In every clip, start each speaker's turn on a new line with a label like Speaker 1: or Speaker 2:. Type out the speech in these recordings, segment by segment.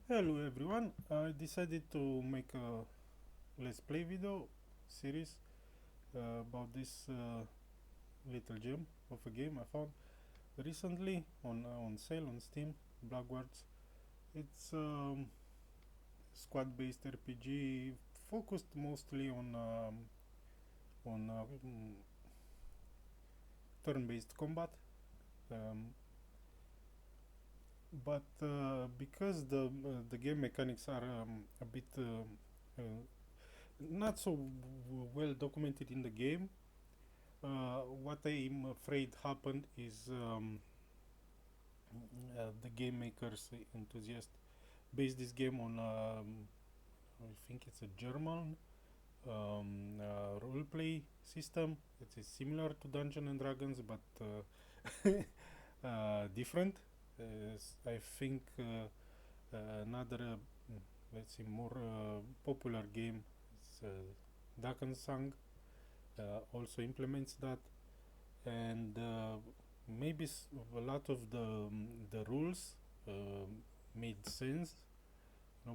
Speaker 1: Hello everyone, I decided to make a let's play video series about this little gem of a game I found recently on sale on Steam, Blackguards. It's squad based RPG focused mostly on turn based combat. Um, but because the game mechanics are a bit uh, not so well documented in the game. What I'm afraid happened is the game makers enthusiast based this game on I think it's a German role play system. It is similar to Dungeons and Dragons, but different. I think another let's see more popular game is Duck and Sang also implements that, and maybe a lot of the rules made sense,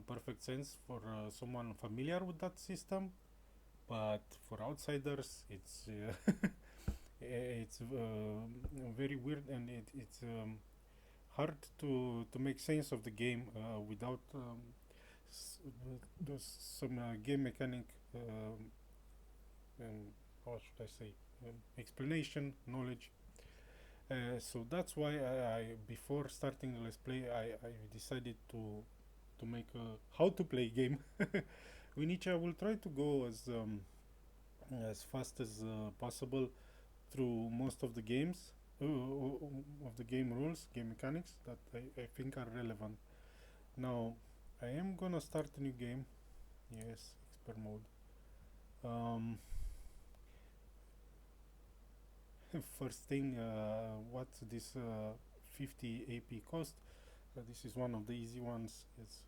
Speaker 1: perfect sense for someone familiar with that system, but for outsiders it's very weird, and it's hard to make sense of the game without some game mechanic, um, how should I say, explanation knowledge. So that's why before starting the let's play, I decided to make a how to play game, which I will try to go as fast as possible through most of the games, of the game rules, game mechanics that I think are relevant. Now, I am gonna start a new game. Yes, expert mode. Um, First thing, what's this 50 AP cost? This is one of the easy ones. It's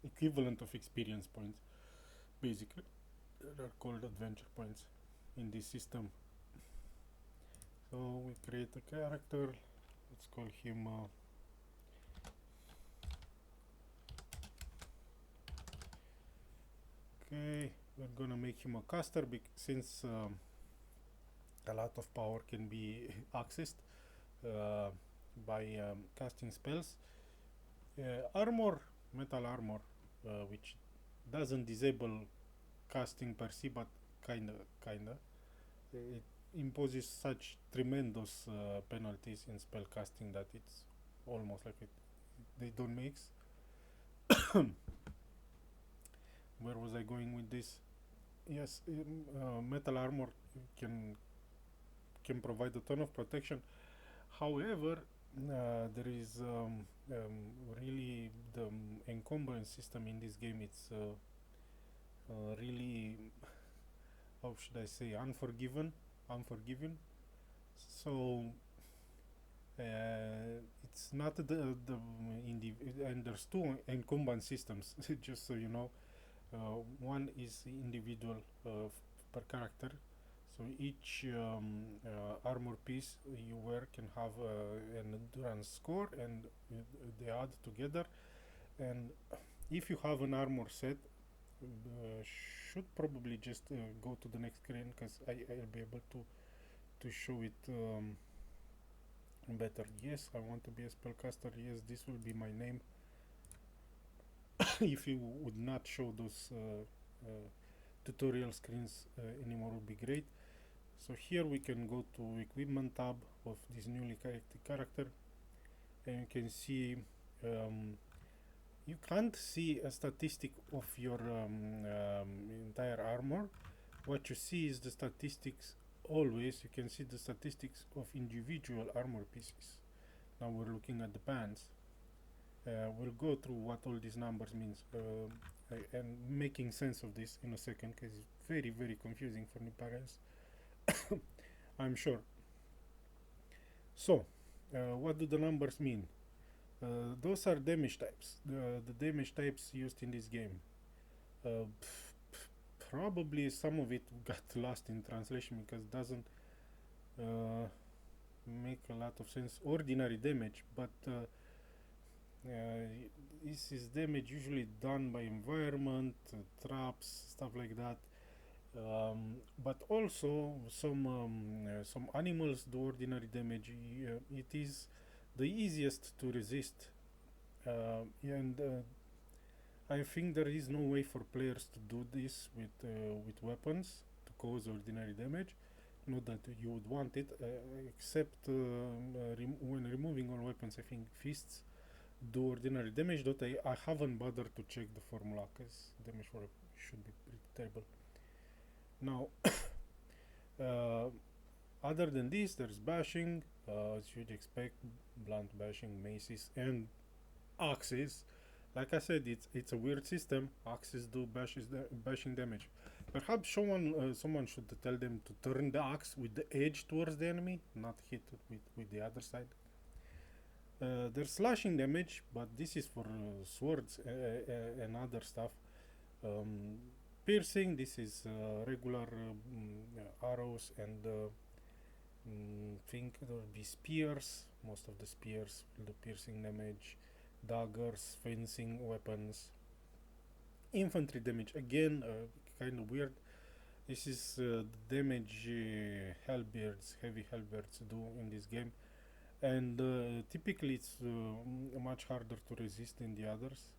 Speaker 1: equivalent of experience points, basically. They're called adventure points in this system. So we create a character. Let's call him. Okay, we're gonna make him a caster since a lot of power can be accessed uh, by casting spells. Armor, metal armor, which doesn't disable casting per se, but kinda. It imposes such tremendous penalties in spell casting that it's almost like they don't mix. Where was I going with this? Yes, metal armor can can provide a ton of protection. However, there is really the encumbrance system in this game. It's really, how should I say, unforgiving. So it's not the and there's two encumbrance systems. Just so you know, one is individual per character. So each armor piece you wear can have an endurance score, and they add together. And if you have an armor set, should probably just go to the next screen because I'll be able to show it better. Yes, I want to be a spellcaster. Yes, this will be my name. If you would not show those tutorial screens anymore, would be great. So here we can go to equipment tab of this newly created character, and you can see you can't see a statistic of your entire armor. What you see is the statistics. Always you can see the statistics of individual armor pieces. Now we're looking at the bands. We'll go through what all these numbers means and making sense of this in a second, because it's very confusing for new parents, I'm sure. So what do the numbers mean? Those are damage types, the damage types used in this game. uh, Probably some of it got lost in translation because it doesn't uh, make a lot of sense. Ordinary damage, but this is damage usually done by environment, traps, stuff like that. But also some animals do ordinary damage. It is the easiest to resist, and I think there is no way for players to do this with weapons to cause ordinary damage. Not that you would want it, except when removing all weapons. I think fists do ordinary damage. That I haven't bothered to check the formula because damage for should be pretty terrible. Now, uh, other than this, there's bashing, as you'd expect, blunt bashing, maces, and axes. Like I said, it's a weird system. Axes do bashing damage. Perhaps someone should tell them to turn the axe with the edge towards the enemy, not hit it with the other side. There's slashing damage, but this is for swords and other stuff. Um, Piercing, this is regular arrows, and think there will be spears. Most of the spears will do piercing damage. Daggers, fencing weapons. Infantry damage, again, kind of weird. This is the damage heavy halberds do in this game, and typically it's much harder to resist than the others.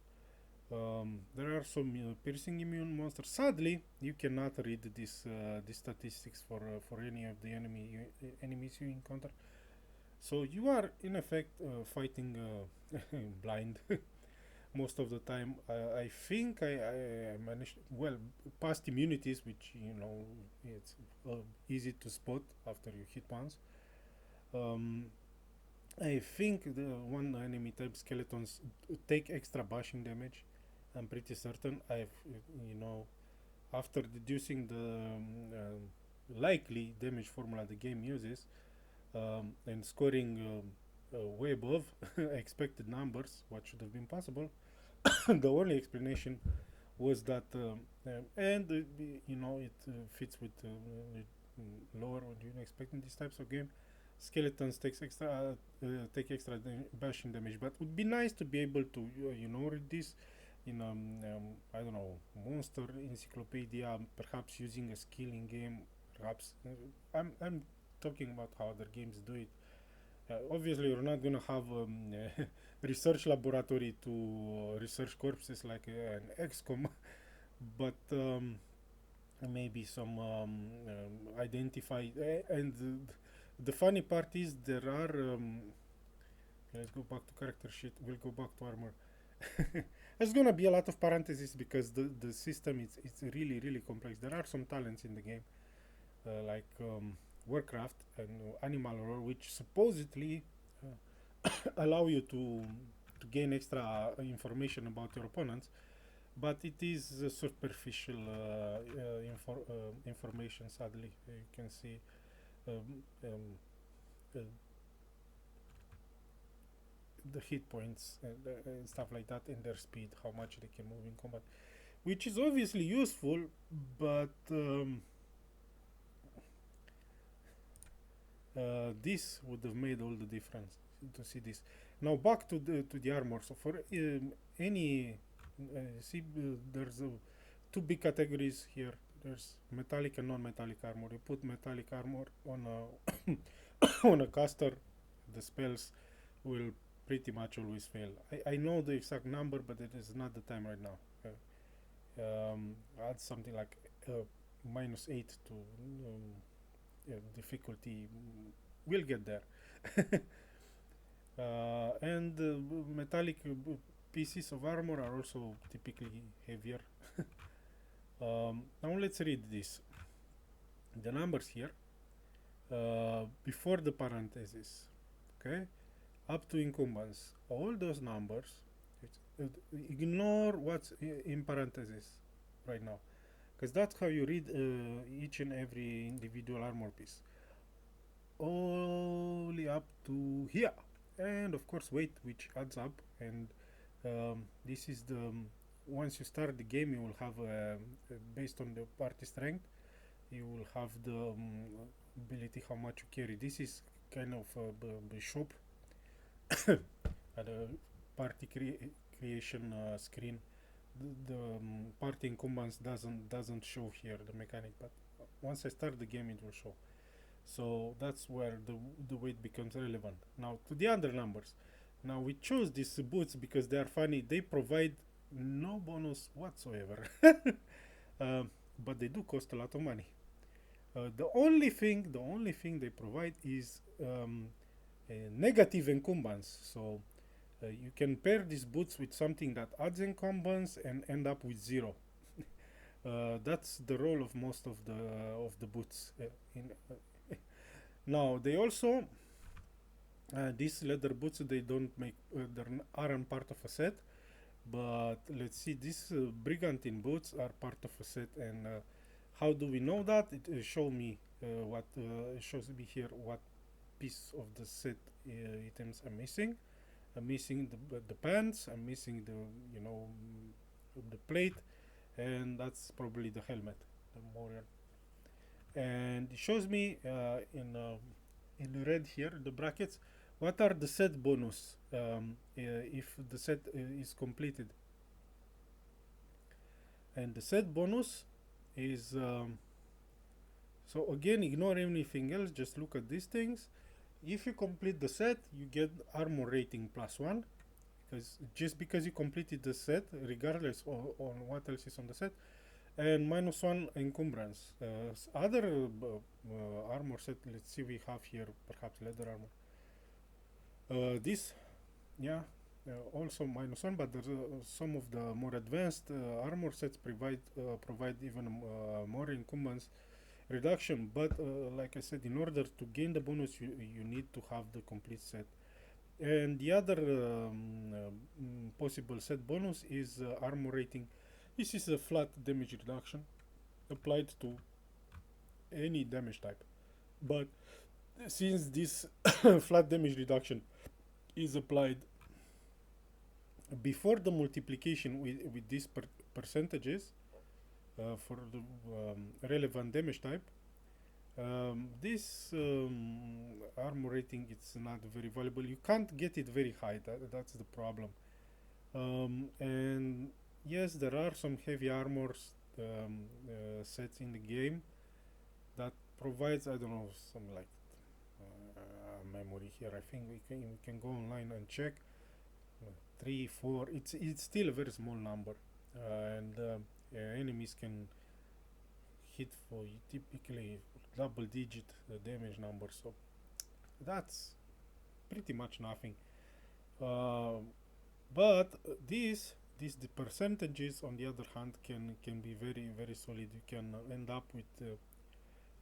Speaker 1: There are some piercing immune monsters. Sadly, you cannot read these statistics for any of the enemies you encounter. So you are in effect fighting blind most of the time. I think I managed well past immunities, which it's easy to spot after you hit once. Um, I think the one enemy type skeletons take extra bashing damage. I'm pretty certain. After deducing the likely damage formula the game uses, and scoring way above expected numbers, what should have been possible, the only explanation was that, and it fits with lower what you expect in these types of game. Skeletons take extra bashing damage, but would be nice to be able to read this in I don't know, monster encyclopedia, perhaps using a skill in game. Perhaps I'm talking about how other games do it. Obviously, you're not gonna have research laboratory to research corpses like an XCOM, but maybe some identify. And the funny part is there are. Let's go back to character sheet. We'll go back to armor. There's gonna be a lot of parentheses because the system it's really complex. There are some talents in the game, like Warcraft and Animal Lore, which supposedly allow you to gain extra information about your opponents, but it is superficial information. Sadly, you can see um, um, uh, the hit points and stuff like that, and their speed, how much they can move in combat, which is obviously useful, but this would have made all the difference to see this. Now back to the armor. So for any see there's two big categories here. There's metallic and non-metallic armor. You put metallic armor on a on a caster, the spells will pretty much always fail. I know the exact number, but it is not the time right now. Add something like -8 to difficulty. We'll get there. And metallic pieces of armor are also typically heavier. Now let's read this. The numbers here before the parentheses, okay, up to incumbents. All those numbers, ignore what's in parentheses right now, because that's how you read each and every individual armor piece. Only up to here, and of course weight, which adds up, and this is the once you start the game, you will have based on the party strength, you will have the ability how much you carry. This is kind of a shop and party creation screen. The party incumbents doesn't show here the mechanic, but once I start the game, it will show. So that's where the weight becomes relevant. Now to the other numbers. Now we chose these boots because they are funny. They provide no bonus whatsoever, but they do cost a lot of money. The only thing they provide is negative incumbents. So you can pair these boots with something that adds incumbents and end up with zero. That's the role of most of the boots. Now they also these leather boots, they don't make they aren't part of a set, but let's see, these brigantine boots are part of a set. And how do we know that? It shows me here what piece of the set items I'm missing. I'm missing the pants, I'm missing the plate, and that's probably the helmet, the Morian. And it shows me in red here, the brackets, what are the set bonus if the set is completed. And the set bonus is so again, ignore anything else, just look at these things. If you complete the set, you get armor rating +1, because just because you completed the set, regardless on what else is on the set, and -1 encumbrance. Other armor set, let's see, we have here perhaps leather armor. This, yeah, also -1, but there's some of the more advanced armor sets provide even more encumbrance reduction. But like I said, in order to gain the bonus, you need to have the complete set. And the other possible set bonus is armor rating. This is a flat damage reduction applied to any damage type. But since this flat damage reduction is applied before the multiplication with these percentages for the relevant damage type, this armor rating, it's not very valuable. You can't get it very high. That's the problem. And yes, there are some heavy armors sets in the game that provides, I don't know, some like memory here. I think we can go online and check. 3, 4. It's still a very small number, and enemies can hit for typically double-digit damage numbers. So that's pretty much nothing. But the percentages, on the other hand, can be very, very solid. You can end up with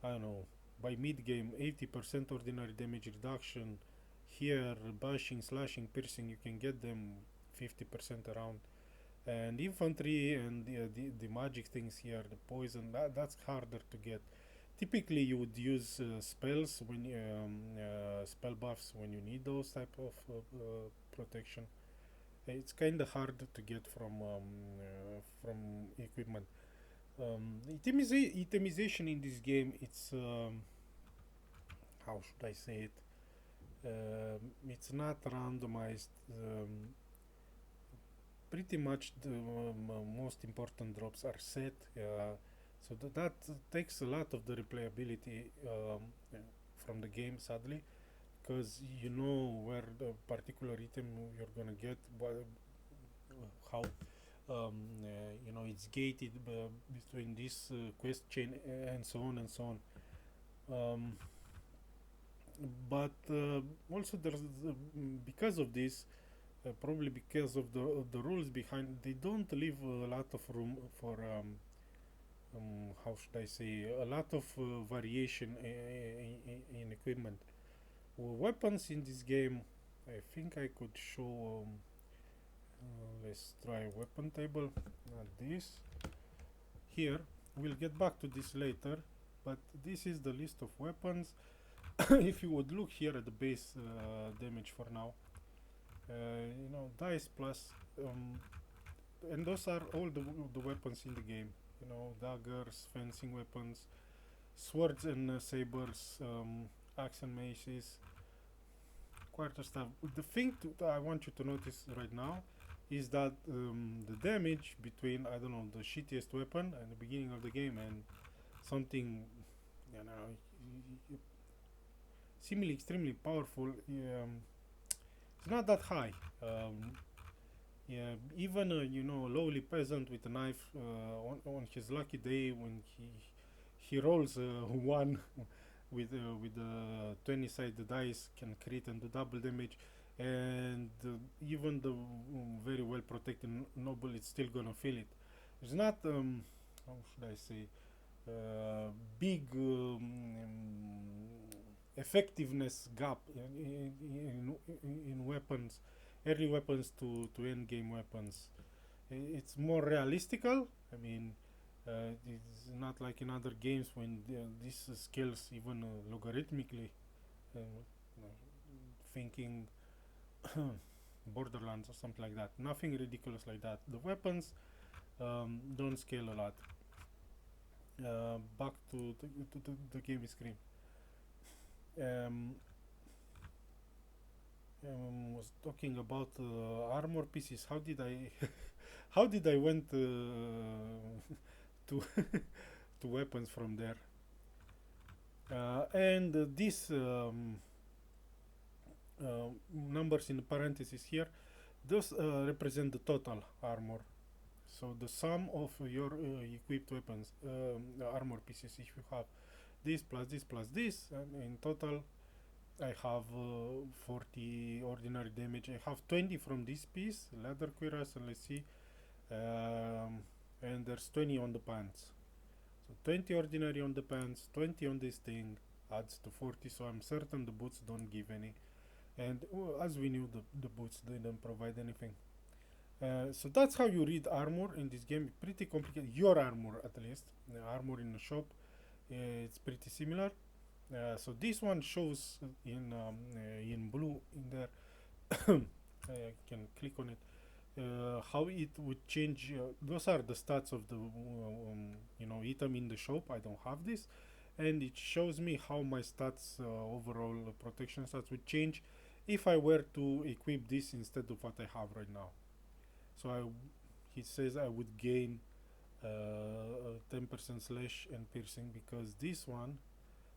Speaker 1: I don't know, by mid game 80% ordinary damage reduction. Here, bashing, slashing, piercing, you can get them 50% around. And infantry and the magic things here, the poison, that's harder to get. Typically you would use spells when spell buffs when you need those type of protection. It's kind of hard to get from equipment. Itemization in this game, it's how should I say it? It's not randomized. Pretty much the most important drops are set, so that takes a lot of the replayability from the game, sadly, because you know where the particular item you're gonna get, how it's gated between this quest chain and so on and so on. But also there's because of this, probably because of the rules behind, they don't leave a lot of room for how should I say, a lot of variation in equipment. Weapons in this game, I think I could show. Let's try weapon table. Not this. Here, we'll get back to this later, but this is the list of weapons. If you would look here at the base damage for now, dice plus, and those are all the weapons in the game. Daggers, fencing weapons, swords and sabers, axe and maces, quarter staff. The thing that I want you to notice right now is that the damage between, I don't know, the shittiest weapon at the beginning of the game and something, you know, seemingly extremely powerful, it's not that high. Yeah, even you know, a lowly peasant with a knife on his lucky day when he rolls one with the 20 sided dice can crit and do double damage, and even the very well protected noble is still gonna feel it. It's not how should I say, big effectiveness gap in weapons, early weapons to end game weapons. It's more realistical. I mean, it's not like in other games when these scales even logarithmically uh, thinking Borderlands or something like that. Nothing ridiculous like that. The weapons don't scale a lot. Back to the game screen. Um, was talking about armor pieces. How did I how did I went to to weapons from there? And these numbers in parentheses here, those represent the total armor. So the sum of your equipped weapons, armor pieces, if you have this plus this, and in total I have 40 ordinary damage. I have 20 from this piece, leather cuirass, and let's see, and there's 20 on the pants. So 20 ordinary on the pants, 20 on this thing, adds to 40, so I'm certain the boots don't give any. And as we knew, the boots didn't provide anything. So that's how you read armor in this game. Pretty complicated. Your armor, at least. The armor in the shop, it's pretty similar. So this one shows in blue in there. I can click on it. How it would change. Those are the stats of the you know, item in the shop. I don't have this, and it shows me how my stats, overall protection stats, would change if I were to equip this instead of what I have right now. So he says I would gain 10% slash and piercing because this one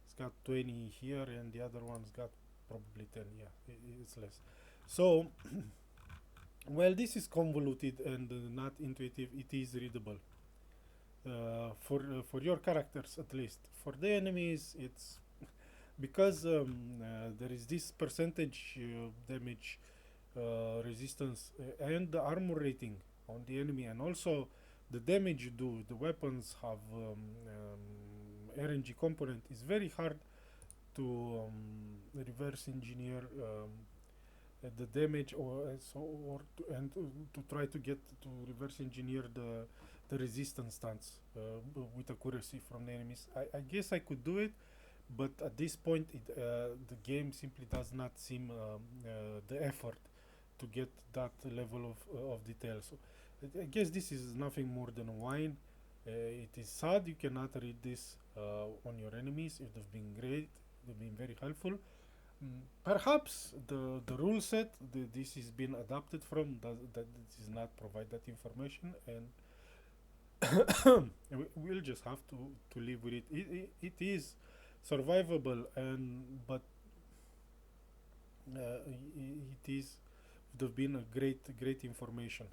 Speaker 1: it's got 20 here and the other one's got probably 10. Yeah, it's less. So well, this is convoluted and not intuitive. It is readable for your characters at least. For the enemies, it's because there is this percentage damage resistance and the armor rating on the enemy, and also the damage you do. The weapons have RNG component. It's very hard to reverse engineer the damage, to try to get to reverse engineer the resistance stance with accuracy from the enemies. I guess I could do it, but at this point the game simply does not seem the effort to get that level of detail. So I guess this is nothing more than a whine. It is sad you cannot read this on your enemies. It would have been great. It would have been very helpful. Perhaps the rule set this is been adapted from that does not provide that information, and we'll just have to live with it. It is survivable, and but it is would have been a great information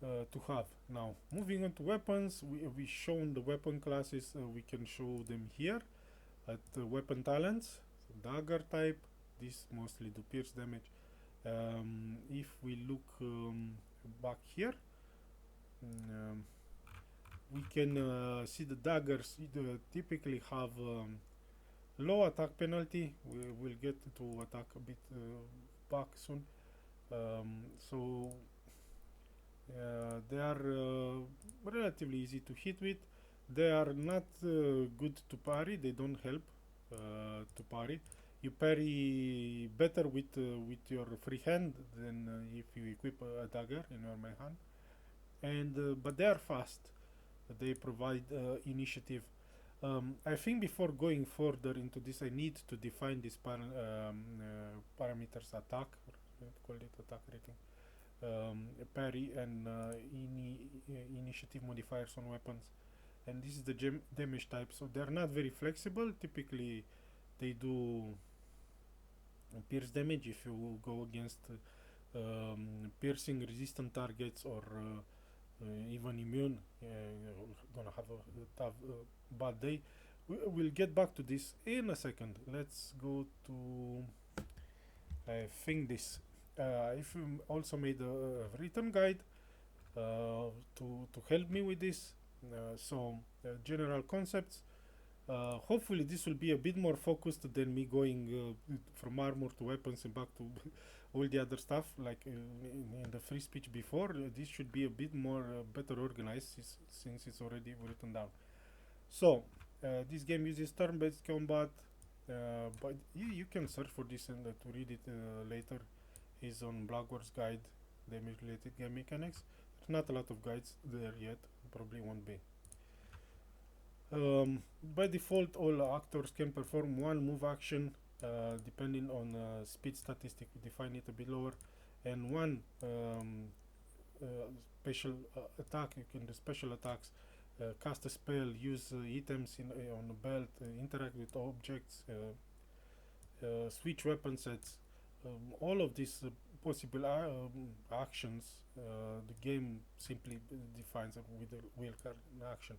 Speaker 1: to have. Now moving on to weapons, we shown the weapon classes. We can show them here at weapon talents. So dagger type, this mostly do pierce damage. If we look back here, we can see the daggers typically have low attack penalty. We will get to attack a bit back soon. So they are relatively easy to hit with. They are not good to parry. They don't help to parry. You parry better with your free hand than if you equip a dagger in your main hand. And but they are fast. They provide initiative. I think before going further into this, I need to define this parameters attack, or call it attack rating, parry, and initiative modifiers on weapons. And this is the damage type, so they're not very flexible. Typically, they do pierce damage if you go against piercing resistant targets, or even immune, gonna have a tough, bad day. We'll get back to this in a second. Let's go to, I think this. I've also made a written guide to help me with this. General concepts. Hopefully, this will be a bit more focused than me going from armor to weapons and back to all the other stuff like in the free speech before. This should be a bit more better organized since it's already written down. So, this game uses turn-based combat, but you can search for this and to read it later. Is on Blackguards guide, damage-related game mechanics. There's not a lot of guides there yet. Probably won't be. By default, all actors can perform one move action, depending on speed statistic. We define it a bit lower, and one uh, special attack. You can do special attacks, cast a spell, use items on a belt, interact with objects, switch weapon sets. All of these possible actions, the game simply defines with a wildcard action.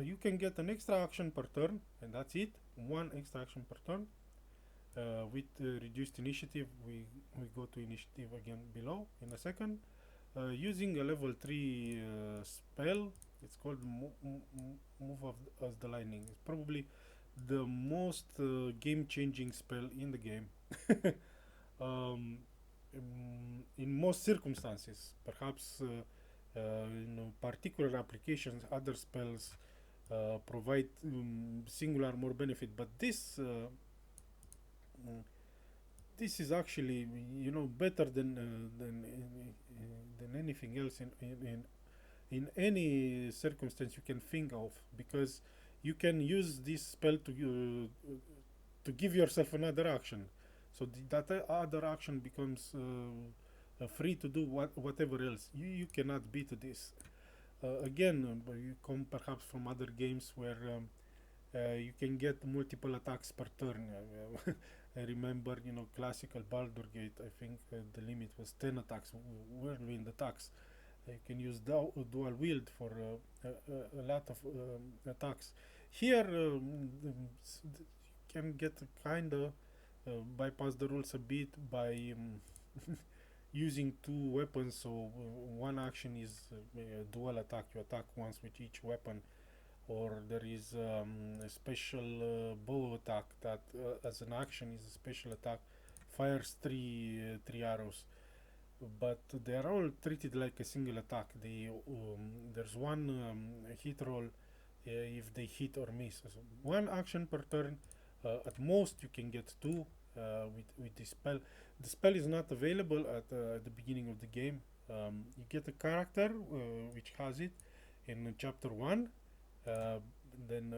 Speaker 1: You can get an extra action per turn, and that's it. One extra action per turn. With reduced initiative, we go to initiative again below in a second. Using a level 3 spell, it's called Move of as the Lightning. It's probably the most game-changing spell in the game. um, in most circumstances, perhaps in particular applications, other spells provide singular more benefit, but this is actually better than anything else in any circumstance you can think of, because you can use this spell to give yourself another action, so that other action becomes free to do whatever else. You cannot beat this. Again, you come perhaps from other games where you can get multiple attacks per turn. I remember, classical Baldur Gate. I think the limit was 10 attacks, whirlwind attacks. You can use dual wield for a lot of attacks. Here, you can get kind of bypass the rules a bit by using two weapons. So one action is a dual attack. You attack once with each weapon, or there is a special bow attack that as an action is a special attack, fires three arrows, but they are all treated like a single attack. There's one hit roll if they hit or miss. So one action per turn. At most you can get two with this spell. The spell is not available at the beginning of the game. You get a character which has it in chapter 1. Then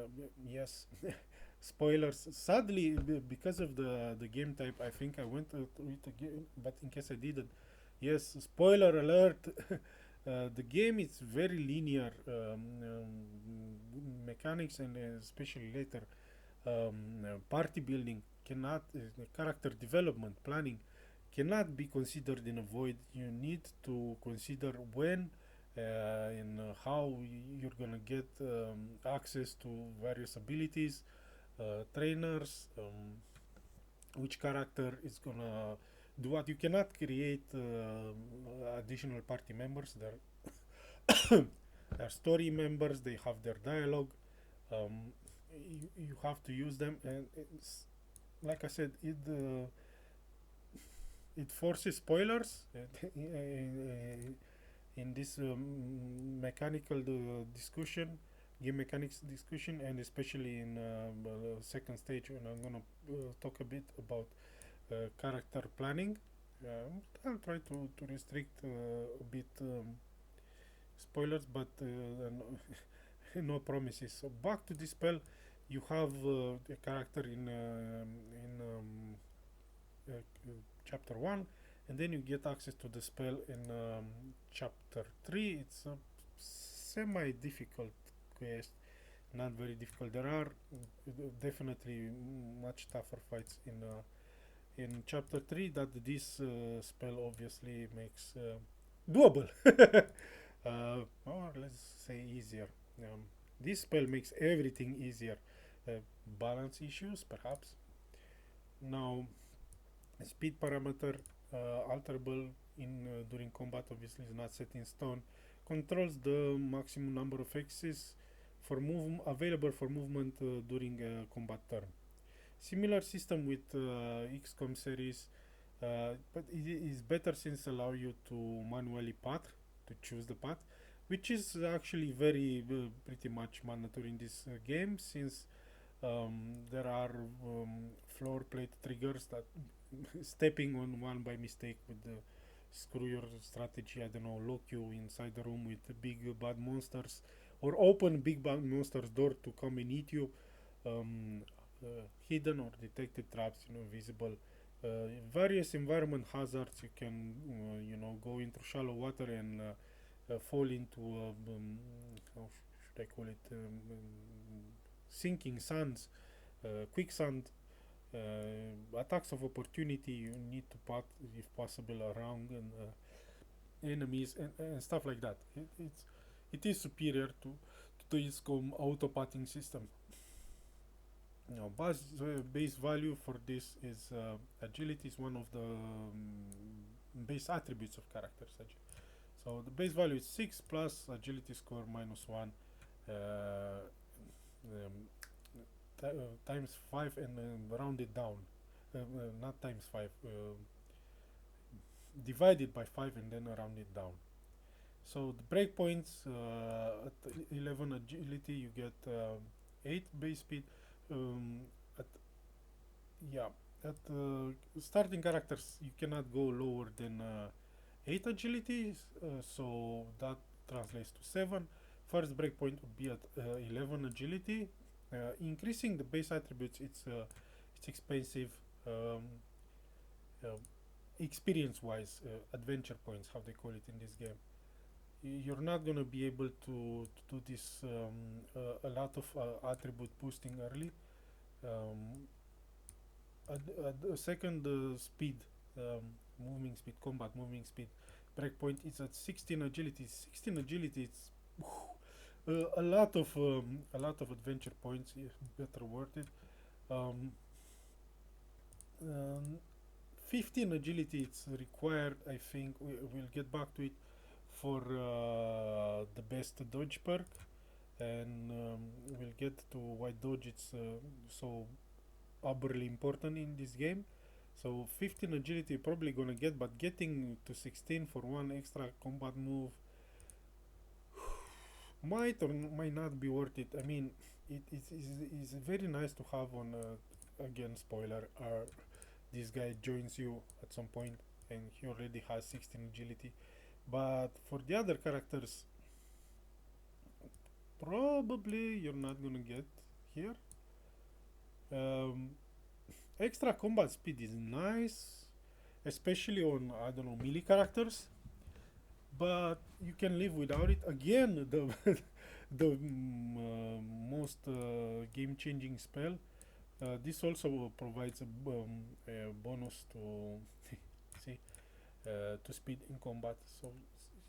Speaker 1: yes, spoilers. Sadly, because of the game type, I think I went to it again. But in case I didn't, yes, spoiler alert. The game is very linear mechanics, and especially later party building cannot, character development planning cannot be considered in a void. You need to consider when and how you're gonna get access to various abilities, trainers, which character is gonna do what. You cannot create additional party members. They're story members. They have their dialogue. You have to use them, and it's, like I said, it forces spoilers in this mechanical discussion, game mechanics discussion, and especially in second stage when I'm gonna talk a bit about character planning. I'll try to restrict a bit spoilers, but no promises. So back to this spell, you have a character uh, chapter 1, and then you get access to the spell in chapter 3. It's a semi difficult quest, not very difficult. There are definitely much tougher fights in chapter 3 that this spell obviously makes doable. Or let's say easier. This spell makes everything easier. Balance issues, perhaps. Now, speed parameter alterable in during combat, obviously is not set in stone. Controls the maximum number of axes for available for movement during a combat turn. Similar system with XCOM series, but it is better since allow you to manually path, to choose the path, which is actually very pretty much mandatory in this game, since there are floor plate triggers that stepping on one by mistake with the screw your strategy, I don't know, lock you inside the room with the big bad monsters, or open big bad monsters door to come and eat you. um, Hidden or detected traps, visible. Various environment hazards. You can go into shallow water and fall into how should I call it, sinking sands, quicksand. Attacks of opportunity, you need to path if possible around and enemies, and stuff like that. It is superior to the ISCOM auto pathing system. Now, base value for this is agility is one of the base attributes of characters. So the base value is 6 plus agility score minus 1 uh, um, times 5 and rounded down. Not times 5, divided by 5 and then rounded down. So the breakpoints, at 11 agility you get 8 base speed. Um, at yeah, at starting characters you cannot go lower than 8 agility, so that translates to 7. First breakpoint would be at 11 agility. Increasing the base attributes, it's expensive. Um, uh, Experience-wise, adventure points, how they call it in this game. You're not gonna be able to do this a lot of attribute boosting early. Um, a second speed, moving speed, combat moving speed, breakpoint is at 16 agility. 16 agility, it's a lot of adventure points, better worth it. Um, um, 15 agility it's required, I think. We'll get back to it for the best dodge perk, and we'll get to why dodge it's so uberly important in this game. So 15 agility you're probably gonna get, but getting to 16 for one extra combat move might or might not be worth it. I mean, it's very nice to have on, again, spoiler, this guy joins you at some point and he already has 16 agility. But for the other characters, probably you're not gonna get here. Um, Extra combat speed is nice, especially on, I don't know, melee characters, but you can live without it. Again, the the most game-changing spell. This also provides a bonus to see to speed in combat. So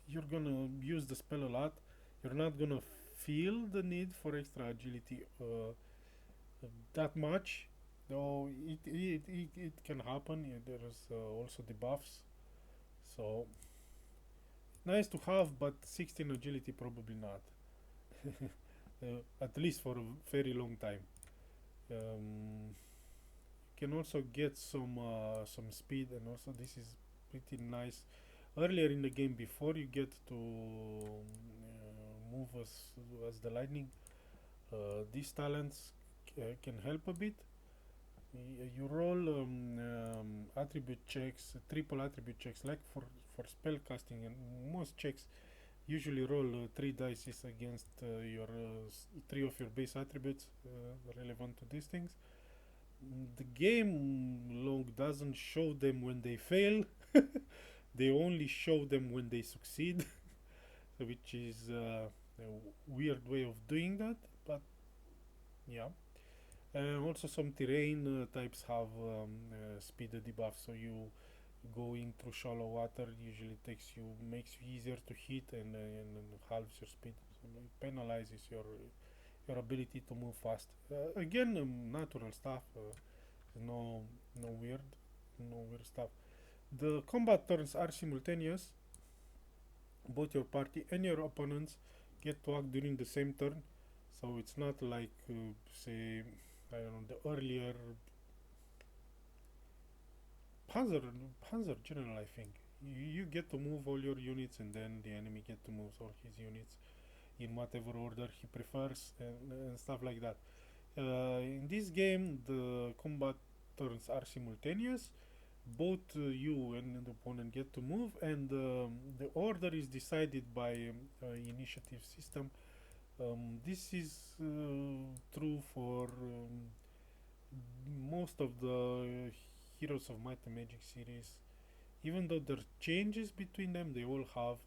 Speaker 1: you're gonna use the spell a lot. You're not gonna feel the need for extra agility that much, though it can happen. There's also debuffs, so nice to have, but 16 agility probably not. At least for a very long time. Can also get some speed, and also this is pretty nice earlier in the game before you get to move as the lightning. These talents can help a bit. You roll attribute checks, triple attribute checks, like for spell casting, and most checks usually roll 3 dice against your 3 of your base attributes relevant to these things. The game log doesn't show them when they fail. They only show them when they succeed, which is a weird way of doing that, but yeah. Also, some terrain types have speed debuff, so you going through shallow water usually makes you easier to hit and halves your speed. So it penalizes your ability to move fast. Again, natural stuff. No, no weird, no weird stuff. The combat turns are simultaneous. Both your party and your opponents get to act during the same turn, so it's not like say I don't know the earlier Panzer Panzer General. I think you get to move all your units, and then the enemy get to move all his units in whatever order he prefers, and stuff like that. In this game, the combat turns are simultaneous. Both you and the opponent get to move, and the order is decided by initiative system. This is true for most of the Heroes of Might and Magic series. Even though there are changes between them, they all have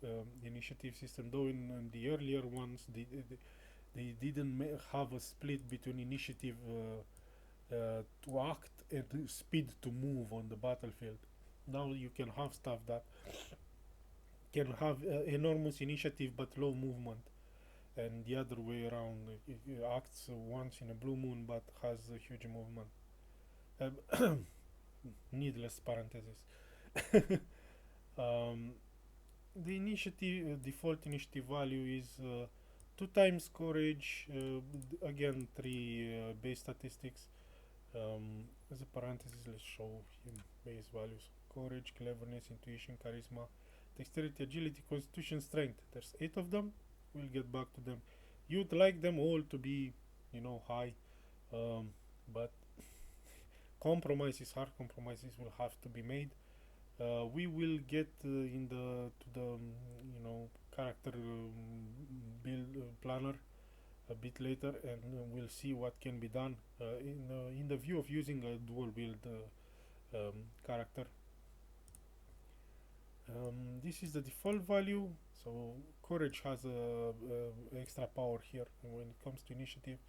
Speaker 1: initiative system. Though in the earlier ones, they didn't have a split between initiative to act and speed to move on the battlefield. Now you can have stuff that can have enormous initiative but low movement, and the other way around. It acts once in a blue moon but has a huge movement. Needless parentheses. um, the initiative default initiative value is 2 times courage, again 3 base statistics. As a parenthesis, let's show him base values: courage, cleverness, intuition, charisma, dexterity, agility, constitution, strength. There's 8 of them. We'll get back to them. You'd like them all to be, high, but hard compromises will have to be made. We will get in the to the character build planner a bit later, and we'll see what can be done in the view of using a dual wield character. This is the default value, so courage has a extra power here. And when it comes to initiative,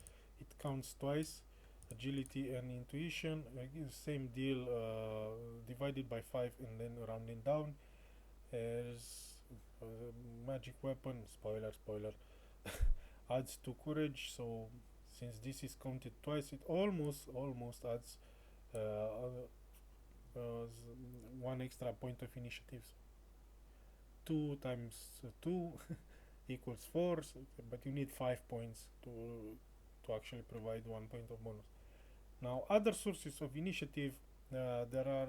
Speaker 1: it counts twice. Agility and intuition, same deal, divided by 5 and then rounding down. As magic weapon, spoiler, adds to courage, so since this is counted twice, it almost adds one extra point of initiative. 2 times 2 equals 4, so, but you need 5 points to actually provide 1 point of bonus. Now, other sources of initiative, there are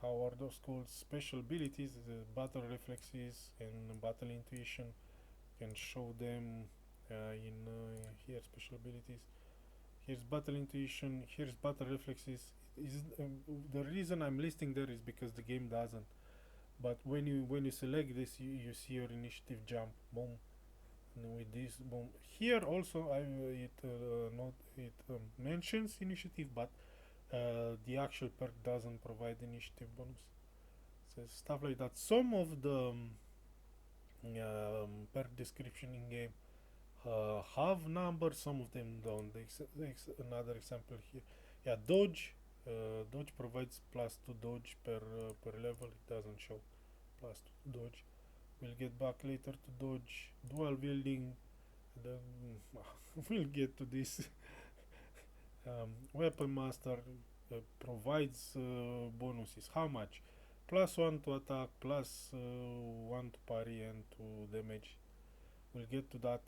Speaker 1: how are those called, special abilities, battle reflexes and battle intuition. You can show them in here, special abilities. Here's battle intuition, here's battle reflexes. The reason I'm listing there is because the game doesn't. But when you select this, you see your initiative jump, boom. And with this, boom. Here also, it mentions initiative, but the actual perk doesn't provide initiative bonus. So stuff like that. Some of the perk description in game have numbers, some of them don't. Another example here, yeah, dodge. Dodge provides +2 dodge per level. It doesn't show +2 dodge. We'll get back later to dodge. Dual wielding. Then we'll get to this. Weapon master provides bonuses. How much? +1 to attack, +1 to parry and to damage. We'll get to that.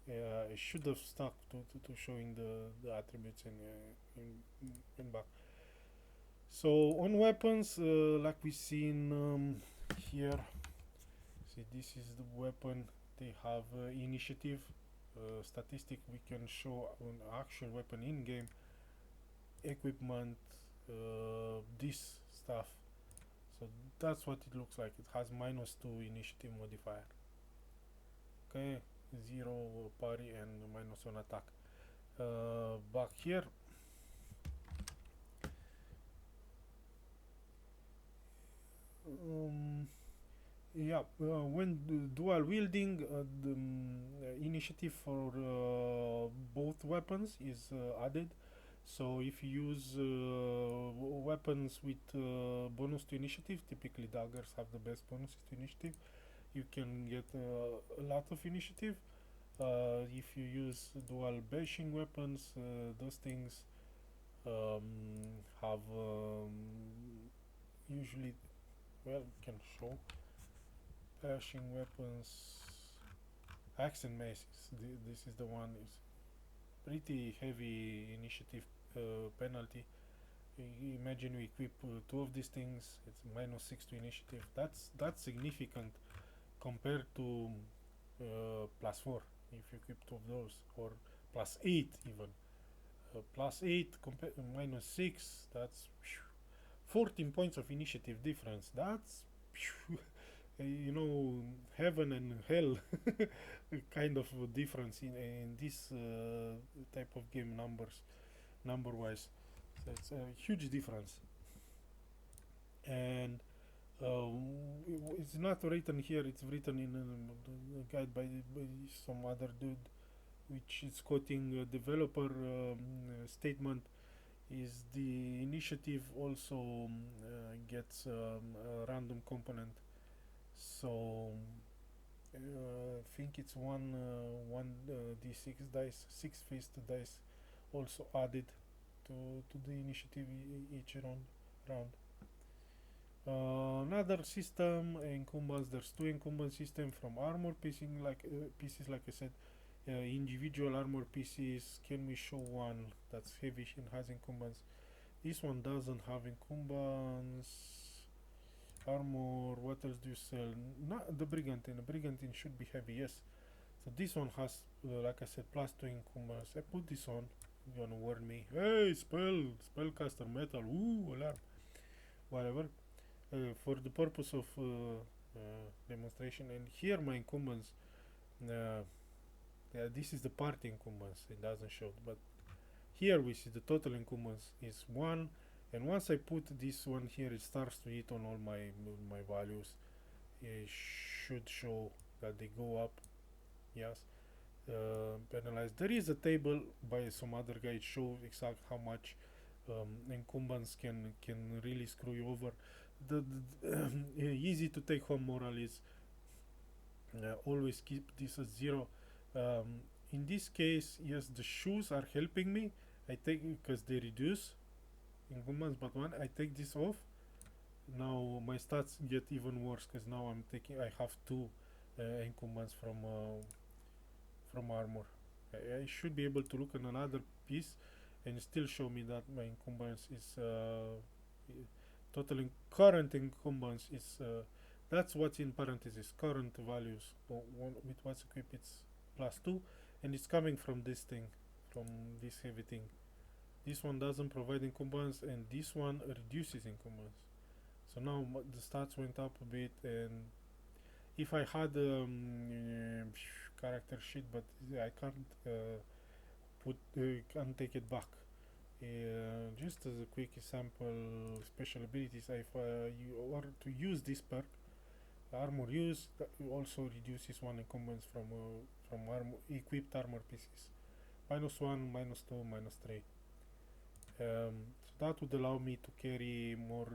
Speaker 1: I should have stuck to showing the attributes in back. So on weapons, like we seen here, see, this is the weapon. They have initiative statistic. We can show an actual weapon in game, equipment, this stuff. So that's what it looks like. It has -2 initiative modifier. Okay, 0 parry and -1 attack. Back here, um, yeah, when dual wielding, the initiative for both weapons is added. So if you use weapons with bonus to initiative, typically daggers have the best bonuses to initiative. You can get a lot of initiative. If you use dual bashing weapons, those things um, have usually, well, can show bashing weapons, axe and maces. This is the one is pretty heavy initiative penalty. Imagine we equip two of these things. It's -6 to initiative. That's significant compared to +4 if you equip two of those, or +8 even. +8 compared to -6. That's 14 points of initiative difference. That's you know, heaven and hell kind of difference in this type of game, number wise. So it's a huge difference. And it's not written here, it's written in a guide by some other dude, which is quoting a developer statement, is the initiative also gets a random component. So I think it's one d6 dice, six-faced dice, also added to the initiative each round. Another system encumbers. There's two encumbrance system from armor pieces, like I said. Individual armor pieces. Can we show one that's heavy and has encumbrance? This one doesn't have encumbrance. Armor. What else do you sell? Not the brigantine. The brigantine should be heavy. Yes. So this one has, like I said, +2 encumbrance. I put this on. You're gonna warn me. Hey, spellcaster metal. Ooh, alarm. Whatever. For the purpose of demonstration, and here my encumbrance, yeah, this is the party encumbrance, it doesn't show, but here we see the total encumbrance is 1, and once I put this one here, it starts to hit on all my values. It should show that they go up. Yes. Penalized. There is a table by some other guy, it shows exact how much encumbrance can really screw you over. The easy to take home moral is always keep this at 0. In this case, yes, the shoes are helping me. I take, because they reduce encumbrance, but when I take this off, now my stats get even worse, because now I have 2 encumbrance from armor. I should be able to look at another piece and still show me that my encumbrance is total current encumbrance is that's what's in parentheses, current values. With what's equipped, it's +2, and it's coming from this thing, from this heavy thing. This one doesn't provide encumbrance, and this one reduces encumbrance. So now the stats went up a bit, and if I had character sheet, but I can't take it back. Just as a quick example, special abilities. If you are to use this perk, armor use, that also reduces 1 encumbrance from equipped armor pieces. -1, -2, -3. So that would allow me to carry more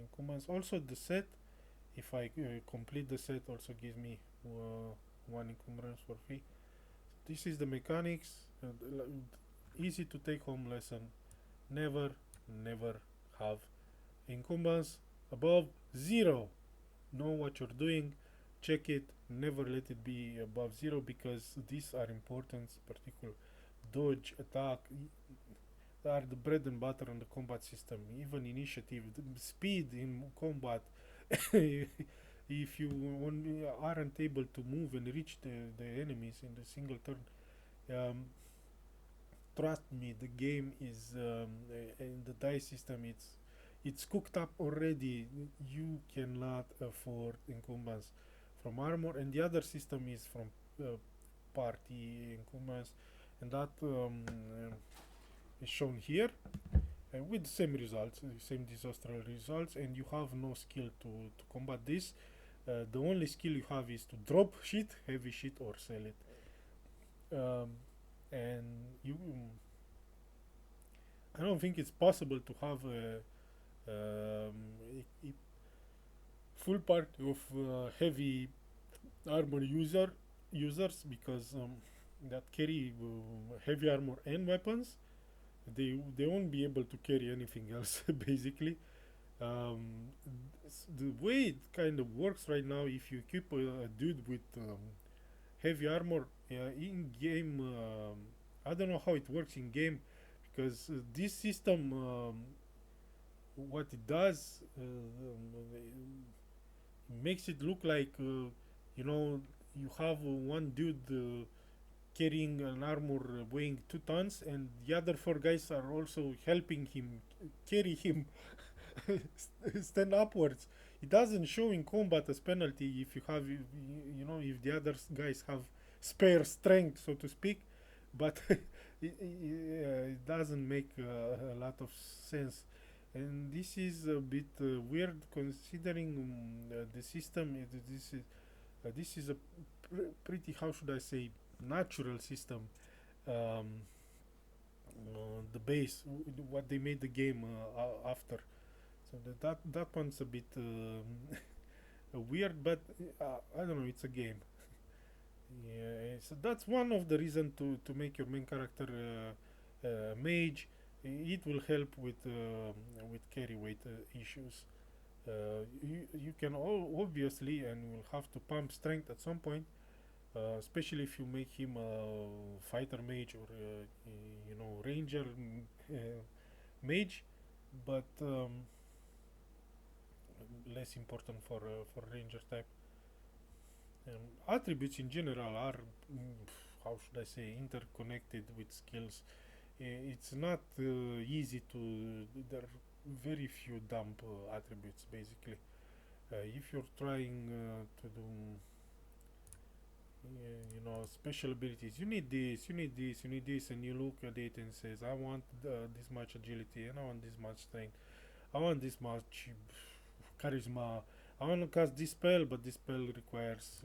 Speaker 1: encumbrance. Also, the set, if I complete the set, also gives me 1 encumbrance for free. This is the mechanics. Easy to take home lesson. Never have encumbrance above 0. Know what you're doing, check it, never let it be above 0, because these are important. Particular dodge, attack, they are the bread and butter on the combat system. Even initiative, speed in combat. If you aren't able to move and reach the enemies in the single turn, trust me, the game is in the dice system. it's cooked up already. You cannot afford incumbents from armor, and the other system is from party incumbents, and that is shown here with the same results, same disastrous results, and you have no skill to combat this. The only skill you have is to drop shit, heavy shit, or sell it. And you, I don't think it's possible to have a full party of heavy armor users because that carry heavy armor and weapons. They won't be able to carry anything else basically. The way it kind of works right now, if you equip a dude with heavy armor in game, I don't know how it works in game because this system, what it does, makes it look like you have one dude carrying an armor weighing 2 tons, and the other four guys are also helping him carry him stand upwards. It doesn't show in combat as penalty if you have, if the other guys have spare strength, so to speak, but it doesn't make a lot of sense. And this is a bit weird considering the system. This is a pretty, how should I say, natural system. Um, the base, what they made the game after. So that one's a bit weird, but I don't know. It's a game. Yeah, so that's one of the reasons to make your main character mage. It will help with carry weight issues. You can obviously and will have to pump strength at some point, especially if you make him a fighter mage or ranger mage, but less important for ranger type. Attributes in general are, how should I say, interconnected with skills. It's not easy to. There are very few dump attributes basically. If you're trying to do, special abilities, you need this, you need this, you need this, and you look at it and says, I want this much agility, and I want this much strength, I want this much charisma. I want to cast this spell, but this spell requires.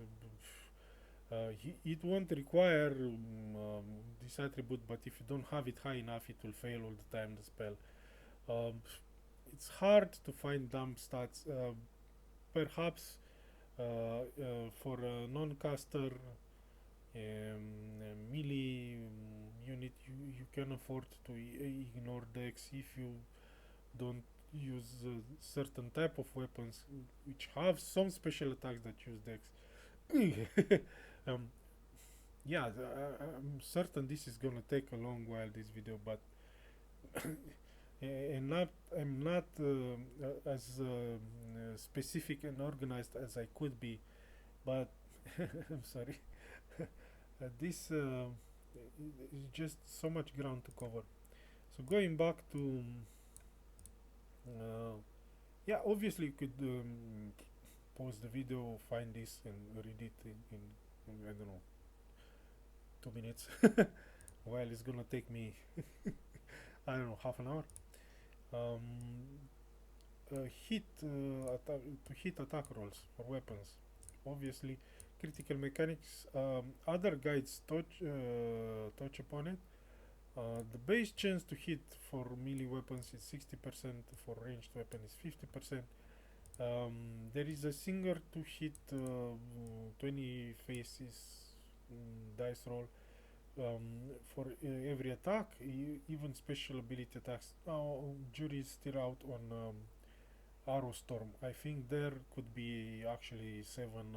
Speaker 1: It won't require this attribute, but if you don't have it high enough, it will fail all the time. The spell. Um, it's hard to find dumb stats. Perhaps for a non-caster melee unit, you can afford to ignore dex if you don't use certain type of weapons which have some special attacks that use dex. um, yeah, I'm certain this is gonna take a long while, this video, but I'm not as specific and organized as I could be, but I'm sorry. This is just so much ground to cover. So going back to yeah, obviously you could pause the video, find this, and read it in I don't know 2 minutes. While it's gonna take me I don't know half an hour. Um, to hit attack rolls for weapons. Obviously, critical mechanics. Other guides touch upon it. The base chance to hit for melee weapons is 60%, for ranged weapon is 50%. There is a single to hit 20 faces dice roll for every attack, even special ability attacks. Now, jury is still out on Arrow Storm. I think there could be actually seven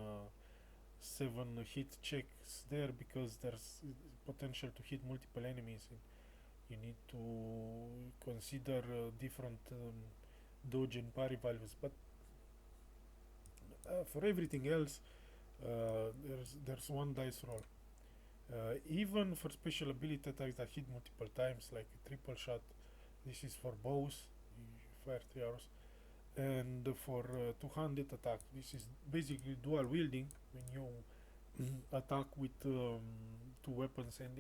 Speaker 1: hit checks there because there's potential to hit multiple enemies. You need to consider different dodge and parry values, but for everything else, there's one dice roll. Even for special ability attacks that hit multiple times, like a triple shot, this is for bows. fire 3 arrows. And for two-handed attack, this is basically dual wielding when you attack with two weapons, and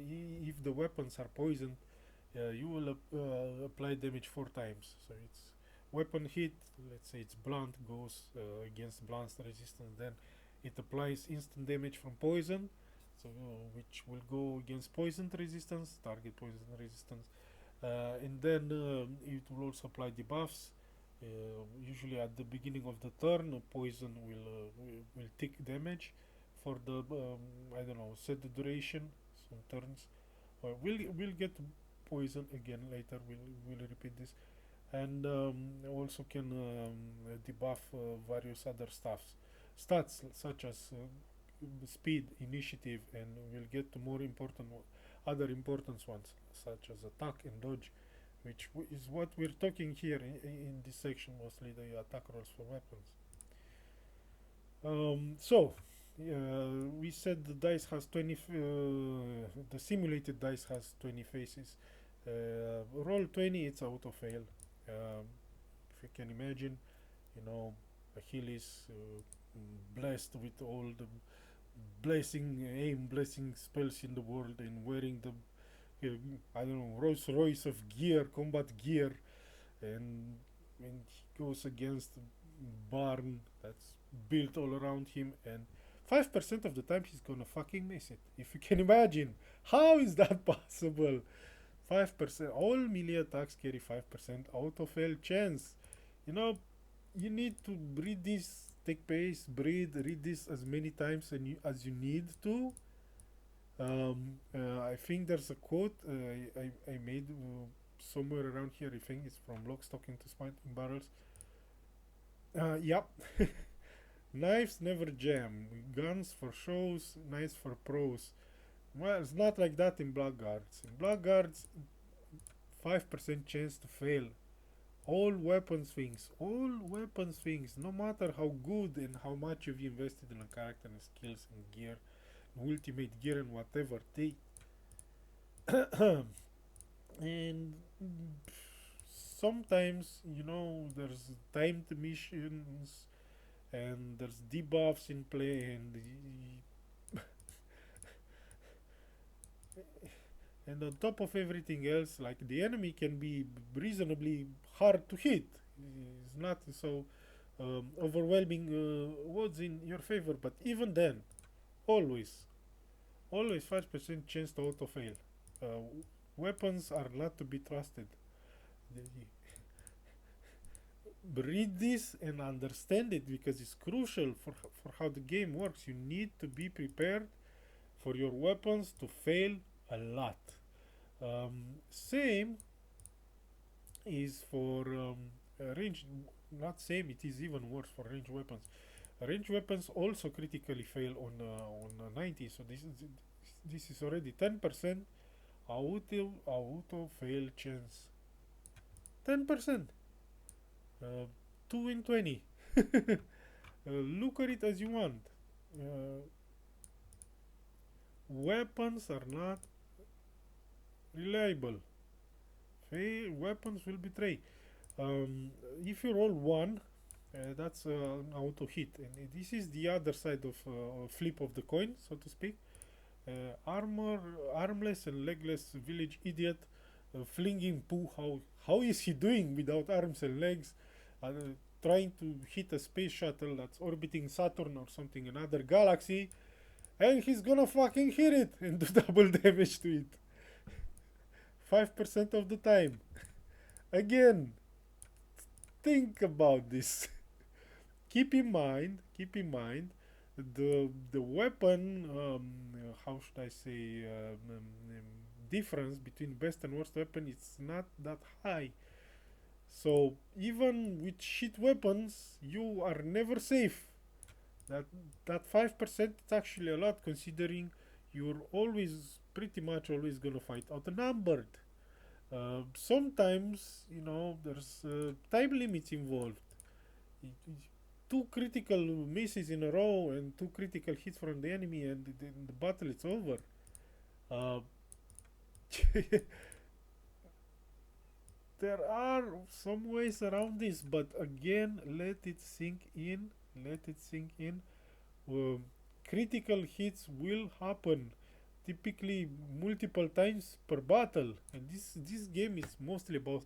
Speaker 1: if the weapons are poisoned, you will apply damage 4 times. So it's weapon hit, let's say it's blunt, goes against blunt resistance, then it applies instant damage from poison, so which will go against poison resistance, target poison resistance, and then it will also apply debuffs. Usually at the beginning of the turn, poison will take damage for the I don't know, set the duration, some turns. We'll get poison again later. We'll repeat this, and also can debuff various other stats such as speed, initiative, and we'll get to more important other important ones such as attack and dodge, which is what we're talking here in this section, mostly the attack rolls for weapons. So we said the dice has 20 the simulated dice has 20 faces. Roll 20, it's auto fail. If you can imagine, you know, Achilles blessed with all the blessing spells in the world, and wearing the I don't know, Rolls Royce of gear, combat gear, and when he goes against barn that's built all around him, and 5% of the time he's gonna fucking miss it. If you can imagine, how is that possible? 5%. All melee attacks carry 5% auto fail chance. You know, you need to read this, take pace, read this as many times as you need to. I think there's a quote I made somewhere around here. I think it's from Lock, Stock, and Two Smoking Barrels. Yep. Knives never jam. Guns for shows, knives for pros. Well, it's not like that in blackguards. In blackguards, 5% chance to fail. All weapon swings, no matter how good and how much you've invested in a character and skills and gear, ultimate gear and whatever, they and sometimes, you know, there's timed missions and there's debuffs in play, and on top of everything else, like, the enemy can be reasonably hard to hit. It's not so overwhelming odds in your favor, but even then, always 5% chance to auto fail. Weapons are not to be trusted. Read this and understand it, because it's crucial for how the game works. You need to be prepared for your weapons to fail a lot. Same is for range. Not same, it is even worse for range weapons. Range weapons also critically fail on 90, so this is already 10% auto fail chance. 10%. 2 in 20. Look at it as you want. Weapons are not reliable. Weapons will betray. If you roll 1, that's an auto hit, and this is the other side of flip of the coin, so to speak. Armless and legless village idiot flinging poo. How is he doing without arms and legs? Trying to hit a space shuttle that's orbiting Saturn or something, another galaxy, and he's gonna fucking hit it and do double damage to it. 5% of the time. Again, think about this. keep in mind the weapon, how should I say, difference between best and worst weapon, it's not that high. So even with shit weapons, you are never safe. That 5% is actually a lot, considering you're pretty much always gonna fight outnumbered. Sometimes, you know, there's time limits involved. Two critical misses in a row and two critical hits from the enemy, and the battle is over. there are some ways around this, but again, let it sink in. Let it sink in. Um, Critical hits will happen, typically multiple times per battle, and this game is mostly about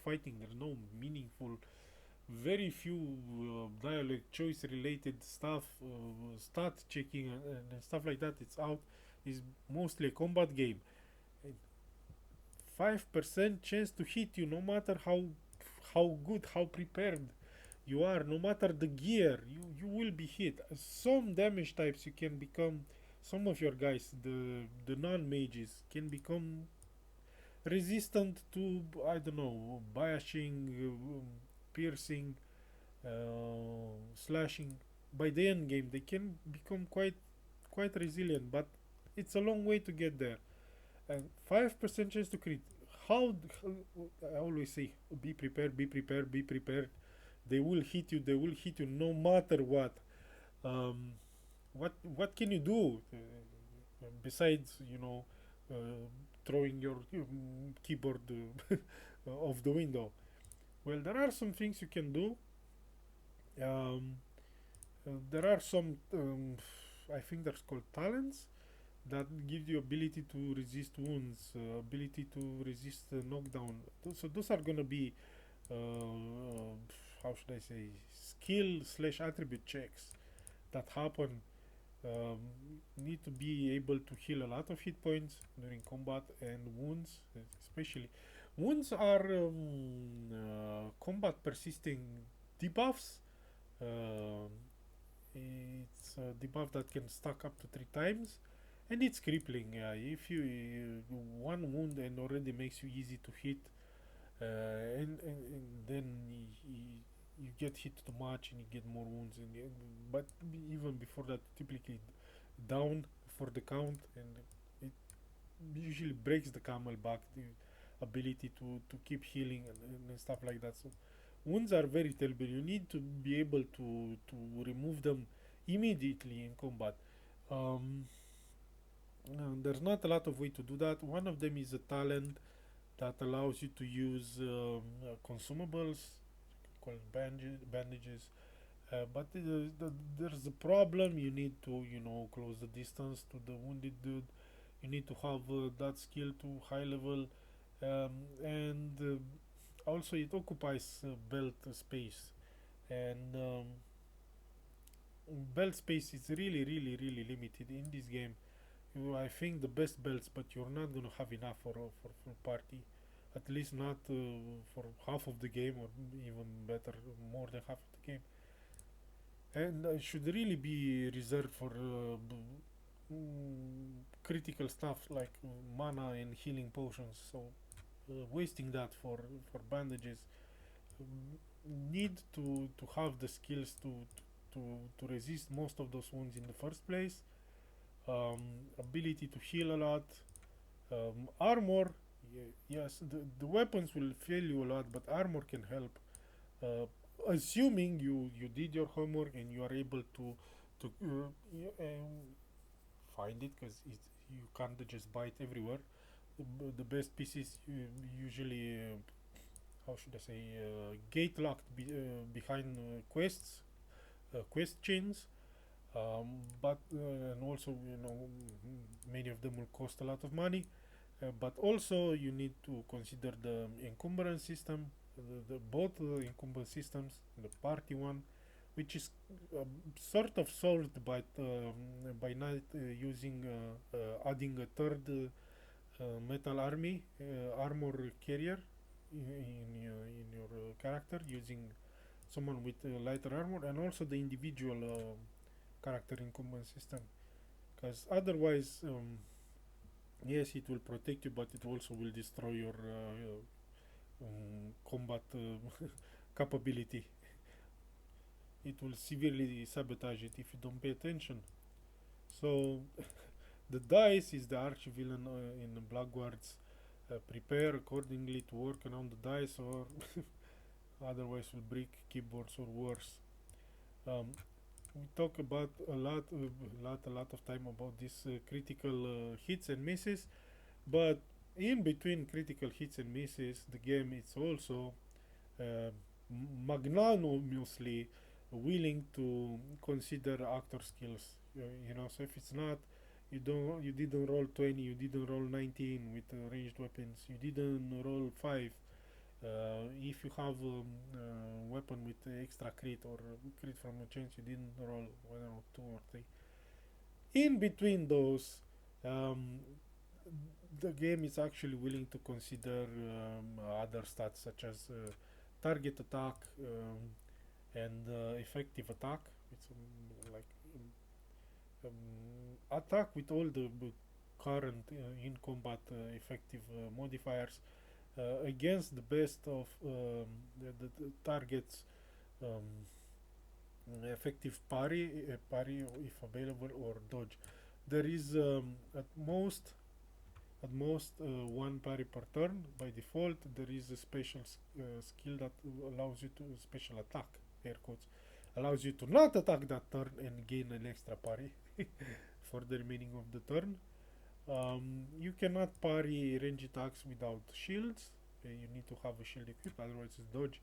Speaker 1: fighting. There's no meaningful, very few dialogue choice related stuff, stat checking and stuff like that. It's out. Is mostly a combat game. 5% chance to hit you, no matter how good, how prepared you are, no matter the gear, you will be hit. Some damage types you can become, some of your guys, the non-mages, can become resistant to, I don't know, bashing, piercing, slashing. By the end game they can become quite resilient, but it's a long way to get there. And 5% chance to crit. How, I always say, be prepared, be prepared, be prepared. They will hit you, they will hit you no matter what. um, what can you do, besides, throwing your keyboard off the window? Well, there are some things you can do. um, there are some, I think that's called talents, that give you ability to resist wounds, ability to resist knockdown. So those are gonna be, how should I say, skill slash attribute checks that happen. Um, Need to be able to heal a lot of hit points during combat, and wounds, especially. Wounds are combat persisting debuffs. Um, it's a debuff that can stack up to 3 times, and it's crippling. If you one wound and already makes you easy to hit, and then you get hit too much and you get more wounds, but even before that, typically down for the count, and it usually breaks the camel back, the ability to keep healing and stuff like that. So wounds are very terrible. You need to be able to remove them immediately in combat. Um, there's not a lot of way to do that. One of them is a talent that allows you to use consumables called bandages. But there's a problem. You need to, close the distance to the wounded dude. You need to have that skill to high level, and also it occupies belt space, and belt space is really limited in this game. I think the best belts, but you're not gonna have enough for party. At least not for half of the game, or even better, more than half of the game. And it should really be reserved for critical stuff like mana and healing potions. So wasting that for bandages, um, need to have the skills to to resist most of those wounds in the first place. Ability to heal a lot. Armor, yes, the weapons will fail you a lot, but armor can help. Uh, Assuming you did your homework and you are able to find it, because you can't just buy it everywhere. The best pieces usually, how should I say, gate locked behind quests, quest chains. But and also, many of them will cost a lot of money. But also you need to consider the encumbrance system, both encumbrance systems, the party one, which is sort of solved by not using adding a third metal armor carrier in your character, using someone with lighter armor, and also the individual character encumbrance system, because otherwise, yes, it will protect you, but it also will destroy your combat capability. It will severely sabotage it if you don't pay attention. So the dice is the arch villain in blackguards. Prepare accordingly to work around the dice, or otherwise will break keyboards or worse. Um, we talk about a lot of time about these critical hits and misses, but In between critical hits and misses, the game is also uh, magnanimously willing to consider actor skills. So if it's not, you didn't roll 20, you didn't roll 19 with ranged weapons, you didn't roll 5. If you have a weapon with extra crit or crit from a chance, you didn't roll, I don't know, 2 or 3. In between those, um, the game is actually willing to consider other stats such as target attack and effective attack. It's like attack with all the current in combat effective modifiers against the best of the target's um, effective parry if available, or dodge. There is at most one parry per turn. By default, there is a special skill that allows you to special attack, air quotes, allows you to not attack that turn and gain an extra parry for the remaining of the turn. You cannot parry range attacks without shields. You need to have a shield equipped, otherwise it's dodge.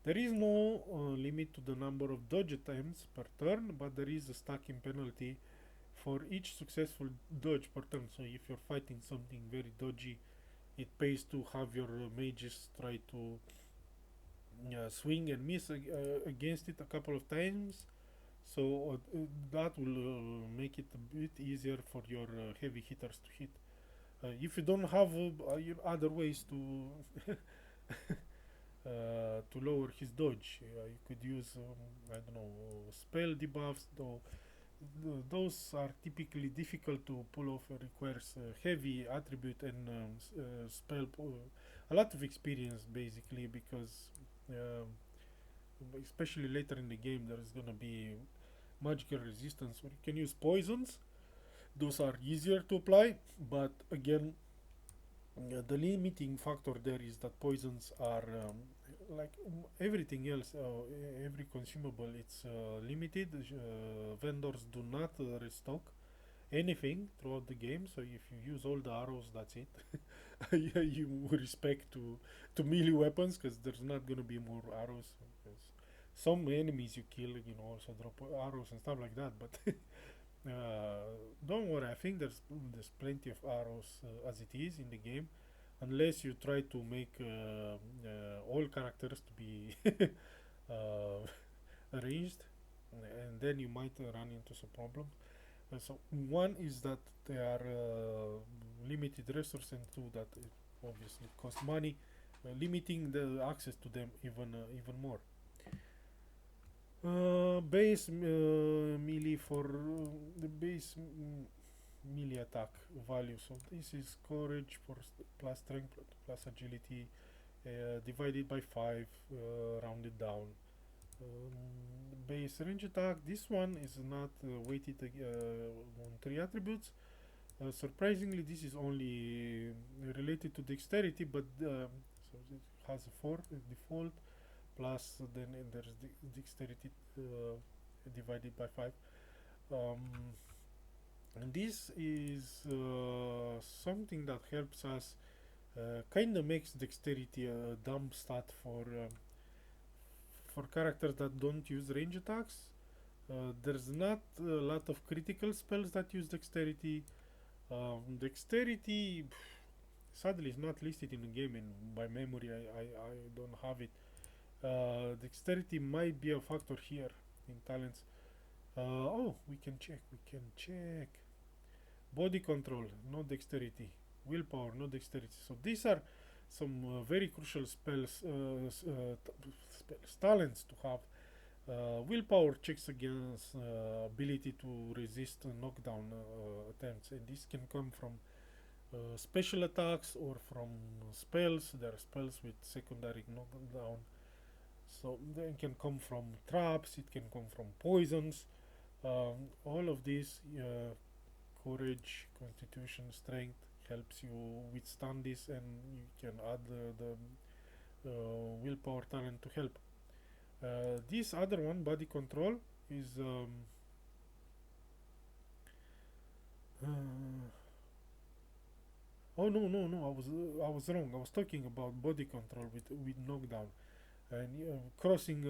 Speaker 1: There is no limit to the number of dodge attempts per turn, but there is a stacking penalty for each successful dodge per turn. So if you're fighting something very dodgy, it pays to have your mages try to swing and miss against it a couple of times. So that will make it a bit easier for your heavy hitters to hit. If you don't have other ways to lower his dodge, you could use I don't know, spell debuffs, though those are typically difficult to pull off. Requires heavy attribute and spell a lot of experience basically, because um, especially later in the game there is gonna be magical resistance where you can use poisons. Those are easier to apply, but again, the limiting factor there is that poisons are like everything else, every consumable, it's limited. Vendors do not restock anything throughout the game, so if you use all the arrows, that's it. You respect to melee weapons, because there's not gonna be more arrows. Because some enemies you kill, also drop arrows and stuff like that, but don't worry, I think there's plenty of arrows as it is in the game, unless you try to make all characters to be arranged, and then you might run into some problems. So one is that they are limited resource, and two that it obviously cost money, limiting the access to them even more. Base melee for the base melee attack value. So this is courage for plus strength plus agility, divided by 5, rounded down. Base range attack. This one is not weighted on 3 attributes. Surprisingly, this is only related to dexterity, but so it has a 4 default, plus then there's dexterity divided by 5. Um, and this is something that helps us, kind of makes dexterity a dumb stat for characters that don't use range attacks. There's not a lot of critical spells that use dexterity. Dexterity, sadly, is not listed in the game, and by memory, I don't have it. Dexterity might be a factor here in talents. Oh, we can check. Body control, no dexterity. Willpower, no dexterity. So these are some very crucial talents to have. Willpower checks against ability to resist knockdown attempts, and this can come from special attacks or from spells. There are spells with secondary knockdown, so they can come from traps, it can come from poisons. All of these, courage, constitution, strength, helps you withstand this, and you can add the willpower talent to help. This other one, body control, is uh, Oh no, no, no! I was wrong. I was talking about body control with knockdown and crossing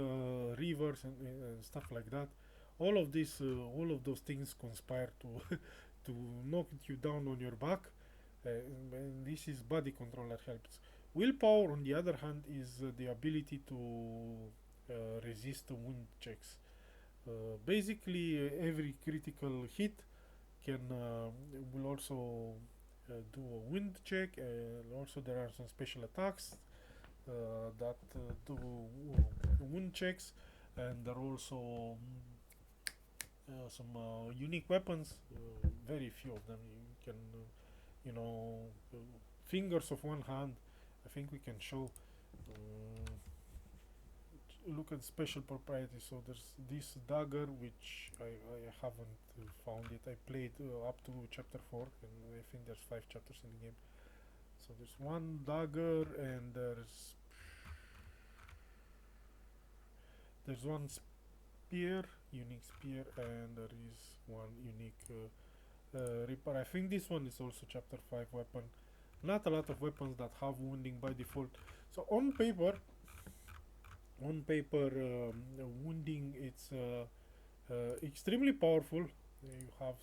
Speaker 1: rivers and stuff like that. All of those things conspire to to knock you down on your back, and this is body control that helps. Willpower, on the other hand, is the ability to resist wound checks. Basically, every critical hit can will also do a wind check, and also there are some special attacks that do wind checks, and there are also some unique weapons. Very few of them. You can, you know, uh, fingers of one hand. I think we can show. Um, Look at special properties. So there's this dagger, which I haven't found it. I played up to chapter 4, and I think there's 5 chapters in the game. So there's one dagger, and there's one spear, unique spear, and there is one unique reaper. I think this one is also chapter 5 weapon. Not a lot of weapons that have wounding by default. So on paper, wounding, it's extremely powerful. You have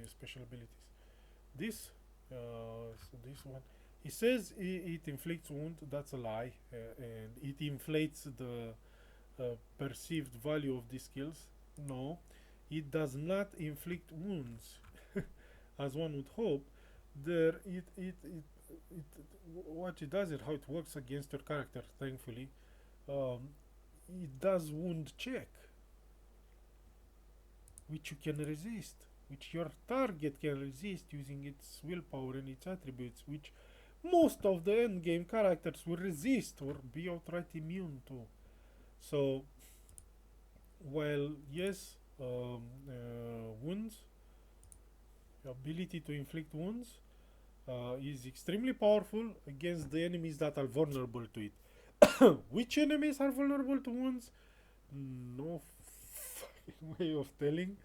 Speaker 1: special abilities. This, so this one, it says it inflicts wound. That's a lie, and it inflates the perceived value of these skills. No, it does not inflict wounds, as one would hope. There, it what it does is how it works against your character. Thankfully, um, it does wound check, which you can resist, which your target can resist using its willpower and its attributes, which most of the endgame characters will resist or be outright immune to. So, while yes, wounds, ability to inflict wounds, is extremely powerful against the enemies that are vulnerable to it. Which enemies are vulnerable to wounds? No fucking way of telling.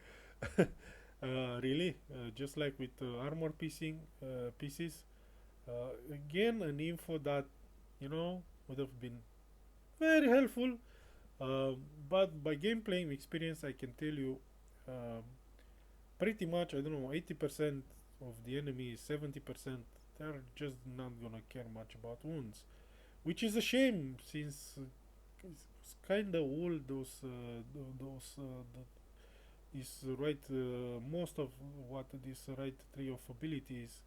Speaker 1: Really, just like with armor pieces. Again, an info that would have been very helpful. But by game playing experience, I can tell you, um, pretty much, I don't know, 80% of the enemies, 70%, they're just not gonna care much about wounds, which is a shame since it's kind of old. Those this right most of what this right tree of abilities,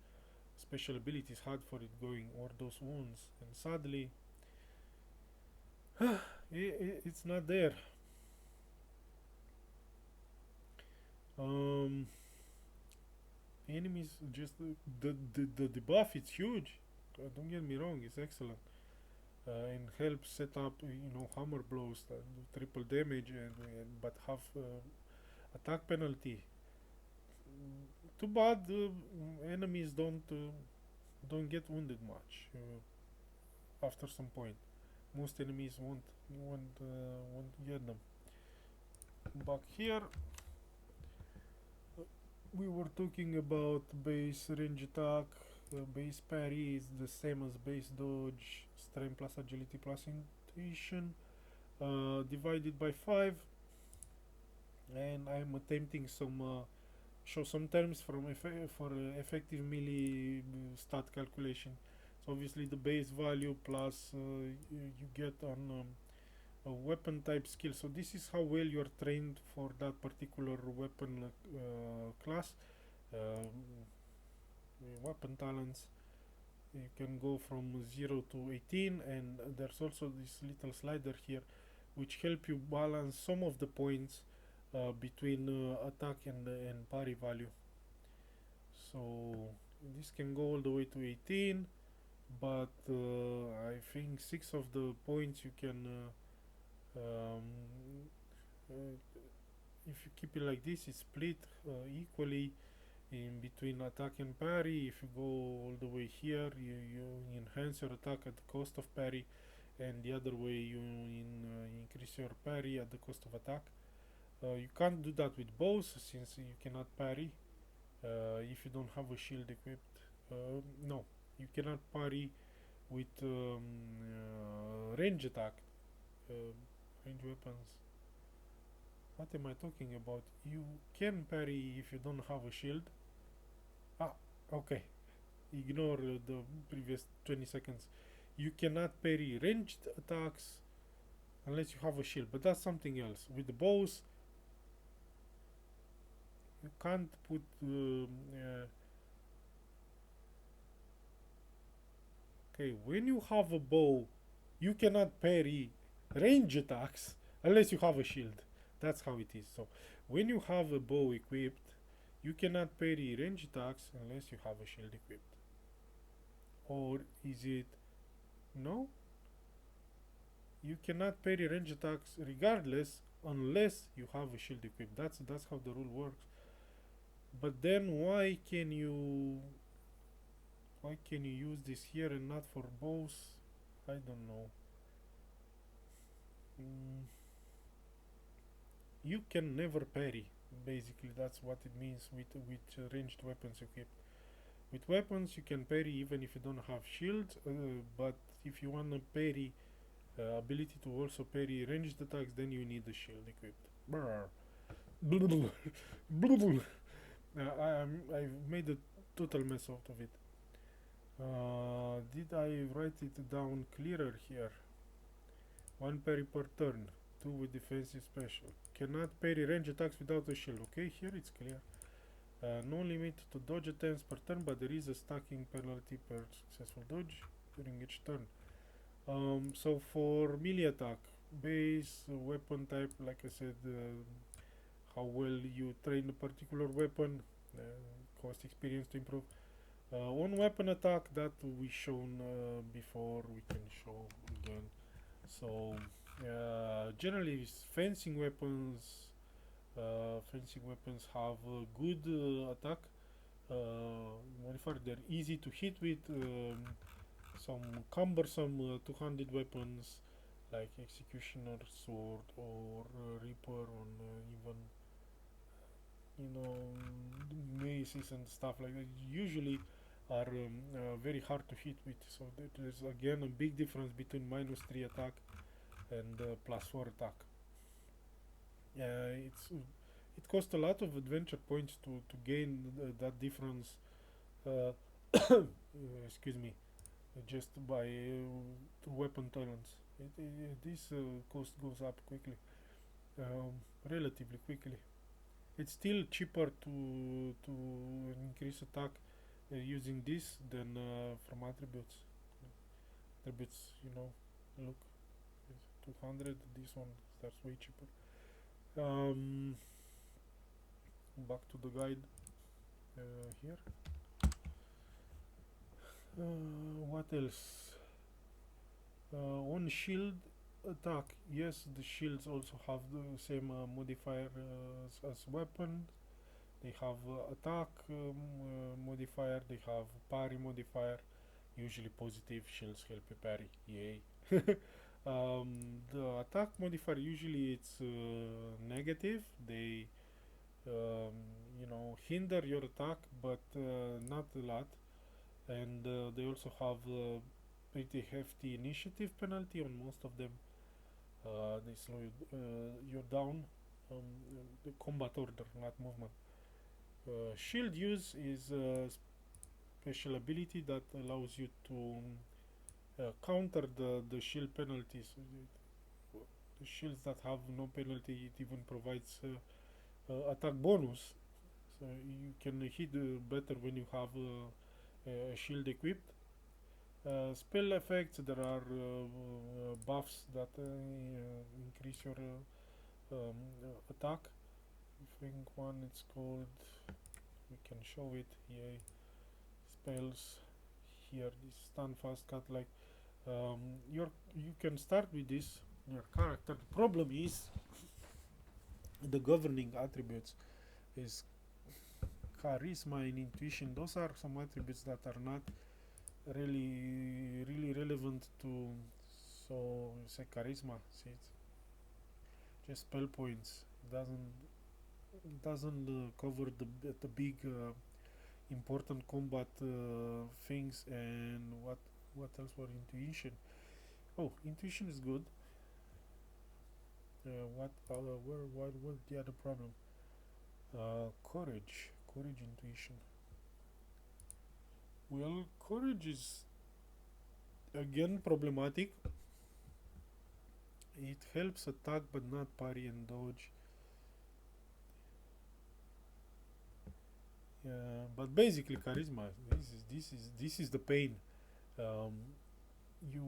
Speaker 1: special abilities had for it going, or those wounds, and sadly, it's not there. Um, Enemies just the debuff. It's huge. Don't get me wrong. It's excellent. And helps set up hammer blows that do triple damage and but have attack penalty. Too bad enemies don't get wounded much after some point. Most enemies won't get them. Back here, we were talking about base range attack. Base parry is the same as base dodge, strength plus agility plus intuition, divided by 5. And I'm attempting show some terms for effective melee stat calculation. So obviously the base value plus you get on a weapon type skill. So this is how well you're trained for that particular weapon class. Weapon talents, you can go from 0 to 18, and there's also this little slider here which help you balance some of the points between attack and parry value. So this can go all the way to 18, but I think 6 of the points you can um, if you keep it like this, it's split equally in between attack and parry. If you go all the way here, you enhance your attack at the cost of parry, and the other way you increase your parry at the cost of attack. You can't do that with bows since you cannot parry if you don't have a shield equipped. No, you cannot parry with range attack, uh, range weapons. What am I talking about? You can parry if you don't have a shield. Ah, okay. Ignore the previous 20 seconds. You cannot parry ranged attacks unless you have a shield, but that's something else. With the bows, you can't put okay, when you have a bow, you cannot parry range attacks unless you have a shield. That's how it is. So when you have a bow equipped, you cannot parry range attacks unless you have a shield equipped. Or is it no? You cannot parry range attacks regardless unless you have a shield equipped. That's how the rule works. But then why can you use this here and not for bows? I don't know. Mm, you can never parry. Basically, that's what it means with ranged weapons equipped. With weapons, you can parry even if you don't have shield. But if you want to parry, ability to also parry ranged attacks, then you need the shield equipped. Brr. I've made a total mess out of it. Did I write it down clearer here? One parry per turn, two with defensive special. Cannot parry range attacks without a shield. Okay, here it's clear. No limit to dodge attempts per turn, but there is a stacking penalty per successful dodge during each turn. So for melee attack, base weapon type, like I said, how well you train a particular weapon, cost experience to improve. One weapon attack that we shown before, we can show again. So generally fencing weapons have a good attack modifier. They're easy to hit with. Some cumbersome two-handed weapons like executioner sword or reaper on even maces and stuff like that usually are very hard to hit with. So there's again a big difference between -3 attack and +4 attack. It costs a lot of adventure points to gain that difference. Uh, excuse me, just by weapon talents. This cost goes up quickly, relatively quickly. It's still cheaper to increase attack using this than from attributes. Attributes, look, 200. This one starts way cheaper. Back to the guide here. What else? On shield attack, yes, the shields also have the same modifier as weapon. They have attack modifier, they have parry modifier, usually positive. Shields help you parry, yay. The attack modifier, usually it's negative. They hinder your attack, but not a lot. And they also have pretty hefty initiative penalty on most of them. They slow you down. The combat order, not movement. Shield use is a special ability that allows you to counter the shield penalties. The shields that have no penalty, it even provides attack bonus. So you can hit better when you have a shield equipped. Spell effects, there are buffs that increase your attack. I think one it's called, we can show it here. Spells here, this stun fast cut, like you can start with this your character. The problem is the governing attributes is charisma and intuition. Those are some attributes that are not really relevant to, so you say charisma, see it just spell points. It doesn't cover the big important combat things. And what else for intuition? Oh, intuition is good. What what the other problem? Courage, intuition. Well, courage is again problematic. It helps attack but not parry and dodge. But basically charisma. This is the pain. Um, you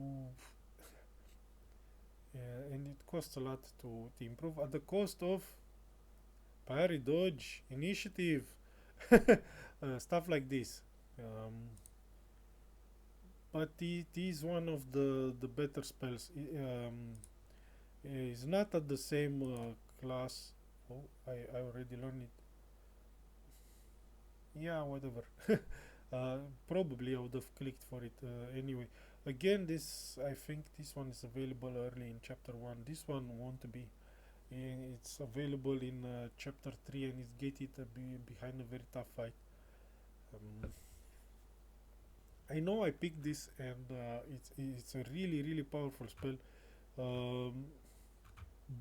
Speaker 1: and it costs a lot to improve at the cost of parry, dodge, initiative, stuff like this. Um, but it is one of the better spells. It's not at the same class. Oh, I already learned it. Yeah, whatever. uh, Probably I would have clicked for it anyway. Again, this I think this one is available early in chapter 1. This one won't be. It's available in chapter 3 and it's gated behind a very tough fight. Um, I know I picked this and it's a really powerful spell. Um,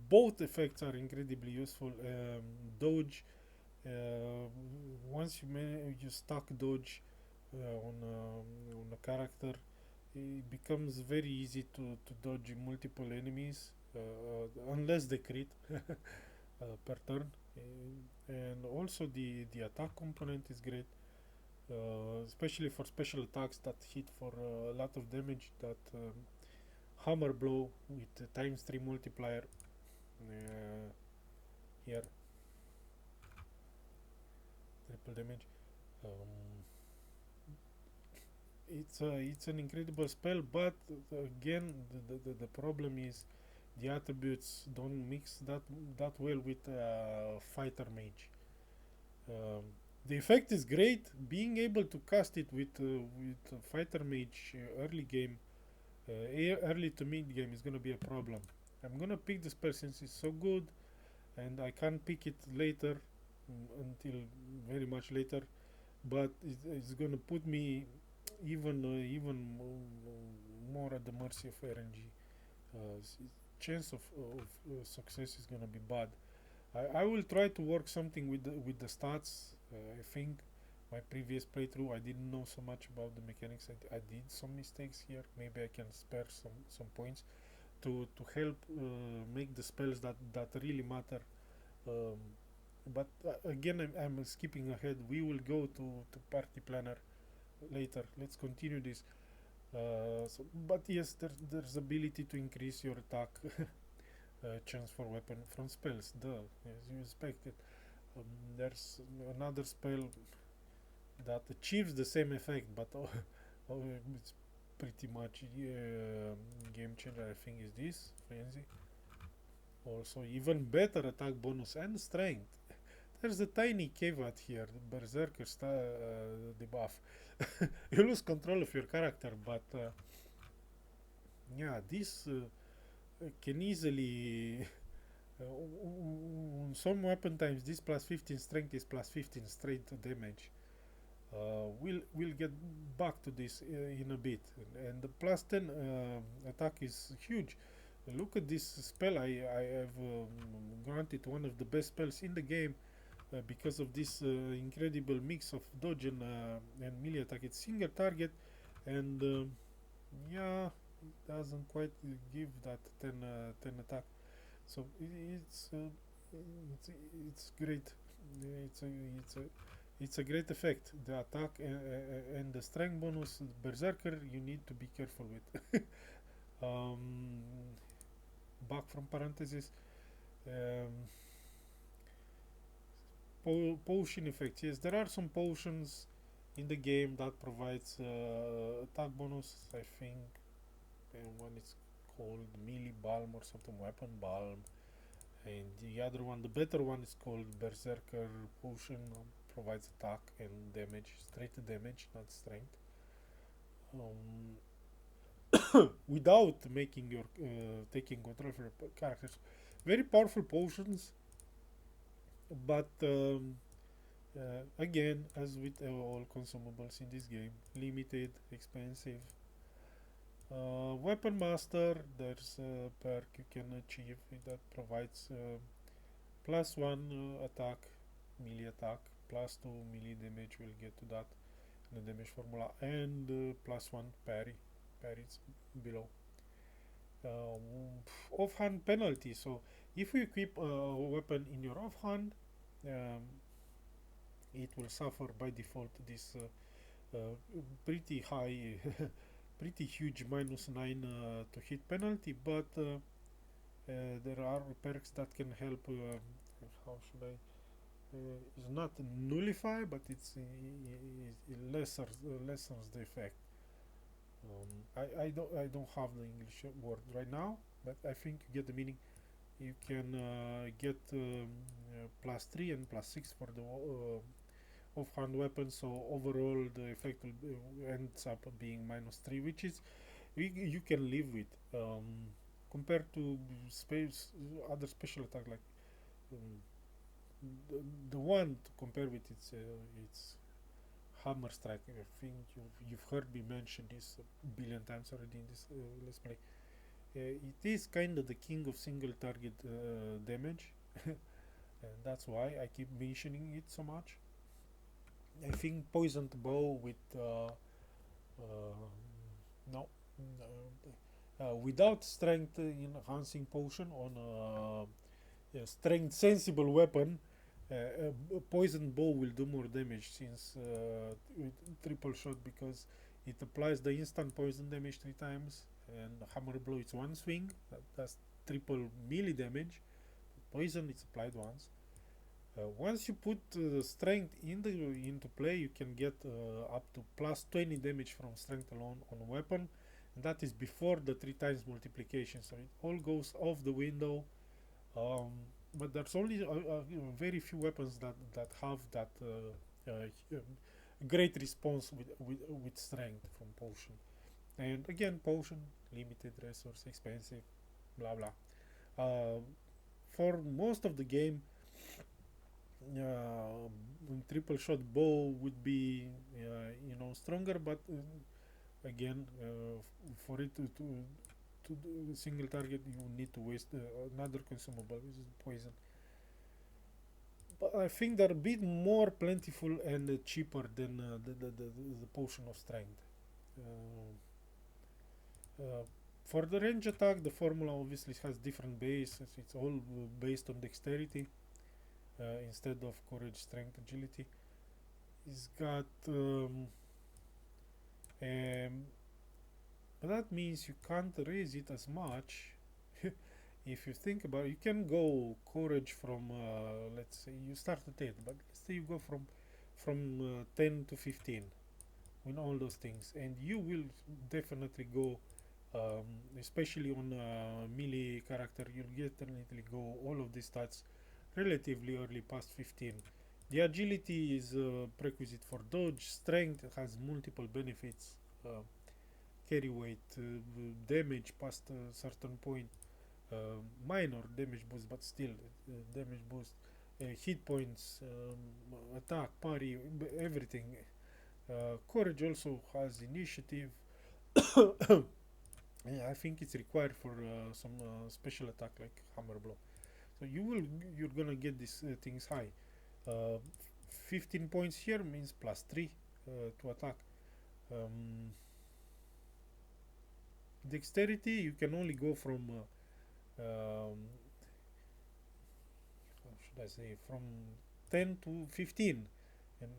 Speaker 1: both effects are incredibly useful. Dodge, uh, once you stack dodge on a character, it becomes very easy to dodge multiple enemies unless they crit per turn. And also the attack component is great, especially for special attacks that hit for a lot of damage. That hammer blow with times 3 multiplier here, triple damage. Um, it's an incredible spell, but again the problem is the attributes don't mix that well with fighter mage. Um, the effect is great. Being able to cast it with fighter mage early game, early to mid game is gonna be a problem. I'm gonna pick the spell since it's so good, and I can't pick it later until very much later. But it's gonna put me more at the mercy of RNG. Chance of success is gonna be bad. I will try to work something with the stats. I think my previous playthrough I didn't know so much about the mechanics. I did some mistakes here. Maybe I can spare some points to help make the spells that really matter. Um, but again, I'm skipping ahead. We will go to party planner later. Let's continue this. But yes, there's ability to increase your attack chance for weapon from spells. Duh, as you expected. There's another spell that achieves the same effect, but it's pretty much game changer. I think is this frenzy. Also, even better attack bonus and strength. There's a tiny caveat here, the berserker debuff. You lose control of your character, but yeah, this can easily on some weapon times this plus 15 strength is plus 15 straight damage. We'll get back to this in a bit, and the plus 10 attack is huge. Look at this spell. I have granted one of the best spells in the game because of this incredible mix of dodge and melee attack. It's single target, and yeah, it doesn't quite give that 10 attack. So it's it's great. It's a it's a it's a great effect. The attack and the strength bonus, berserker, you need to be careful with. um, Back from parentheses. Um, Potion effects. Yes, there are some potions in the game that provides attack bonus. I think one is called melee balm or something, weapon balm, and the other one, the better one, is called berserker potion. Provides attack and damage, straight damage, not strength. Without making your taking control of your characters. Very powerful potions, but Again, as with all consumables in this game, limited, expensive. Weapon Master, there's a perk you can achieve that provides plus 1 attack, melee attack, plus 2 melee damage, we'll get to that in the damage formula, and plus 1 parry, parries below. Offhand penalty, so if you equip a weapon in your offhand, um, it will suffer by default this pretty high, pretty huge -9 to hit penalty, but there are perks that can help. How should I? It's not nullify, but it lessens the effect. I don't have the English word right now, but I think you get the meaning. You can get +3 and +6 for the offhand weapon, so overall the effect ends up being -3, which is you can live with compared to other special attack like um, the one to compare with it's hammer strike. I think you've heard me mention this a billion times already in this let's play. It is kind of the king of single target damage, and that's why I keep mentioning it so much. I think poisoned bow with no without strength enhancing potion on a strength sensible weapon, a poison bow will do more damage since with triple shot, because it applies the instant poison damage 3 times, and hammer blow it's one swing that does triple melee damage. Poison it's applied once. Once you put strength into play, you can get up to +20 damage from strength alone on a weapon, and that is before the 3 times multiplication. So it all goes off the window. Um, but there's only very few weapons that have that great response with strength from potion. And again, potion limited resource, expensive, blah blah. Uh, for most of the game, triple shot bow would be stronger, but again, for it to do single target, you need to waste another consumable, which is poison. But I think they're a bit more plentiful and cheaper than the potion of strength. Uh, uh, for the range attack, the formula obviously has different bases. It's all based on dexterity instead of courage, strength, agility. It's got but that means you can't raise it as much. If you think about it, you can go courage from let's say you start at 8, but let's say you go from 10 to 15 with all those things, and you will definitely go especially on melee character, you'll definitely go all of these stats relatively early past 15. The agility is a prerequisite for dodge. Strength has multiple benefits, carry weight, damage past a certain point, minor damage boost, but still damage boost, hit points, attack, parry, everything. Courage also has initiative. I think it's required for some special attack like hammer blow. So you're gonna get these things high. Uh, 15 points here means +3 to attack. Um, Dexterity, you can only go from how should I say, from 10 to 15, and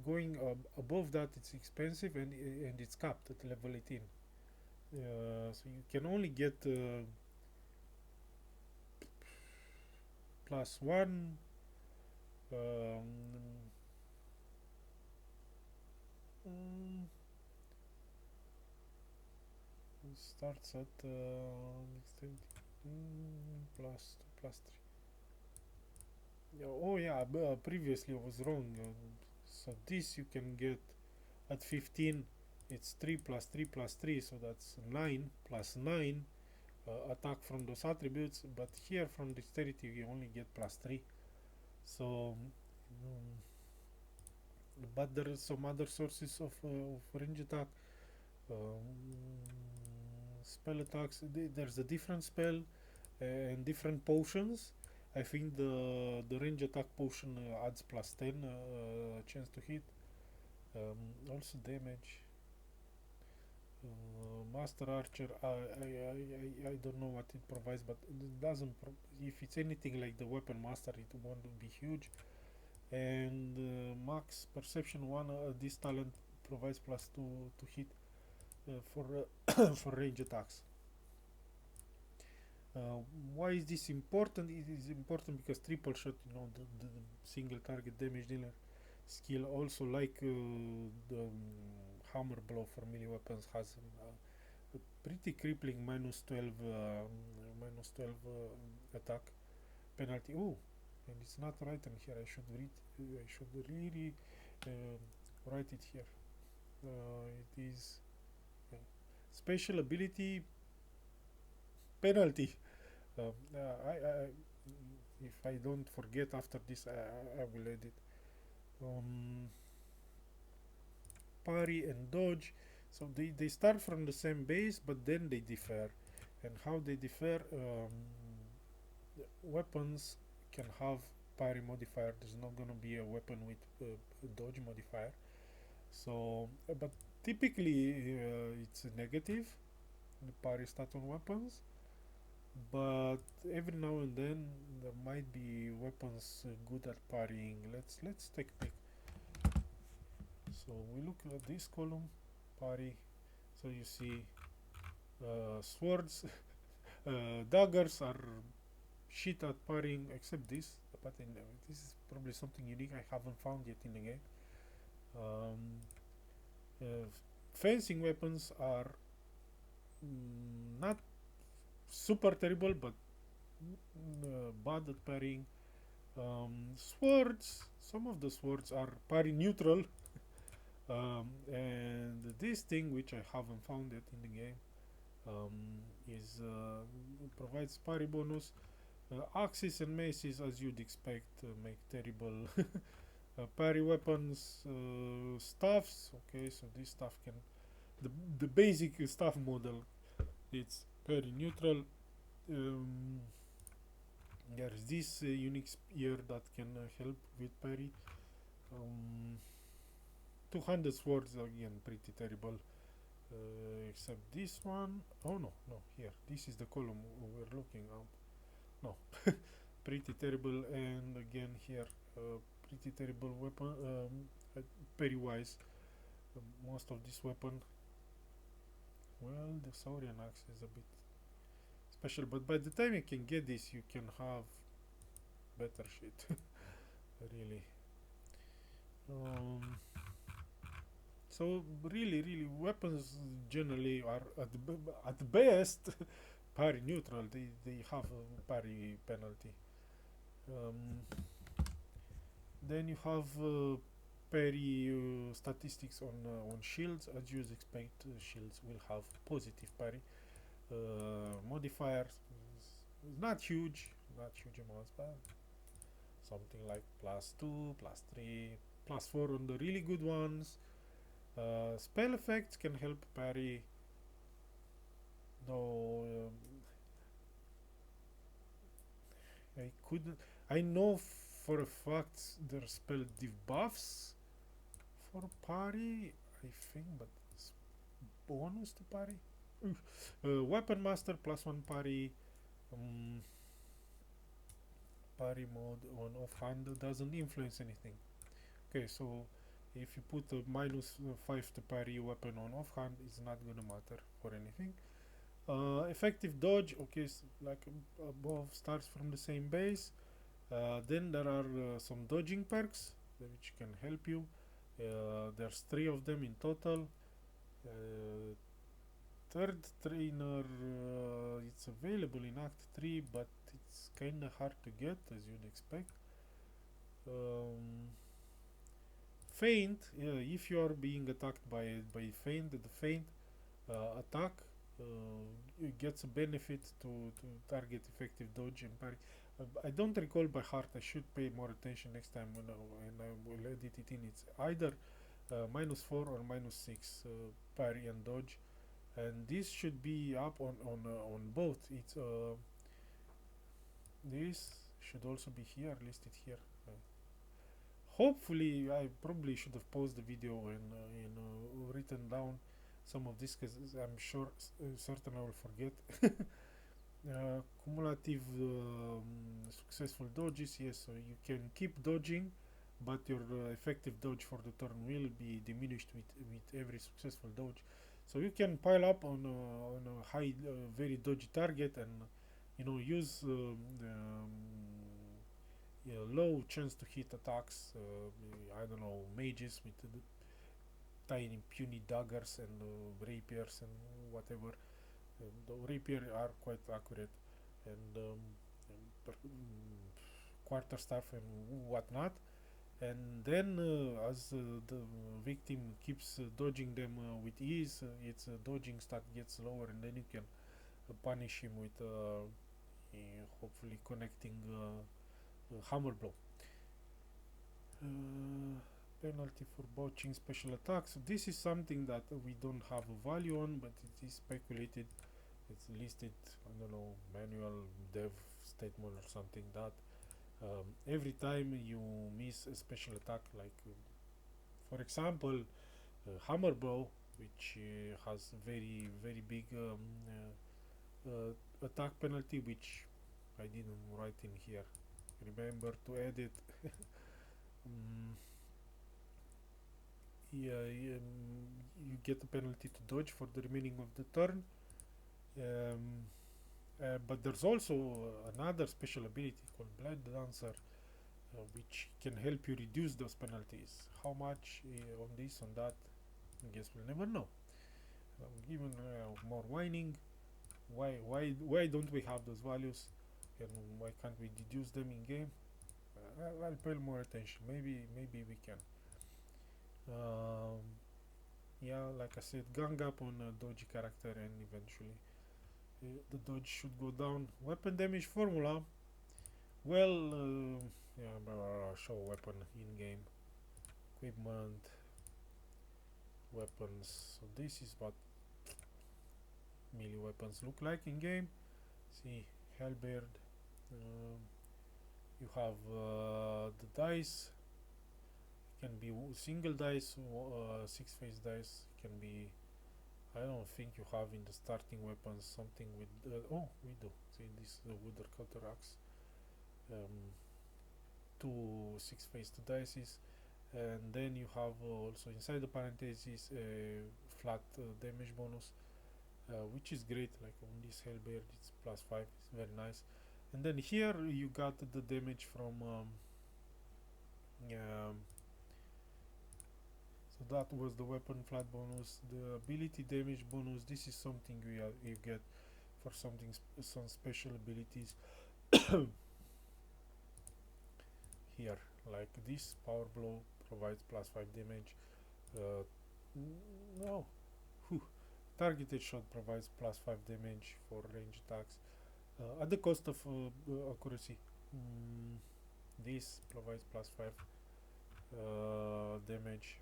Speaker 1: going above that it's expensive, and it's capped at level 18. So you can only get +1. um, mm, Starts at +2 +3. Oh yeah, previously I was wrong. So this you can get at 15. It's 3 + 3 + 3, so that's 9 +9 attack from those attributes. But here from dexterity you only get +3. So but there are some other sources of range attack. Spell attacks. There's a different spell and different potions. I think the range attack potion adds +10 chance to hit. Also damage. Master Archer, I don't know what it provides, but it doesn't. If it's anything like the Weapon Master, it won't be huge. And Max Perception 1, this talent provides +2 to hit for for range attacks. Why is this important? It is important because triple shot, the single target damage dealer skill, also like the hammer blow for melee weapons, has a pretty crippling -12 attack penalty. Oh, and it's not written here. I should read. I should really write it here. It is special ability penalty. I if I don't forget after this, I will edit. Parry and dodge. So they start from the same base, but then they differ. And how they differ? Weapons can have parry modifier. There's not gonna be a weapon with a dodge modifier. So, but typically it's a negative. The parry stat on weapons, but every now and then there might be weapons good at parrying. Let's take a pick. So we look at this column, parry. So you see swords, daggers are shit at parrying, except this. But this is probably something unique I haven't found yet in the game. Fencing weapons are not super terrible, but bad at parrying. Swords, some of the swords are parry neutral. And this thing, which I haven't found yet in the game, is provides parry bonus. Axes and maces, as you'd expect, make terrible parry weapons. Staffs, okay, so this staff can, the basic staff model, it's parry neutral. There's this unique spear that can help with parry. Two-handed swords, again, pretty terrible. Except this one. Oh no, here. This is the column we're looking at. No, pretty terrible. And again here, pretty terrible weapon. Parry-wise, most of this weapon. Well, the Saurian axe is a bit special, but by the time you can get this, you can have better shit. Really. So really, weapons generally are at best parry neutral. They have a parry penalty. Then you have parry statistics on shields. As you expect, shields will have positive parry. Modifiers, not huge amounts, but something like +2, +3, +4 on the really good ones. Spell effects can help parry, though I know for a fact there's spell debuffs for parry, I think, but it's bonus to parry. Weapon Master +1 parry. Parry mode on offhand doesn't influence anything. Okay, so if you put a -5 to parry weapon on offhand, it's not gonna matter for anything. Effective dodge, okay, so like above, starts from the same base. Then there are some dodging perks which can help you. There's 3 of them in total. Third trainer, it's available in Act 3, but it's kinda hard to get, as you'd expect. Feint, if you are being attacked by feint, the feint attack gets a benefit to target effective dodge and parry. I don't recall by heart. I should pay more attention next time when I will edit it in. It's either -4 or -6 parry and dodge, and this should be up on both. It's this should also be here, listed here. Hopefully, I probably should have paused the video and written down some of this, because I'm sure certain I will forget. Cumulative successful dodges, yes, so you can keep dodging, but your effective dodge for the turn will be diminished with every successful dodge. So you can pile up on a high, very dodgy target, and use yeah, low chance to hit attacks. I don't know, mages with tiny puny daggers and rapiers and whatever. The rapier are quite accurate, and quarterstaff and whatnot. And then, as the victim keeps dodging them with ease, its dodging stat gets lower, and then you can punish him with hopefully connecting hammer blow. Penalty for botching special attacks. This is something that we don't have a value on, but it is speculated. It's listed, I don't know, manual dev statement or something, that every time you miss a special attack, like for example, hammer blow, which has very big attack penalty, which I didn't write in here. Remember to add it. Yeah, you get a penalty to dodge for the remaining of the turn. But there's also another special ability called Blood Dancer, which can help you reduce those penalties. How much on this, on that, I guess we'll never know. Given more whining, why don't we have those values, and why can't we deduce them in game? I'll pay more attention. Maybe we can. Yeah, like I said, gang up on a dodgy character, and eventually the dodge should go down. Weapon damage formula. Well, yeah, show weapon in game. Equipment, weapons. So this is what melee weapons look like in game. See, halberd. You have the dice. Can be single dice, 6-face dice. Can be. I don't think you have in the starting weapons something with. Oh, we do. See, this wood or cutter axe. 2 6-face dices, and then you have also inside the parentheses a flat damage bonus, which is great. Like on this halberd, it's +5. It's very nice. And then here you got the damage from. So that was the weapon flat bonus. The ability damage bonus. This is something you get for some special abilities. Here, like this power blow provides +5 damage. No, targeted shot provides +5 damage for range attacks at the cost of accuracy. This provides +5 damage.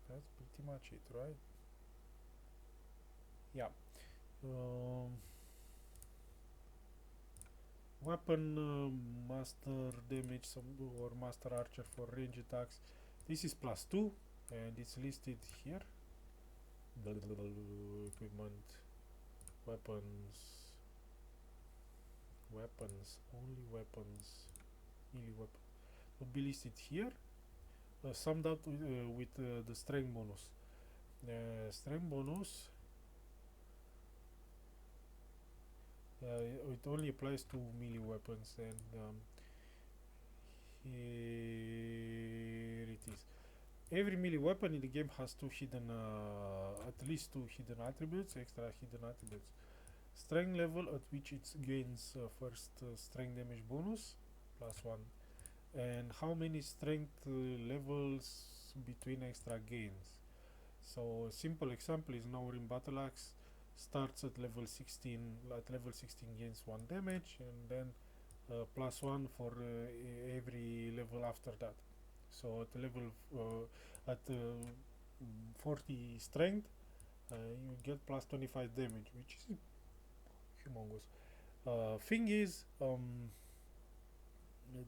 Speaker 1: That's pretty much it, right? Yeah. Weapon master damage or master archer for range attacks. This is +2, and it's listed here. Equipment, weapons, only weapons, melee weapon. Will be listed here. Summed up with the strength bonus. Strength bonus. It only applies to melee weapons, and here it is. Every melee weapon in the game has at least two hidden attributes, extra hidden attributes. Strength level at which it gains first strength damage bonus, +1, and how many strength levels between extra gains. So a simple example is now in battle axe. starts at level 16. At level 16 gains 1 damage, and then plus 1 for every level after that. So at level at 40 strength, you get plus 25 damage, which is humongous. Thing is,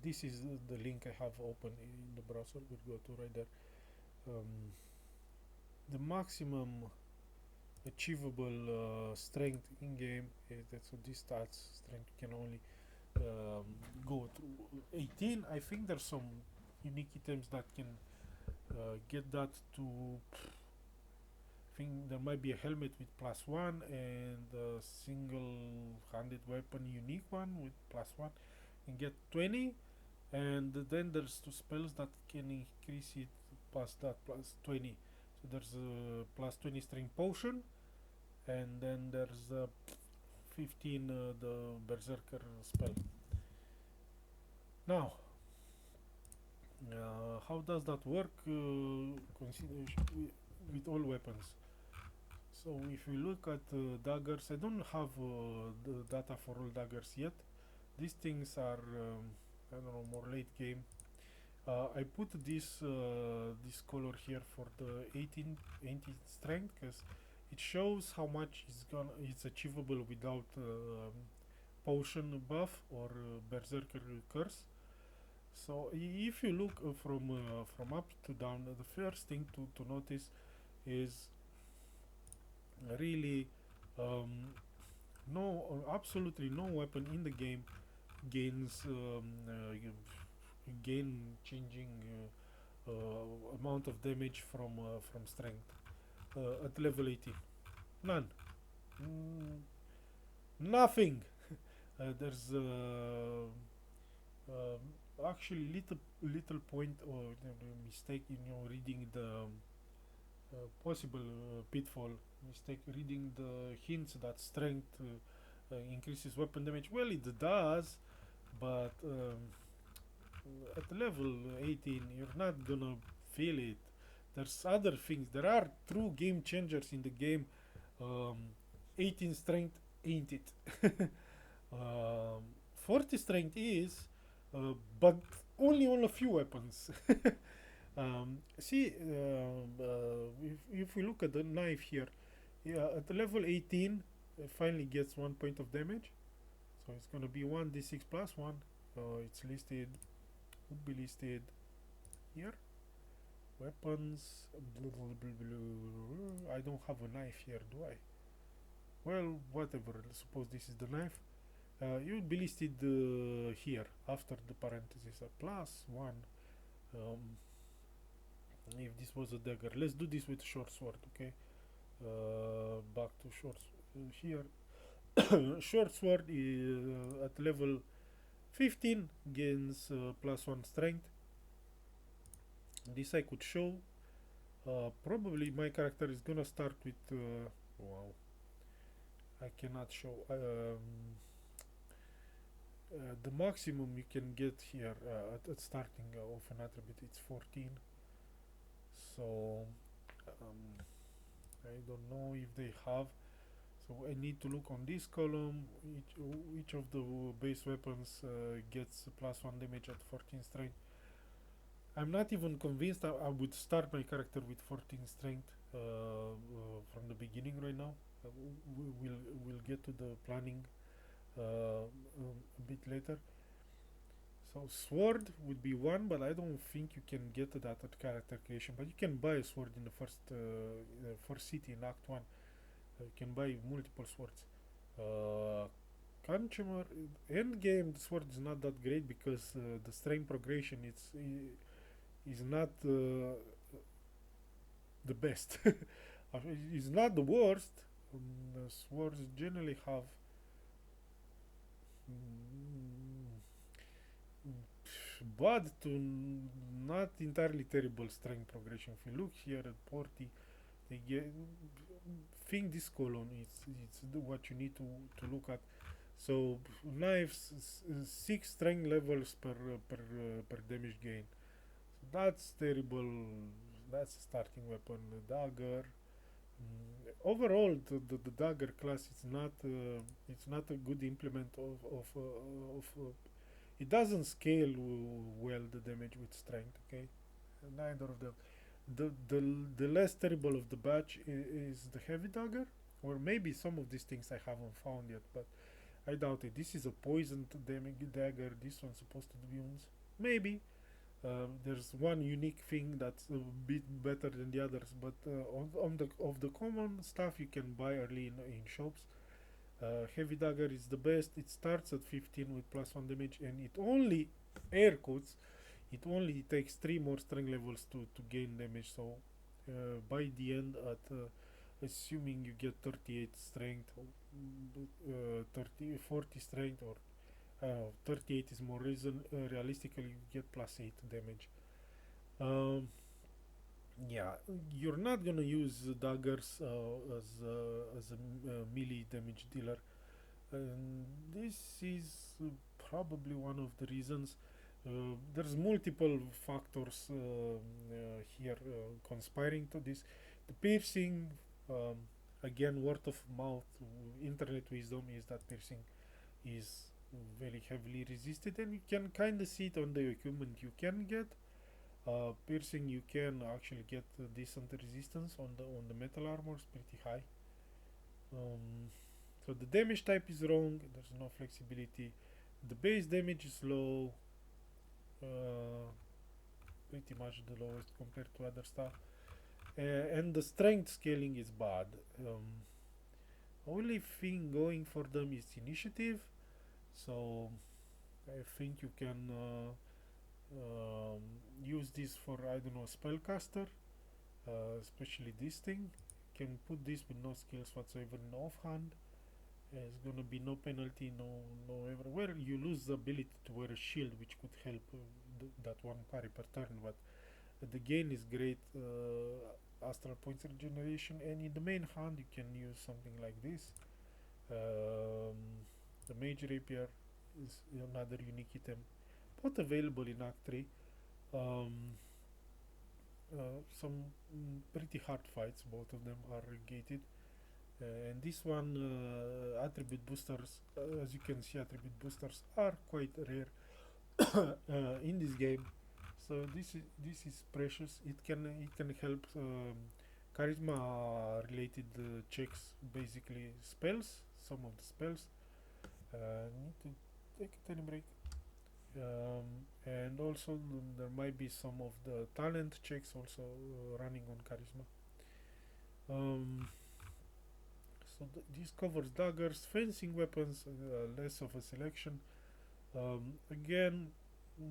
Speaker 1: this is the link I have open in the browser. We'll go to right there. The maximum achievable strength in game is that, so this stats strength can only go to 18. I think there's some unique items that can get that to. I think there might be a helmet with plus 1 and a single-handed weapon unique one with plus 1 and get 20, and then there's two spells that can increase it past that plus 20. So there's a plus 20 string potion, and then there's a 15 the berserker spell. Now how does that work with all weapons? So if we look at daggers, I don't have the data for all daggers yet. These things are I don't know, more late game. I put this this color here for the 18 strength because it shows how much it's achievable without potion buff or berserker curse. So if you look from up to down, the first thing to notice is really absolutely no weapon in the game gains gain changing amount of damage from strength at level 18. None. Mm, Nothing. There's actually little point or mistake in reading the possible pitfall mistake reading the hints that strength increases weapon damage. Well, it does, but at level 18 you're not gonna feel it. There's other things. There are true game changers in the game. um, 18 strength ain't it. um, 40 strength is, but only on a few weapons. See, if we look at the knife here, yeah, at level 18, it finally gets 1 point of damage. So it's gonna be 1d6 plus 1. It's listed, would be listed here. Weapons. I don't have a knife here, do I? Well, whatever. Suppose this is the knife. It would be listed here after the parentheses. Plus 1. If this was a dagger, let's do this with short sword. Okay, back to short here. Short sword is at level 15 gains plus 1 strength. This I could show. Probably my character is gonna start with wow, I cannot show the maximum you can get here at starting of an attribute. It's 14. So I don't know if they have, so I need to look on this column. Each of the base weapons gets plus 1 damage at 14 strength. I'm not even convinced I would start my character with 14 strength from the beginning right now. We'll get to the planning a bit later. So sword would be 1, but I don't think you can get that at character creation. But you can buy a sword in the first city in Act 1. You can buy multiple swords. Consumer end game, the sword is not that great because the strength progression is not the best. It's not the worst. The swords generally have bad to not entirely terrible strength progression. If you look here at 40, they get think this column it's what you need to look at. So knives 6 strength levels per damage gain. So that's terrible. That's a starting weapon. The dagger Overall, the dagger class it's not a good implement of it doesn't scale well the damage with strength. Okay, neither of them. The less terrible of the batch is the heavy dagger, or maybe some of these things I haven't found yet, but I doubt it. This is a poisoned dagger. This one's supposed to be wounds. Maybe there's one unique thing that's a bit better than the others, but on the of the common stuff you can buy early in shops. Heavy dagger is the best. It starts at 15 with plus 1 damage, and it only air quotes. It only takes 3 more strength levels to gain damage. So by the end, at assuming you get 38 strength, 40 strength, or 38 is more realistically, you get plus 8 damage. Um, yeah, you're not gonna use daggers as a melee damage dealer, and this is probably one of the reasons. There's multiple factors here conspiring to this. The piercing, um, again, word of mouth, internet wisdom is that piercing is very heavily resisted, and you can kind of see it on the equipment you can get. Piercing, you can actually get decent resistance on the metal armors, pretty high. Um, so the damage type is wrong. There's no flexibility. The base damage is low, uh, pretty much the lowest compared to other stuff. And the strength scaling is bad. Only thing going for them is initiative. So I think you can use this for, I don't know, spellcaster, especially this thing. You can put this with no skills whatsoever in offhand. There's gonna be no penalty, no ever. Well, you lose the ability to wear a shield, which could help that one parry per turn, but the gain is great. Astral points regeneration, and in the main hand, you can use something like this. Um, the Mage Rapier is another unique item, both available in Act 3. Um, some pretty hard fights, both of them are gated. And this one, attribute boosters, as you can see, attribute boosters are quite rare in this game. So this is precious. It can help charisma related checks, basically spells, some of the spells. Need to take a tiny break. And also there might be some of the talent checks also running on charisma. Um, so this covers daggers, fencing weapons, less of a selection. Again,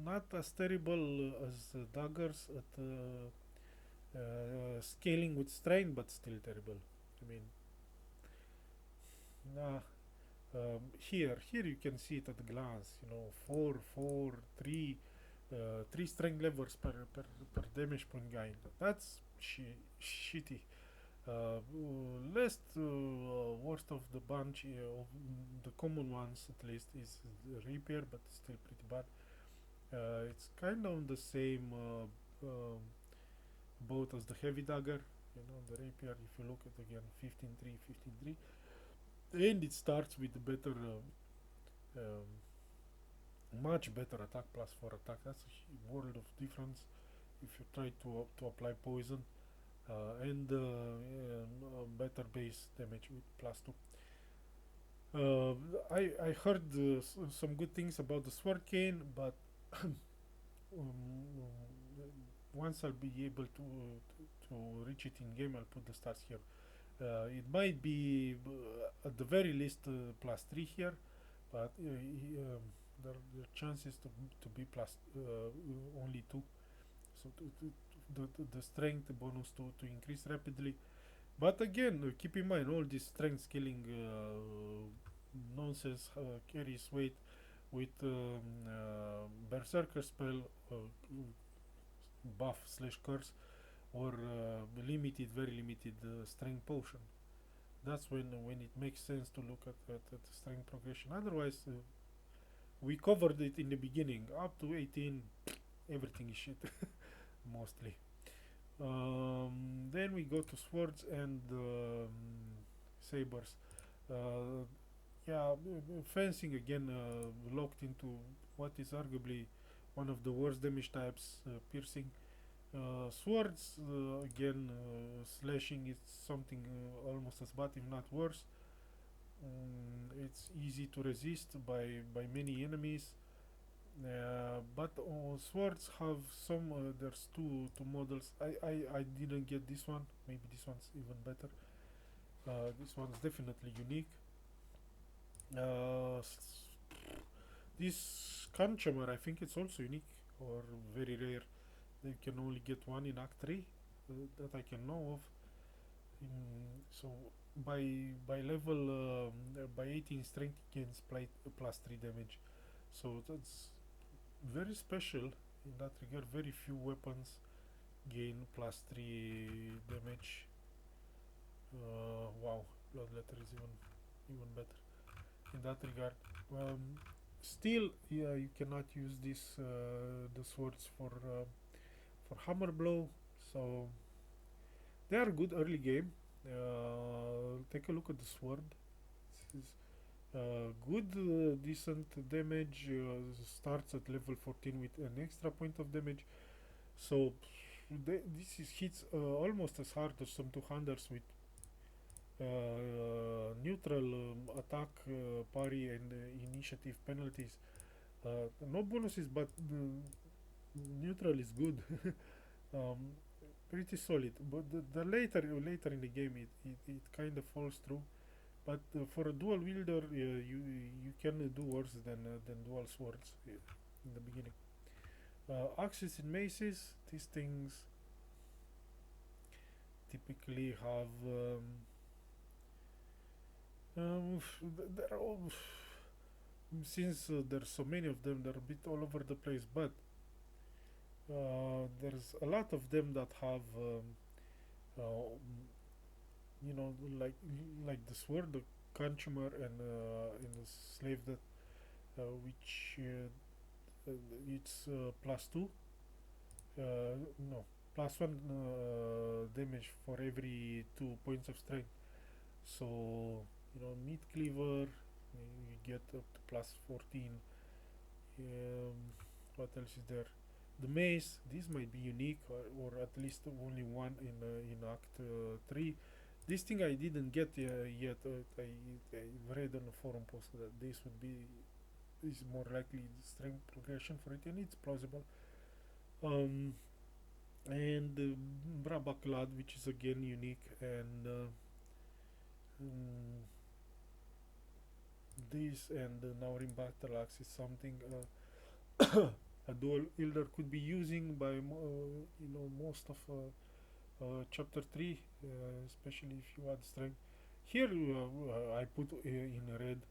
Speaker 1: not as terrible as daggers at scaling with strain, but still terrible. I mean, nah. Here you can see it at a glance. You know, 4, 4, 3, 3 strength levels per damage point gain. That's shitty. Last worst of the bunch of the common ones, at least, is the Rapier, but still pretty bad. It's kind of on the same boat as the heavy dagger. You know, the Rapier, if you look at again, 15-3, 15-3, and it starts with better, much better attack, +4 attack. That's a world of difference if you try to apply poison, and better base damage with +2. I heard some good things about the sword cane, but once I'll be able to reach it in game, I'll put the stats here. It might be at the very least +3 here, but the chances to be plus only 2. So the strength bonus to increase rapidly. But again, keep in mind all this strength scaling nonsense carries weight with berserker spell, buff slash curse, or limited, very limited strength potion. That's when it makes sense to look at strength progression. Otherwise, we covered it in the beginning. Up to 18, everything is shit, mostly. Then we go to swords and sabers. Uh, yeah, fencing again locked into what is arguably one of the worst damage types, piercing. Swords, again, slashing is something almost as bad, if not worse. It's easy to resist by many enemies. But swords have some. There's two models. I didn't get this one. Maybe this one's even better. This one's definitely unique. Uh, this consumer, I think it's also unique or very rare. They can only get one in Act 3 that I can know of. So by level by 18 strength it gains plus 3 damage. So that's very special in that regard. Very few weapons gain plus 3 damage. Wow, Bloodletter is even better in that regard. Still, yeah, you cannot use this the swords for hammer blow. So they are good early game. Take a look at the sword. This is good, decent damage. Starts at level 14 with an extra point of damage. So this is hits almost as hard as some two-handers with neutral attack, parry, and initiative penalties. No bonuses, but neutral is good. um, Pretty solid. But the later in the game, it kind of falls through. But for a dual wielder, you can do worse than dual swords in the beginning. Axes and maces, these things typically have they're all, since there's so many of them, they're a bit all over the place. But there's a lot of them that have uh, you know, like the sword, the consumer, and the slave that which it's plus 2, no, plus 1 damage for every 2 points of strength. So meat cleaver, you get up to plus 14. um, what else is there? The mace, this might be unique, or at least only one in Act 3. This thing I didn't get yet. I read on the forum post that this would be is more likely the strength progression for it, and it's plausible. Um, and Brabaklad, which is again unique, and mm, this and now in battle axe is something a dual wielder could be using by most of chapter 3, especially if you add strength. Here I put in red.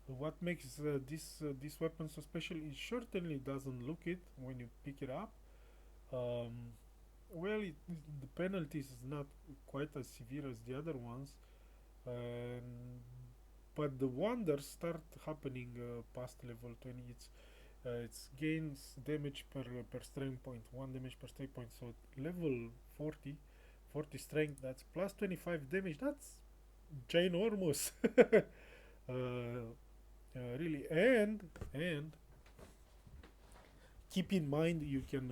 Speaker 1: What makes this weapon so special? It certainly doesn't look it when you pick it up. Um, well, the penalties is not quite as severe as the other ones, and but the wonders start happening past level 20. It's gains damage per strength point, 1 damage per strength point. So level 40 strength, that's plus 25 damage. That's ginormous. Really. And keep in mind you can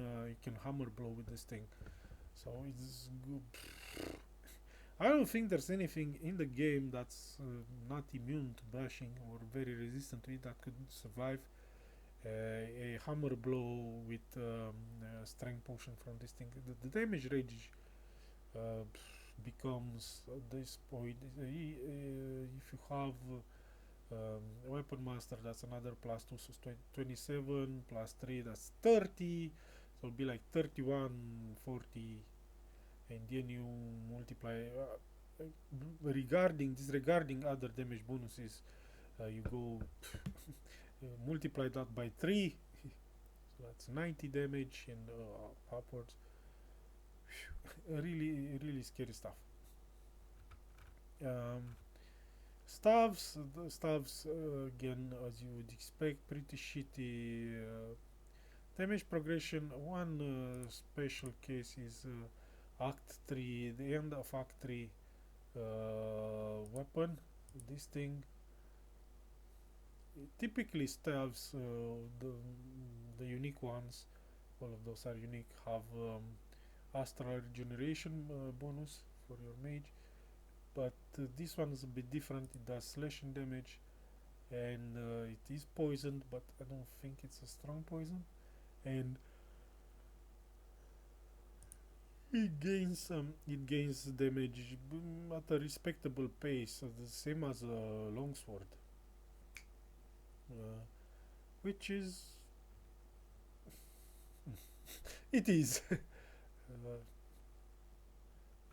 Speaker 1: hammer blow with this thing. So it's good. I don't think there's anything in the game that's not immune to bashing or very resistant to it that could survive a hammer blow with strength potion from this thing. The damage range uh, becomes at this point, if you have weapon master, that's another plus 2, so 27 plus 3, that's 30. So it'll be like 31, 40, and then you multiply disregarding other damage bonuses. You go multiply that by 3, so that's 90 damage and upwards. Really scary stuff. um, staves, again, as you would expect, pretty shitty damage progression. One special case is Act 3, the end of Act 3 weapon. This thing typically staves, the unique ones, all of those are unique, have astral regeneration bonus for your mage, but this one is a bit different. It does slashing damage, and it is poisoned, but I don't think it's a strong poison, and it gains damage at a respectable pace, the same as a longsword, uh, which is it is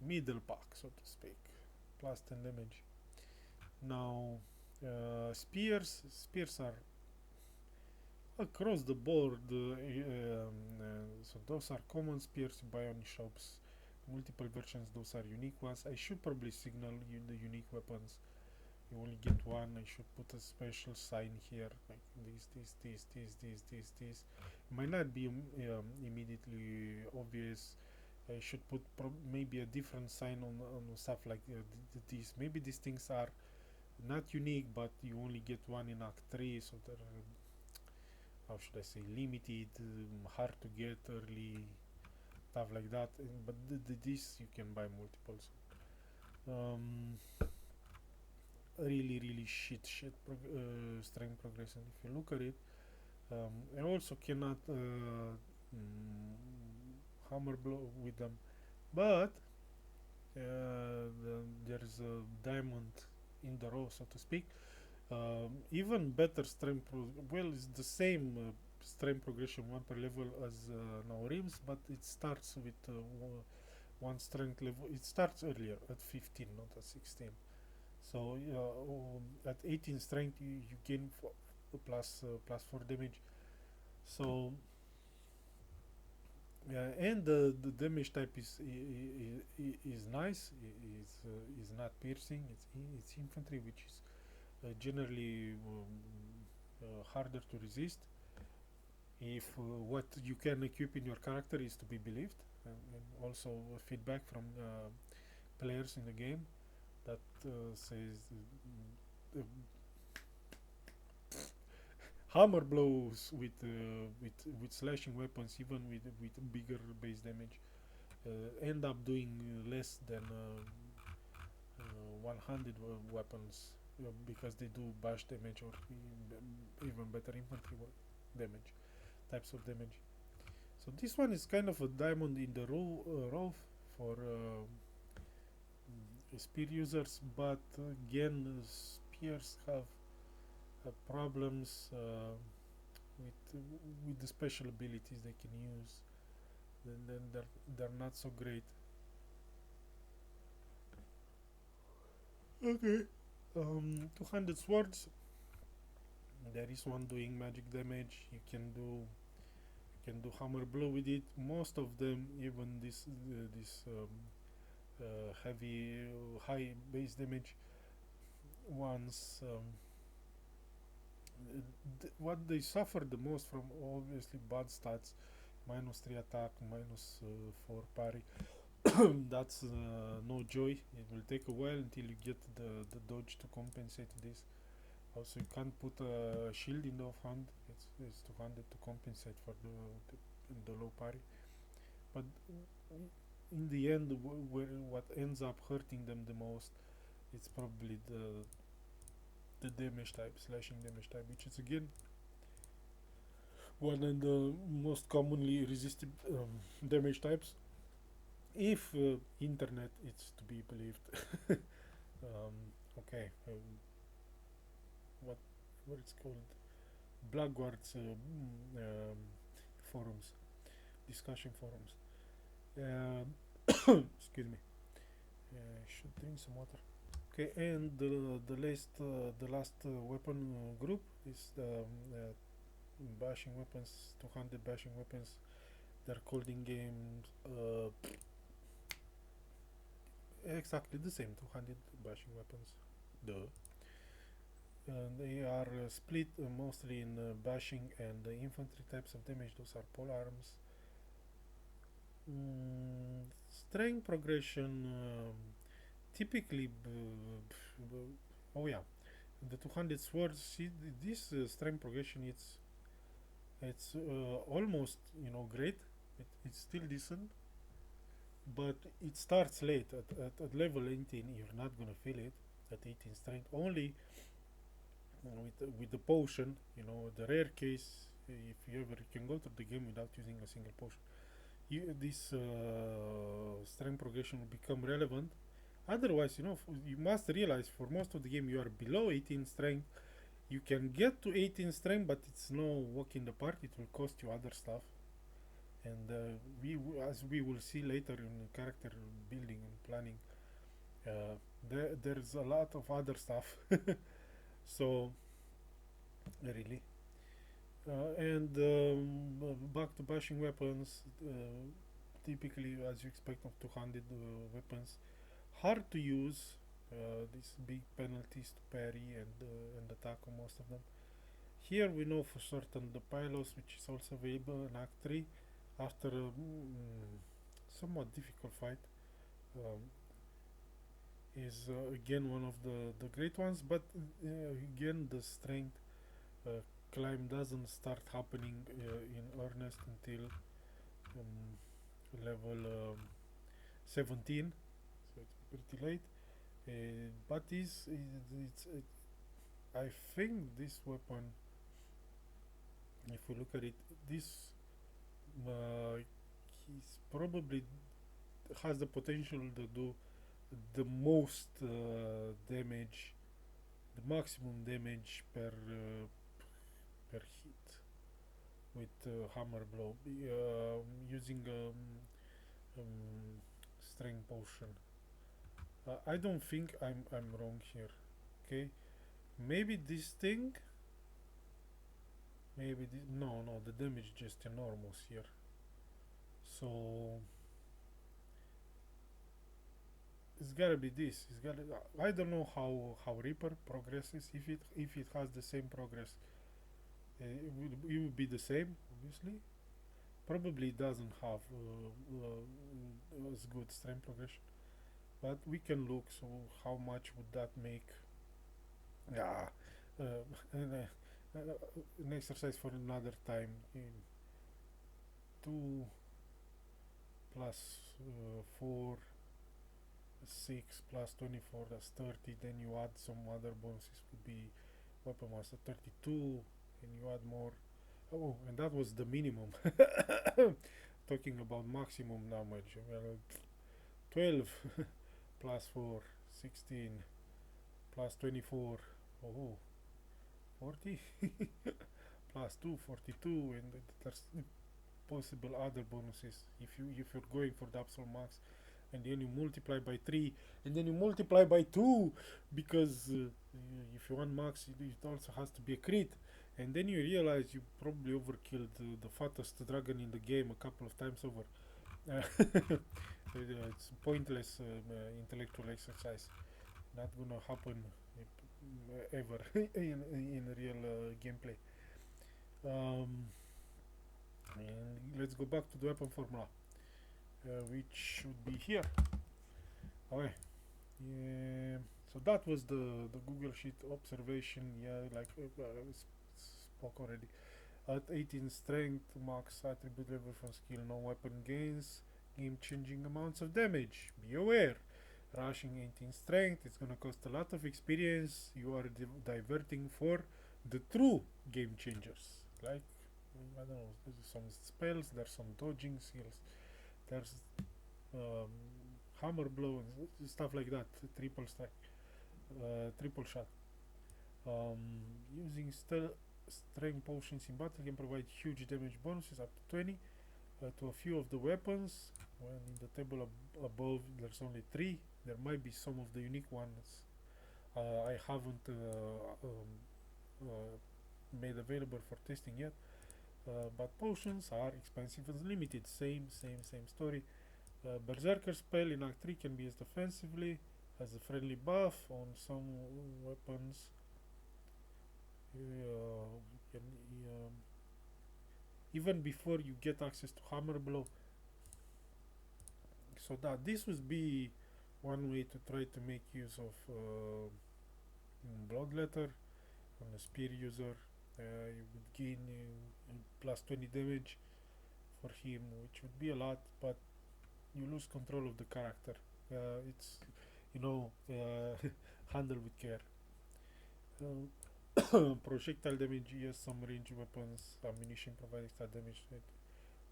Speaker 1: middle pack, so to speak, plus 10 damage. Now, spears are across the board. So those are common spears you buy on shops. Multiple versions, those are unique ones. I should probably signal you the unique weapons. You only get one. I should put a special sign here, like this. Might not be immediately obvious. I should put maybe a different sign on stuff like these. Maybe these things are not unique, but you only get one in Act 3, so they're, how should I say, limited, hard to get early, stuff like that. But this you can buy multiples. Really shit strength progression if you look at it. I also cannot hammer blow with them, but there's a diamond in the row, so to speak. Even better strength well, it's the same strength progression 1 per level as Naorim's, but it starts with one strength level. It starts earlier at 15, not at 16. So at 18 strength you gain plus 4 damage. So and the damage type is nice. Is not piercing. It's infantry, which is generally harder to resist if what you can equip in your character is to be believed, and also feedback from players in the game that says hammer blows with slashing weapons, even with bigger base damage, end up doing less than 100 weapons, because they do bash damage or even better infantry damage, types of damage. So this one is kind of a diamond in the row for spear users, but again, spears have problems with the special abilities they can use. Then they're not so great. Okay. 200 swords. There is one doing magic damage. You can do hammer blow with it. Most of them, even this heavy high base damage ones, what they suffer the most from, obviously, bad stats, minus 3 attack, minus 4 parry. That's no joy. It will take a while until you get the dodge to compensate this. Also, you can't put a shield in the offhand. It's 200 to compensate for the low parry. But in the end, what ends up hurting them the most, it's probably the damage type, slashing damage type, which is again one of the most commonly resisted damage types, if internet is to be believed. Okay, what it's called, blackguards forums, discussion forums. Excuse me. I should drink some water. Okay, and the last weapon group is the bashing weapons, 200 bashing weapons. They're called in games exactly the same, 200 bashing weapons. Duh. They are split mostly in bashing and infantry types of damage. Those are pole arms. strength progression typically oh yeah, the 200 swords. See, this strength progression, it's almost, great. It's still decent, but it starts late at level 18. You're not gonna feel it at 18 strength only with the potion. The rare case, if you ever can go through the game without using a single potion, this strength progression will become relevant. Otherwise, you must realize for most of the game you are below 18 strength. You can get to 18 strength, but it's no walk in the park. It will cost you other stuff, and as we will see later in character building and planning, there's a lot of other stuff. So really, and back to bashing weapons. Typically, as you expect of 200 weapons, hard to use. These big penalties to parry and attack on most of them. Here we know for certain the Pylos, which is also available in Act 3, after a somewhat difficult fight, um, is again one of the great ones, but again the strength uh, climb doesn't start happening in earnest until level 17, so it's pretty late. But I think this weapon, if we look at it, this he's probably has the potential to do the most damage, the maximum damage per hit with hammer blow, using strength potion. I don't think I'm wrong here. Okay, maybe this thing. Maybe this, no, the damage is just enormous here. So it's gotta be this. It's gotta. I don't know how Reaper progresses. If it has the same progress, it would be the same. Obviously, probably doesn't have as good strength progression. But we can look. So how much would that make? Yeah, an, an exercise for another time. 2 plus 4, 6 plus 24, that's 30. Then you add some other bonuses, would be weapon master 32, and you add more. Oh, and that was the minimum. Talking about maximum damage. Well, 12 plus 4, 16 plus 24. Oh, 40 plus 2, 42, and there's possible other bonuses if you're going for the absolute max, and then you multiply by 3, and then you multiply by 2, because if you want max, it also has to be a crit, and then you realize you probably overkilled the fattest dragon in the game a couple of times over. It's pointless intellectual exercise, not gonna happen ever in real gameplay. um, and let's go back to the weapon formula, which should be here. Okay. Yeah. So that was the Google Sheet observation. Yeah, like spoke already. At 18 strength, max attribute level from skill, no weapon gains game-changing amounts of damage. Be aware. Rushing 18 strength, it's gonna cost a lot of experience. You are diverting for the true game changers. Like, I don't know, there's some spells, there's some dodging skills, there's um, hammer blow and stuff like that. Triple stack, triple shot. Using strength potions in battle can provide huge damage bonuses up to 20 to a few of the weapons. When in the table above there's only 3. There might be some of the unique ones I haven't made available for testing yet. But potions are expensive and limited. Same story. Berserker spell in Act 3 can be used offensively as a friendly buff on some weapons. Can, even before you get access to hammer blow. So that this would be one way to try to make use of bloodletter on a spear user. You would gain plus 20 damage for him, which would be a lot, but you lose control of the character. It's handle with care. Projectile damage, yes, some range weapons, ammunition provide extra damage.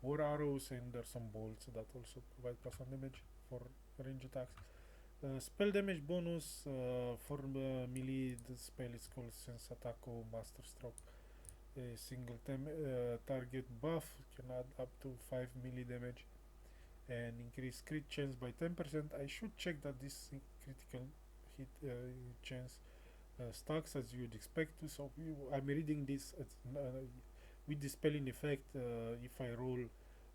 Speaker 1: War arrows, and there's some bolts that also provide plus 1 damage for range attacks. Spell damage bonus for melee, the spell is called Sense Attack or Master Stroke. A single target buff can add up to 5 melee damage and increase crit chance by 10%. I should check that this critical hit chance stacks as you would expect to. So I'm reading this with the spelling effect. If I roll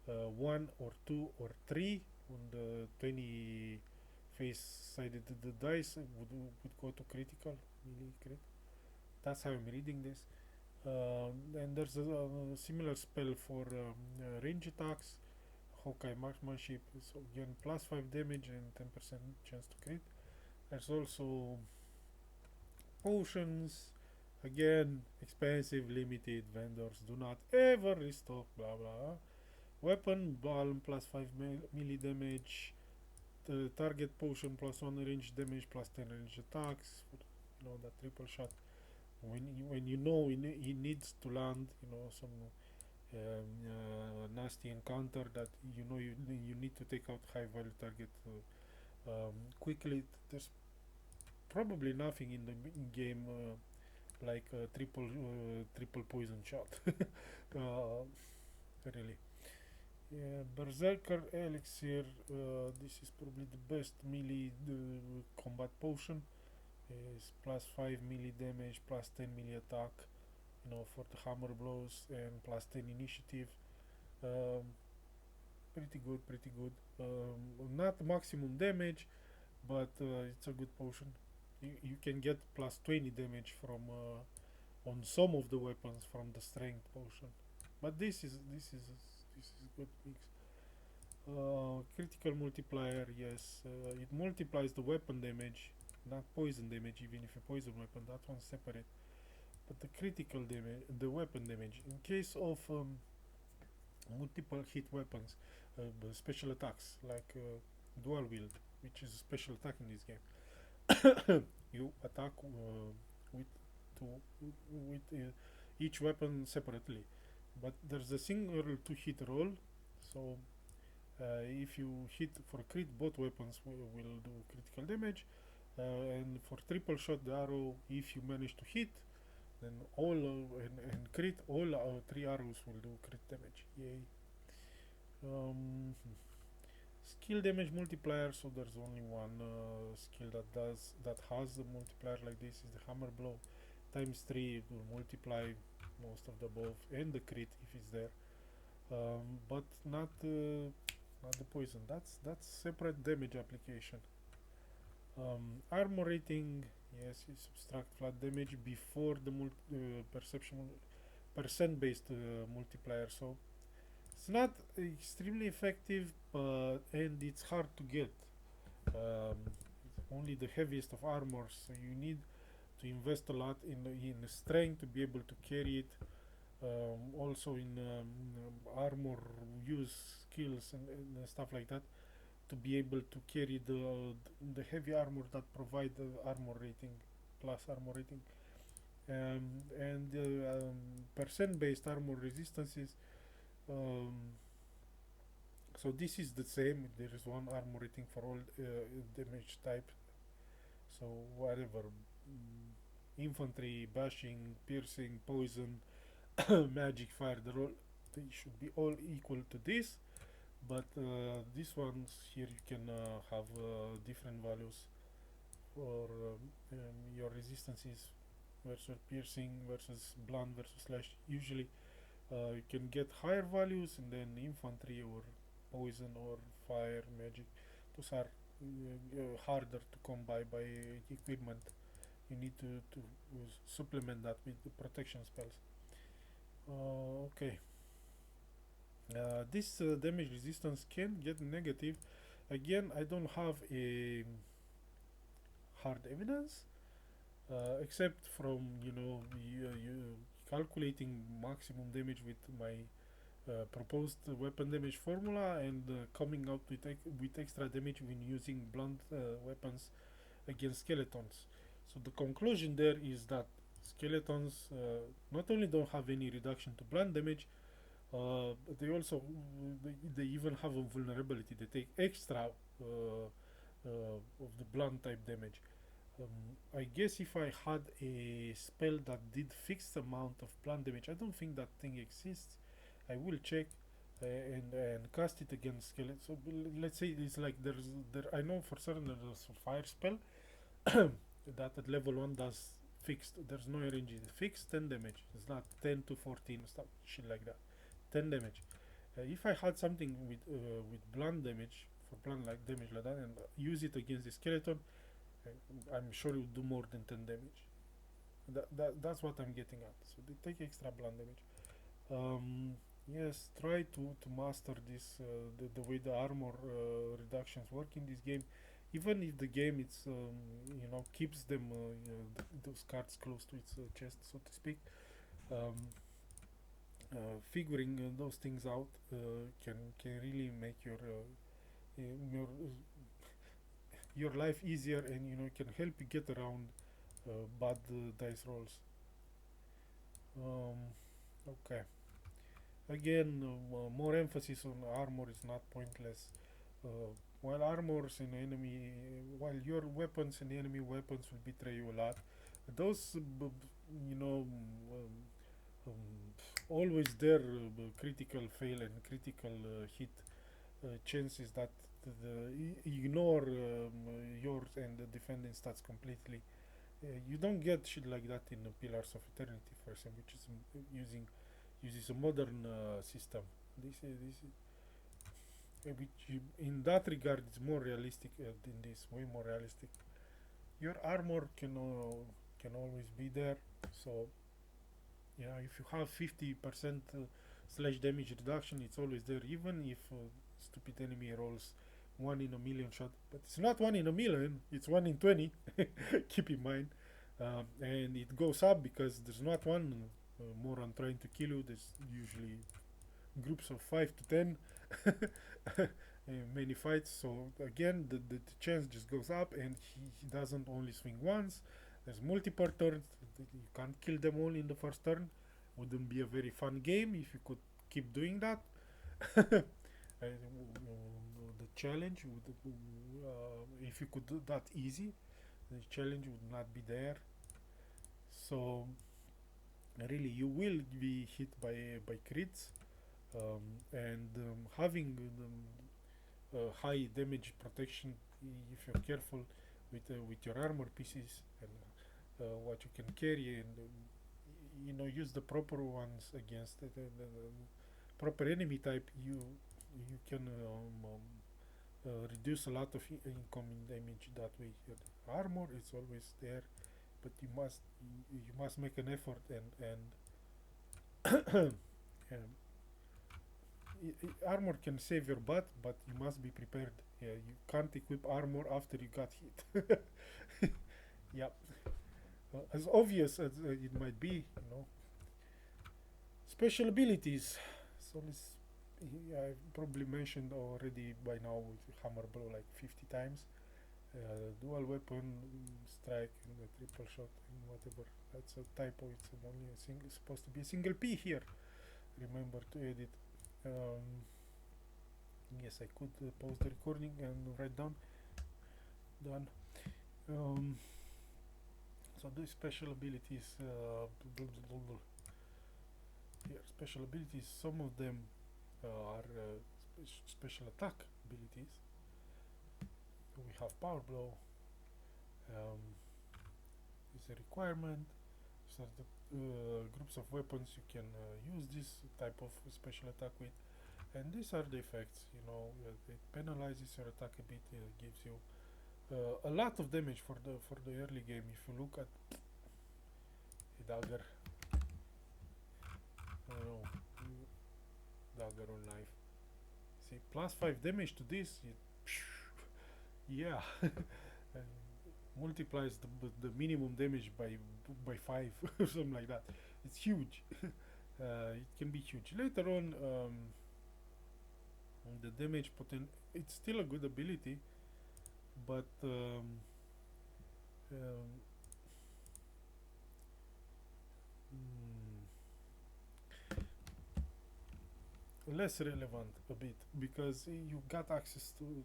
Speaker 1: 1 or 2 or 3 on the 20 face sided the dice would go to critical melee crit. That's how I'm reading this. And there's a similar spell for range attacks. Hawkeye marksmanship, so again plus 5 damage and 10% chance to crit. There's also potions, again expensive, limited, vendors do not ever restock, blah blah. Weapon balm plus 5 melee damage, the target potion plus 1 range damage plus 10 range attacks for that triple shot. When he needs to land some nasty encounter that you need to take out high value target quickly. There's probably nothing in the game like triple poison shot. Really. Yeah, Berserker Elixir. This is probably the best melee combat potion. Is plus 5 melee damage, plus 10 melee attack, for the hammer blows, and plus 10 initiative. Pretty good, pretty good. Not maximum damage, but it's a good potion. You can get plus 20 damage from on some of the weapons from the strength potion, but this is good mix. Critical multiplier, yes, it multiplies the weapon damage, not poison damage. Even if a poison weapon, that one's separate. But the critical damage, the weapon damage, in case of multiple hit weapons, special attacks like dual wield, which is a special attack in this game. You attack with each weapon separately, but there's a single to hit roll. So if you hit for crit, both weapons will do critical damage, and for triple shot the arrow, if you manage to hit, then all and crit, all 3 arrows will do crit damage. Yay. Skill damage multiplier, so there's only one skill that has a multiplier like this, is the hammer blow. Times 3 it will multiply most of the above and the crit if it's there, but not the poison. That's separate damage application. Armor rating, yes, you subtract flat damage before the percent based multiplier, so it's not extremely effective, and it's hard to get. Only the heaviest of armors, so you need to invest a lot in strength to be able to carry it. Also in armor use skills and stuff like that, to be able to carry the heavy armor that provide the armor rating, plus armor rating, and percent based armor resistances. So this is the same. There is one armor rating for all damage type. So whatever, infantry, bashing, piercing, poison, magic, fire, they should be all equal to this. But these ones here you can have different values for your resistances versus piercing versus blunt versus slash. Usually you can get higher values, and then infantry or poison or fire, magic, those are harder to come by equipment. You need to supplement that with the protection spells. Okay. This damage resistance can get negative Again, I don't have a hard evidence, except from you calculating maximum damage with my proposed weapon damage formula and coming out with extra damage when using blunt weapons against skeletons. So the conclusion there is that skeletons not only don't have any reduction to blunt damage, but they even have a vulnerability. They take extra of the blunt type damage. I guess if I had a spell that did fixed amount of blunt damage, I don't think that thing exists. I will check and cast it against skeletons. So let's say it's like there. I know for certain there's a fire spell that at level 1 does fixed. There's no range. It's fixed 10 damage. It's not 10 to 14 stuff, shit like that. 10 damage. If I had something with blunt damage for blunt like damage like that and use it against the skeleton, I'm sure it will do more than 10 damage. That's what I'm getting at. So they take extra blunt damage. Yes, try to master this the way the armor reductions work in this game. Even if the game it's keeps them those cards close to its chest, so to speak. Um, Figuring those things out can really make your your life easier, and can help you get around bad dice rolls. Um, okay. Again, more emphasis on armor is not pointless. While armors in enemy, while your weapons and enemy weapons will betray you a lot, those always there critical fail and critical hit chances that ignore yours and the defending stats completely. You don't get shit like that in Pillars of Eternity, for example, which is uses a modern system. Which in that regard is more realistic than this, way more realistic. Your armor can always be there, so yeah, if you have 50% slash damage reduction, it's always there, even if stupid enemy rolls 1 in a million shot. But it's not 1 in a million, it's 1 in 20. Keep in mind. And it goes up because there's not one moron trying to kill you. There's usually groups of 5 to 10. Many fights. So again, the chance just goes up, and he doesn't only swing once. There's multiple turns. You can't kill them all in the first turn. Wouldn't be a very fun game if you could keep doing that. The challenge would, if you could do that easy, the challenge would not be there. So really, you will be hit by crits, and having high damage protection, if you're careful with your armor pieces and what you can carry, and use the proper ones against the proper enemy type, you can reduce a lot of incoming damage that way. Armor is always there, but you must make an effort, and armor can save your butt, but you must be prepared. Yeah, you can't equip armor after you got hit. Yeah, as obvious as it might be, special abilities. So I've probably mentioned already by now with hammer blow like 50 times. Dual weapon, strike, and the triple shot, and whatever. That's a typo. It's only supposed to be a single P here. Remember to edit. Yes, I could pause the recording and write down. Done. So these special abilities, here, special abilities, some of them are special attack abilities. We have power blow, is a requirement. So the groups of weapons you can use this type of special attack with, and these are the effects. It penalizes your attack a bit, gives you a lot of damage for the early game. If you look at a dagger, dagger or knife, see, plus 5 damage to this, Yeah. And multiplies the minimum damage by five or something like that. It's huge. It can be huge. Later on, the damage potent. It's still a good ability, but um, mm, less relevant a bit because you got access to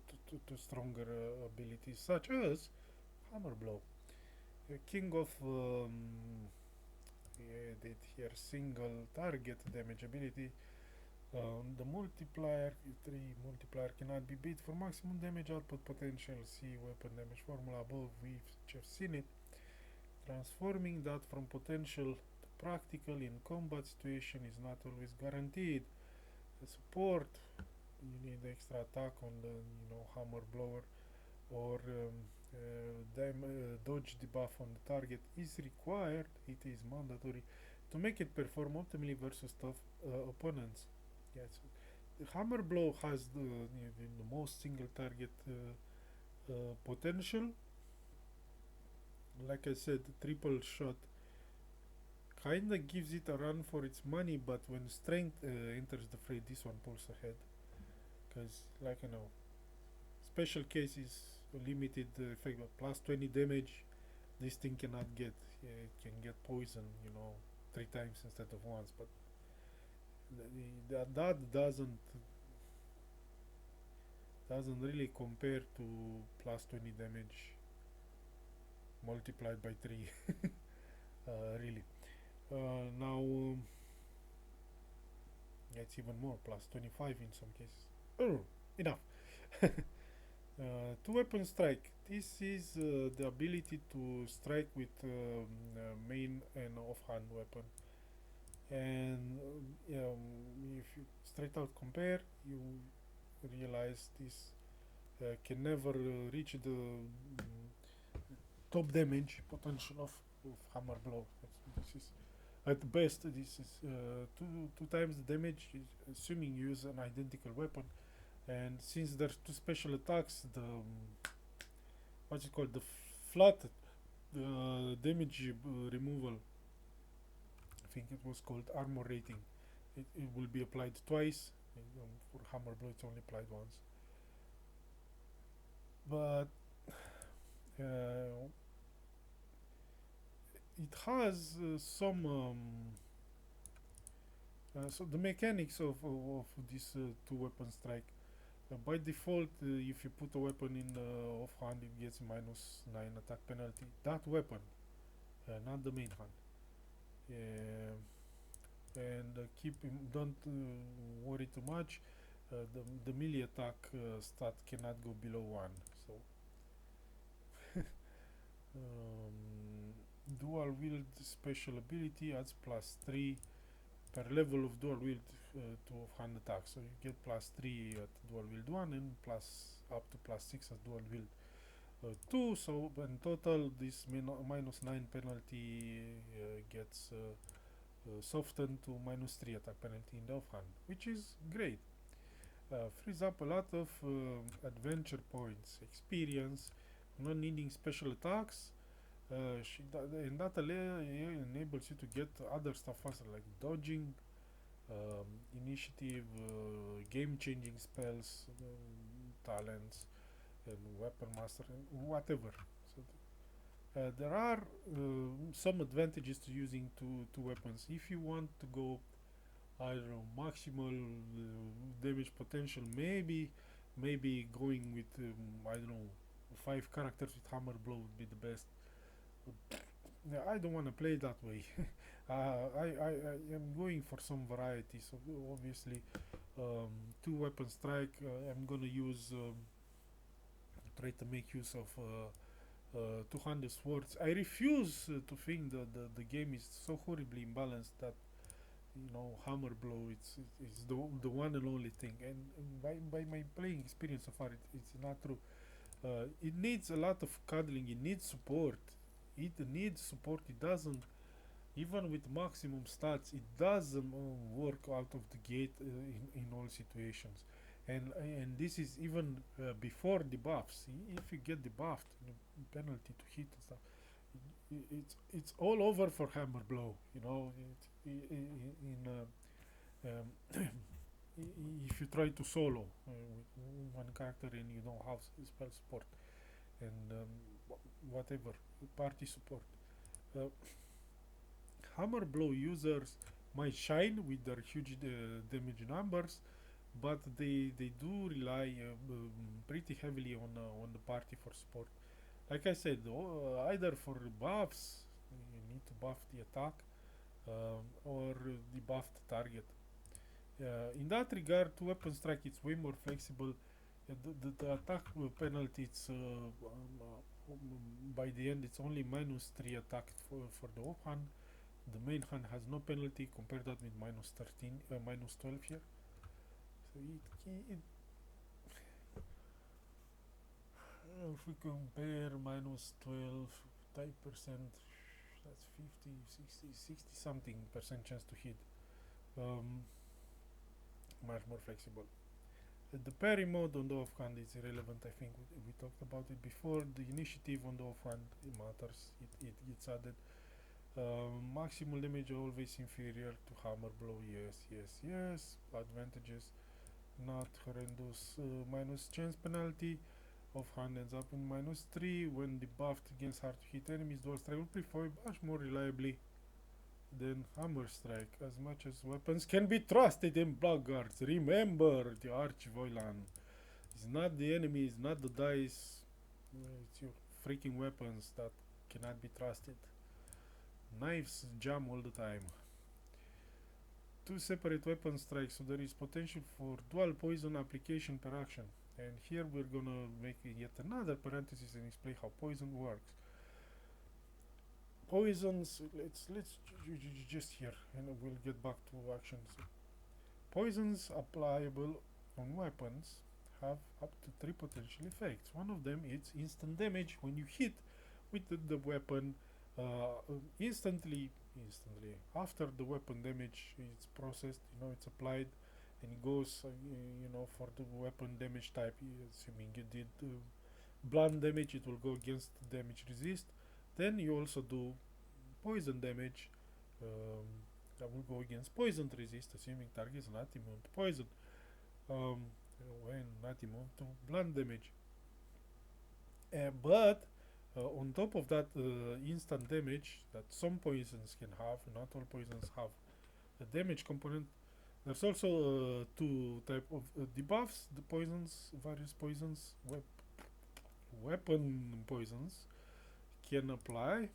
Speaker 1: stronger abilities such as hammer blow, king of did here single target damage ability. The multiplier 3 multiplier cannot be beat for maximum damage output potential. See weapon damage formula above. We've just seen it. Transforming that from potential to practical in combat situation is not always guaranteed. The support, you need extra attack on the hammer blower, or dodge debuff on the target is required. It is mandatory to make it perform optimally versus tough opponents. Yes, the hammer blow has the most single target potential. Like I said, triple shot kinda gives it a run for its money, but when strength enters the fray, this one pulls ahead. Because, like special cases, limited effect, but plus 20 damage, this thing cannot get. It can get poison, 3 times instead of once, but that doesn't really compare to plus 20 damage multiplied by 3. Really. Now, yeah, it's even more, plus 25 in some cases. Oh, enough. Two weapon strike. This is the ability to strike with main and offhand weapon. And if you straight out compare, you realize this can never reach the top damage potential of hammer blow. This is at best. This is two times the damage, assuming you use an identical weapon. And since there's two special attacks, the what's it called, the flat damage removal, I think it was called armor rating. It will be applied twice. For hammer blow, it's only applied once. But it has some. So the mechanics of this two weapon strike. By default, if you put a weapon in offhand, it gets -9 attack penalty. That weapon, not the main hand. And don't worry too much. The melee attack stat cannot go below 1. So dual wield special ability adds +3 per level of dual wield to offhand attack. So you get +3 at dual wield 1 and plus up to +6 at dual wield 2. So in total, this -9 penalty gets softened to -3 attack penalty in the offhand, which is great. Frees up a lot of adventure points, experience, not needing special attacks. And that enables you to get other stuff faster, like dodging, initiative, game-changing spells, talents, and weapon master, and whatever. So there are some advantages to using two weapons. If you want to go, I don't know, maximal damage potential, maybe going with I don't know, 5 characters with hammer blow would be the best. Yeah, I don't want to play that way. I am going for some variety. So obviously, two weapon strike. I'm gonna use try to make use of two-handed swords. I refuse to think that the game is so horribly imbalanced that hammer blow it's the one and only thing. And by my playing experience so far, it's not true. It needs a lot of cuddling. It needs support. It doesn't, even with maximum stats, it doesn't work out of the gate in all situations. and this is even before the buffs. If you get debuffed, penalty to hit and stuff, it's all over for hammer blow. In if you try to solo with one character and you don't have spell support and whatever party support, uh, hammer blow users might shine with their huge damage numbers, but they do rely pretty heavily on the party for support. Like I said, either for buffs, you need to buff the attack, or debuff the target. In that regard, weapon strike it's way more flexible. The attack penalty it's by the end it's only -3 attack for the offhand. The main hand has no penalty. Compare that with -13, -12 here. So if we compare -12 type percent, that's 50, 60, 60 something percent chance to hit. Much more flexible. The parry mode on the offhand is irrelevant. I think we talked about it before. The initiative on the offhand it matters. It gets added. Maximal damage always inferior to hammer blow. Yes, yes, yes. Advantages not horrendous. Minus chance penalty. Offhand ends up in -3 when debuffed against hard to hit enemies. Dual strike will perform much more reliably than hammer strike, as much as weapons can be trusted in blackguards. Remember, the arch-villain is not the enemy, is not the dice. It's your freaking weapons that cannot be trusted. Knives jam all the time. Two separate weapon strikes, so there is potential for dual poison application per action. And here we're gonna make yet another parenthesis and explain how poison works. Poisons, let's just here, and we'll get back to actions. Poisons applicable on weapons have up to 3 potential effects. One of them is instant damage. When you hit with the weapon, instantly after the weapon damage is processed, it's applied, and it goes, for the weapon damage type. Assuming you did blunt damage, it will go against damage resist. Then you also do poison damage, that will go against poison resist, assuming target is not immune to poison, when not immune to blunt damage. But on top of that instant damage that some poisons can have, not all poisons have a damage component. There's also two type of debuffs. The poisons, various poisons, weapon poisons can apply.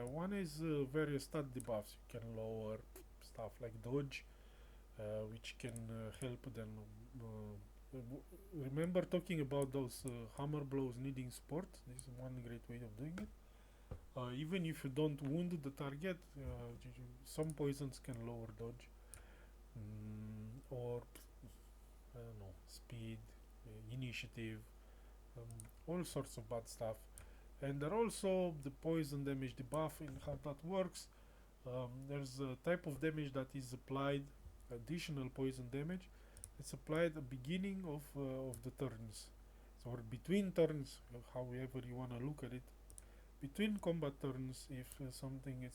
Speaker 1: One is various stat debuffs. You can lower stuff like dodge, which can help them. Remember talking about those hammer blows needing support? This is one great way of doing it. Even if you don't wound the target, some poisons can lower dodge, or I don't know, speed, initiative, all sorts of bad stuff. And there are also the poison damage debuff and how that works. There's a type of damage that is applied, additional poison damage. It's applied at the beginning of the turns, so or between turns, however you wanna look at it. Between combat turns, if something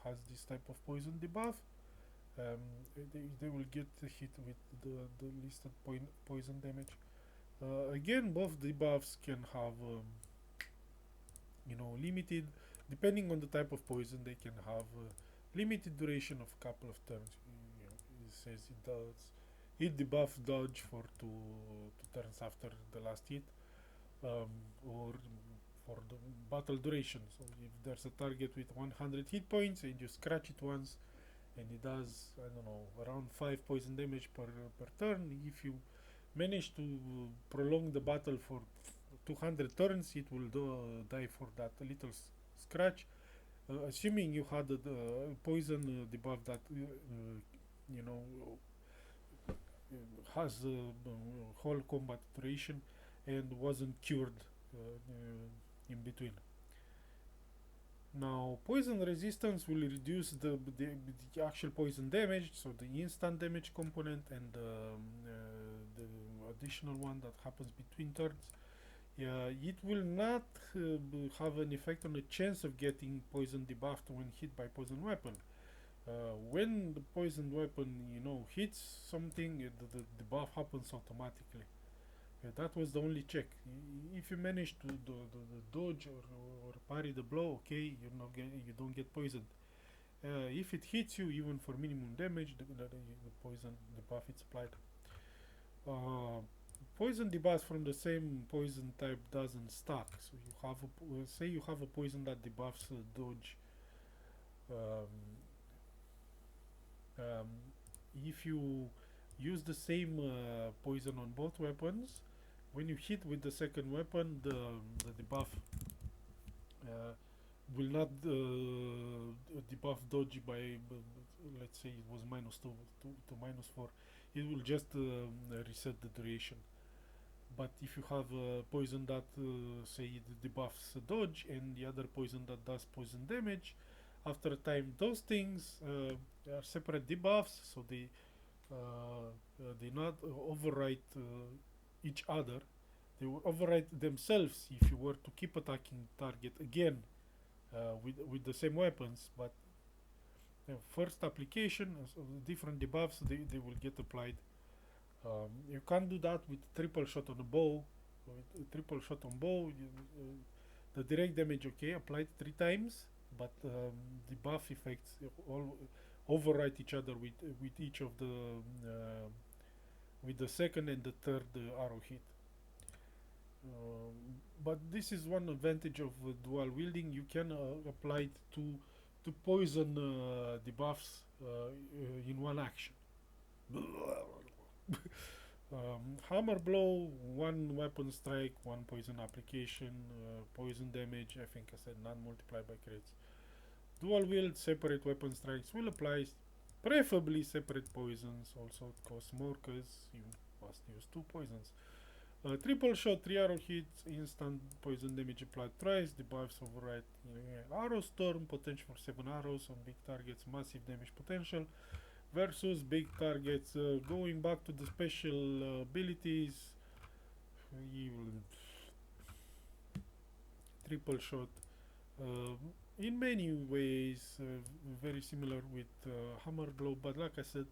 Speaker 1: has this type of poison debuff, they will get hit with the listed poison damage. Again, both debuffs can have limited, depending on the type of poison, they can have limited duration of a couple of turns. It says it debuff dodge for two turns after the last hit, or for the battle duration. So if there's a target with 100 hit points and you scratch it once, and it does, I don't know, around 5 poison damage per turn. If you manage to prolong the battle for 200 turns, it will die for that little scratch. Assuming you had the poison debuff that has whole combat duration and wasn't cured in between. Now, poison resistance will reduce the actual poison damage, so the instant damage component and the additional one that happens between turns. It will not have an effect on the chance of getting poison debuffed when hit by poison weapon. When the poison weapon, hits something, the buff happens automatically. That was the only check. If you manage to dodge or parry the blow, okay, you don't get poisoned. If it hits you, even for minimum damage, the poison the buff is applied. Uh, Poison debuffs from the same poison type doesn't stack. So you have say you have a poison that debuffs dodge. Um, um, if you use the same poison on both weapons, when you hit with the second weapon, the debuff uh, will not debuff dodge by let's say it was -2 to -4. It will just reset the duration. But if you have a poison that say it debuffs dodge and the other poison that does poison damage, after a time those things are separate debuffs, so they not overwrite each other. They will overwrite themselves if you were to keep attacking target again with the same weapons. But first application of different debuffs, they will get applied. You can't do that with triple shot on a bow. With triple shot on bow, the direct damage okay applied 3 times, but the buff effects all overwrite each other with each of the with the second and the third arrow hit. But this is one advantage of dual wielding. You can apply it to poison debuffs in one action. Hammer blow, one weapon strike, one poison application, poison damage. I think I said not multiplied by crits. Dual wield, separate weapon strikes will apply, preferably separate poisons. Also, it costs more because you must use 2 poisons. Triple shot, 3 arrow hits, instant poison damage applied thrice, debuffs override. Arrow storm, potential for 7 arrows on big targets, massive damage potential. Versus big targets, going back to the special abilities, triple shot. In many ways, very similar with hammer blow, but like I said,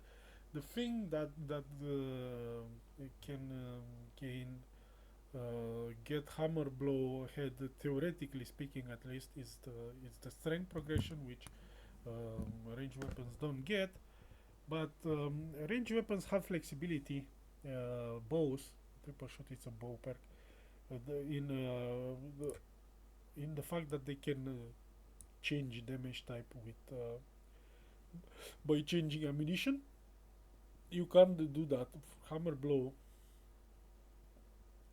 Speaker 1: the thing that can gain get hammer blow ahead, theoretically speaking, at least, is the strength progression, which range weapons don't get. But range weapons have flexibility. Bows, triple shot is a bow perk. In the fact that they can change damage type with by changing ammunition. You can't do that. Hammer blow.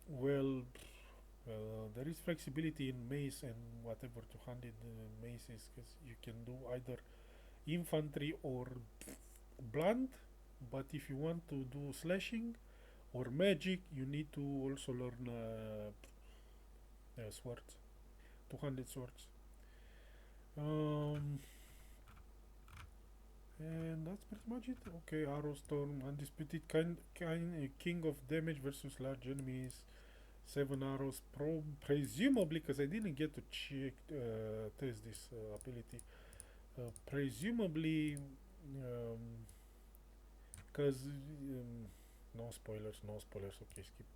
Speaker 1: Well, there is flexibility in mace and whatever two-handed maces, because you can do either infantry or blunt. But if you want to do slashing or magic, you need to also learn swords, two-handed swords. And that's pretty much it. Okay, Arrow Storm, Undisputed King of Damage versus large enemies. 7 arrows, presumably, because I didn't get to check test this ability. Presumably, because no spoilers, okay, skip.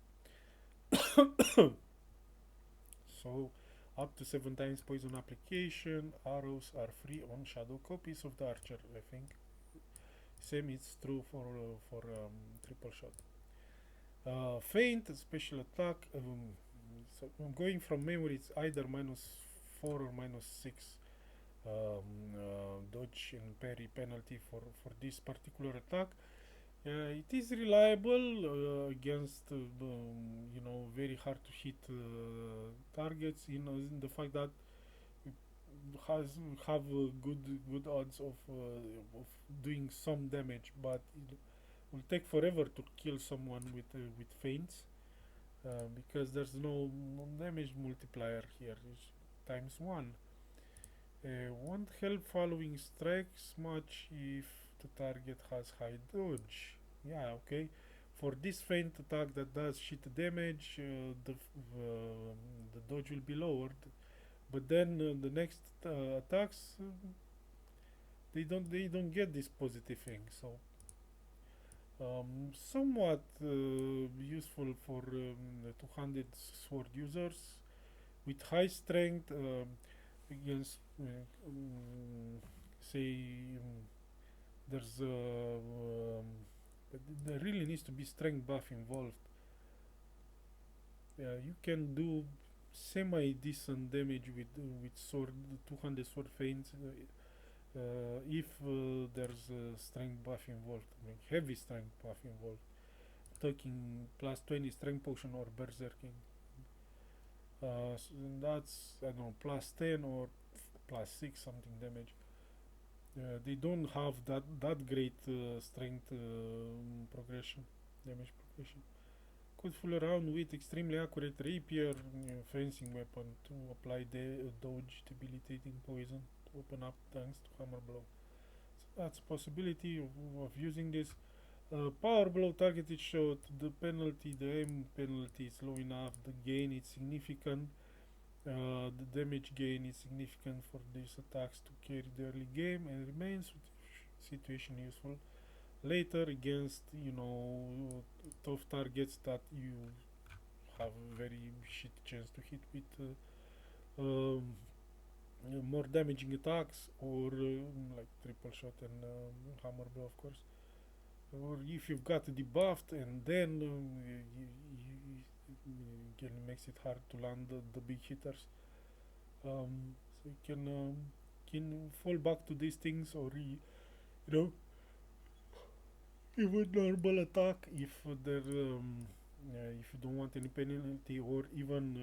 Speaker 1: So, up to 7 times poison application, arrows are free on shadow copies of the archer, I think. Same is true for triple shot. Feint, special attack. So I'm going from memory, it's either -4 or -6 dodge and parry penalty for this particular attack. It is reliable against very hard to hit targets. In the fact that it have good odds of doing some damage, but it will take forever to kill someone with feints because there's no damage multiplier here. It's ×1. Won't help following strikes much if the target has high dodge. Yeah, okay. For this feint attack that does shit damage, the dodge will be lowered. But then the next attacks, they don't get this positive thing. So somewhat useful for the two-handed sword users with high strength against, say, there's but there really needs to be strength buff involved. You can do semi-decent damage with sword, two-handed sword feints if there's strength buff involved, I mean heavy strength buff involved. Talking plus 20 strength potion or berserking. So that's, I don't know, plus 10 or plus 6 something damage. They don't have that great strength progression, damage progression. Could fool around with extremely accurate rapier, fencing weapon to apply the dodge debilitating poison to open up thanks to hammer blow. So that's a possibility of using this. Power blow targeted shot, the penalty, the aim penalty is low enough, the gain is significant, the damage gain is significant for these attacks to carry the early game and remains situation useful later against, tough targets that you have a very shit chance to hit with more damaging attacks, or like triple shot and hammer blow, of course. Or if you've got debuffed and then it makes it hard to land the big hitters. So you can fall back to these things, or even normal attack if if you don't want any penalty, or even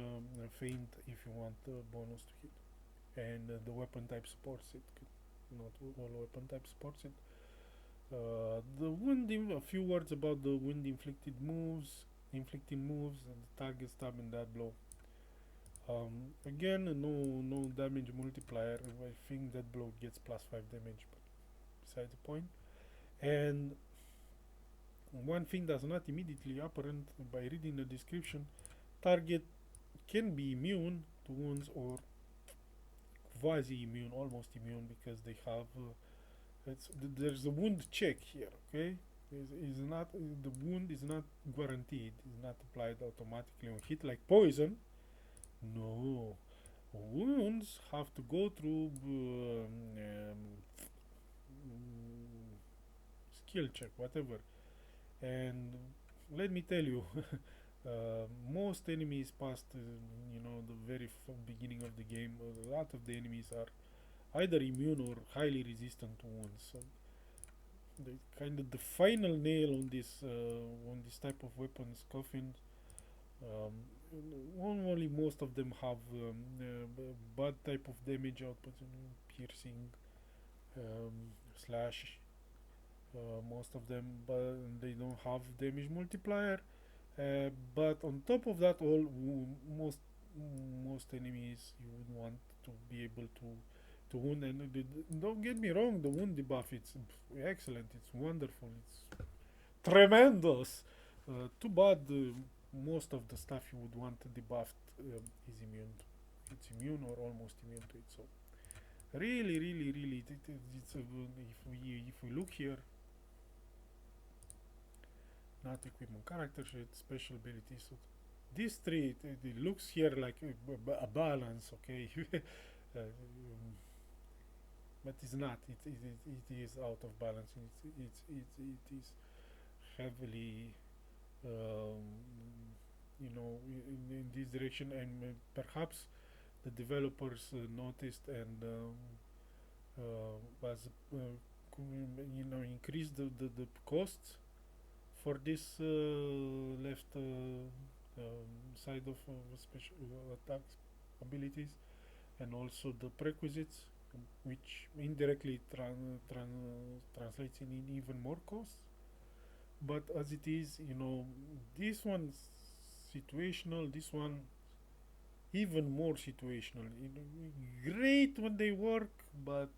Speaker 1: feint if you want bonus to hit. And the weapon type supports it. Not all weapon type supports it. The wound, a few words about the wound inflicting moves, and the target stab and that blow. Again, no damage multiplier. I think that blow gets plus 5 damage, but beside the point. And one thing that's not immediately apparent by reading the description: target can be immune to wounds, or quasi immune, almost immune, because they have there's a wound check here. Okay, is not the wound is not guaranteed, is not applied automatically on hit like poison. No, wounds have to go through skill check, whatever. And let me tell you, most enemies past the very beginning of the game, a lot of the enemies are either immune or highly resistant to wounds. So the kind of the final nail on this type of weapons coffin. Only most of them have bad type of damage output, piercing, slash. Most of them, but they don't have damage multiplier. But on top of that, most enemies you would want to be able to wound. And don't get me wrong, the wound debuff, it's excellent, it's wonderful, it's tremendous. Too bad most of the stuff you would want debuffed is immune. It's immune or almost immune to it. So really, it's if we look here, not equipment, character sheet, special abilities. So this tree, it looks here like a balance, okay, but it's not. It is out of balance. It is heavily, in this direction, and perhaps the developers noticed and was increased the costs for this left side of special attacks abilities, and also the prerequisites, which indirectly translates in even more costs. But as it is, this one's situational, this one even more situational. Great when they work, but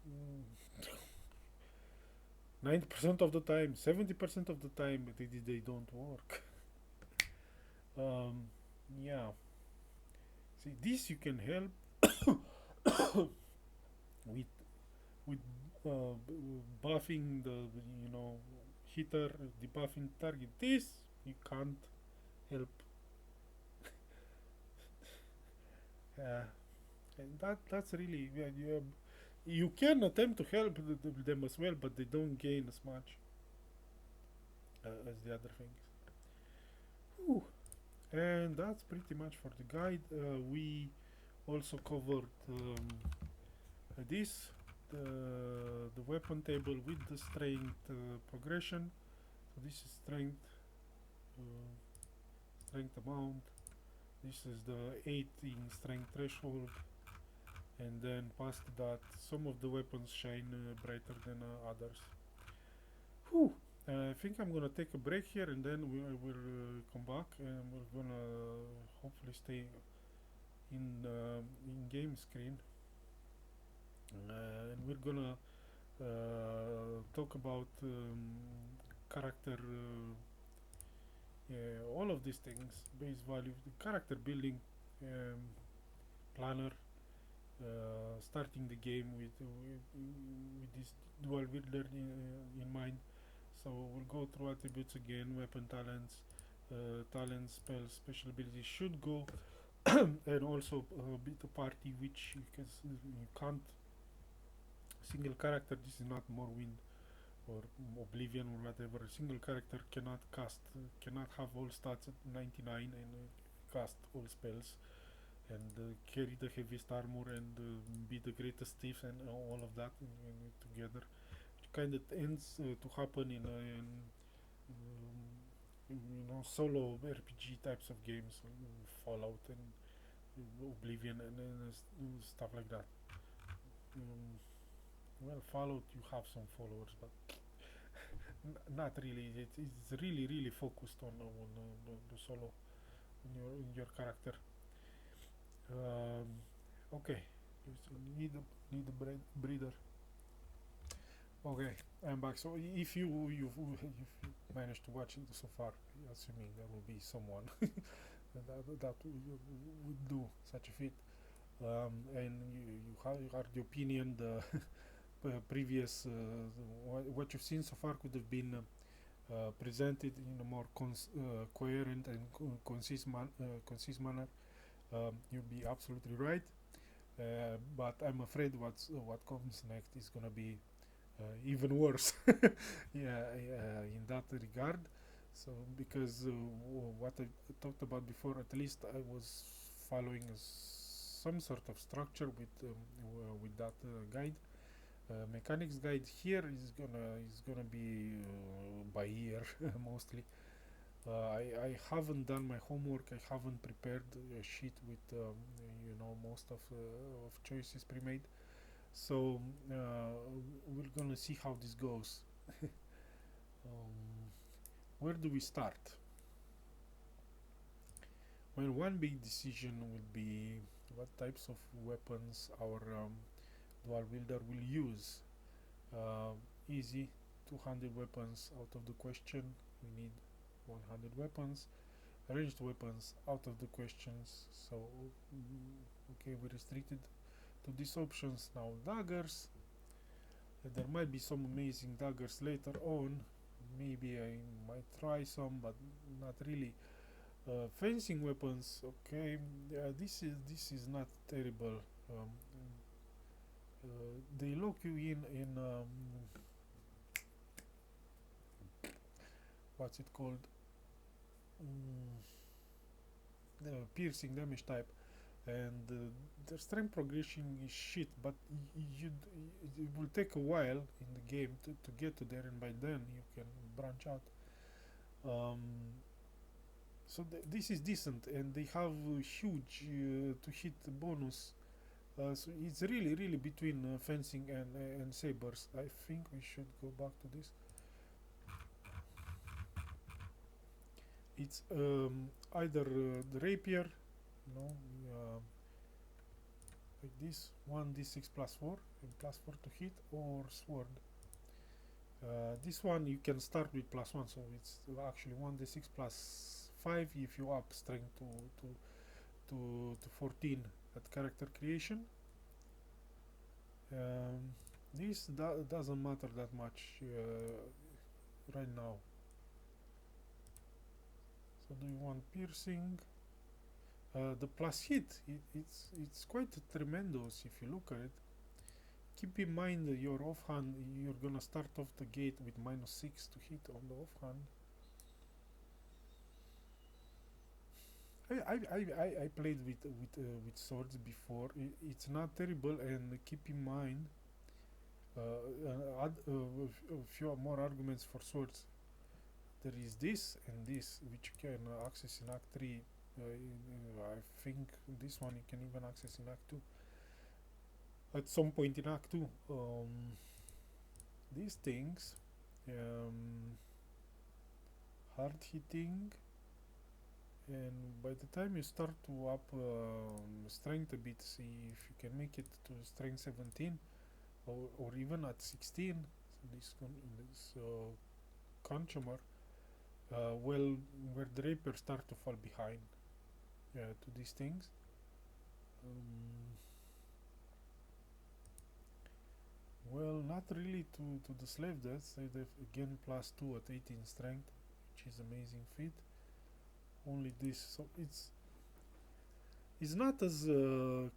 Speaker 1: 90% of the time, 70% of the time, they don't work. um, yeah. See, this you can help with with buffing the hitter, debuffing target. This you can't help. Uh, and that's really, yeah, you can attempt to help them as well, but they don't gain as much as the other things. Whew. And that's pretty much for the guide. We also covered this, the weapon table with the strength progression. So this is uh, strength amount. This is the 18 strength threshold, and then past that, some of the weapons shine brighter than others. Whew. I think I'm gonna take a break here, and then we will come back, and we're gonna hopefully stay in game screen, and we're gonna talk about character, all of these things, base value, character building, um, planner, starting the game with this dual wielder in mind. So we'll go through attributes again, weapon talents, talents, spells, special abilities should go, and also bit a party, which you can't single character. This is not Morrowind or Oblivion or whatever. A single character cannot cast, cannot have all stats at 99 and cast all spells and carry the heaviest armor and be the greatest thief and all of that together. It kind of ends to happen solo RPG types of games, Fallout and Oblivion and stuff like that. Um, well, Fallout you have some followers, but not really. It's really focused on the solo, in your character. Um, okay, you need a breather. Okay, I'm back. So if you managed to watch it so far, assuming there will be someone that would do such a feat, and you have the opinion, the previous what you've seen so far could have been presented in a more coherent and concise manner. You'll be absolutely right. But I'm afraid what comes next is gonna be even worse. Yeah, in that regard. So because what I talked about before, at least I was following some sort of structure with that guide. Mechanics guide here is gonna be by ear mostly. I haven't done my homework. I haven't prepared a sheet with most of choices pre-made. So we're gonna see how this goes. um, where do we start? Well, one big decision will be what types of weapons our dual wielder will use. Easy, 200 weapons out of the question. We need 100 weapons. Ranged weapons out of the questions. So okay, we restricted to these options. Now daggers. There might be some amazing daggers later on. Maybe I might try some, but not really. Fencing weapons. Okay, this is not terrible. Um, they lock you in what's it called? Mm, piercing damage type, and the strength progression is shit, but it will take a while in the game to get to there, and by then you can branch out. um, so this is decent, and they have huge to hit bonus. So it's really between fencing and sabers. I think we should go back to this. It's either the rapier, you know, uh, like this, 1d6 plus 4 and plus 4 to hit, or sword. This one you can start with +1, so it's actually 1d6 plus 5 if you up strength to 14 at character creation. This doesn't matter that much right now. So do you want piercing? The plus hit, it's quite tremendous if you look at it. Keep in mind that your offhand, you're gonna start off the gate with -6 to hit on the offhand. I played with swords before. It's not terrible, and keep in mind add a few more arguments for swords. There is this and this, which you can access in Act 3. I think this one you can even access in Act 2. At some point in Act 2. These things, hard hitting, and by the time you start to up strength a bit, see if you can make it to strength 17 or even at 16. So this consumer, well, where the rapier start to fall behind to these things. Well, not really to the slave deaths. They've again +2 at 18 strength, which is amazing feat. Only this, so it's not as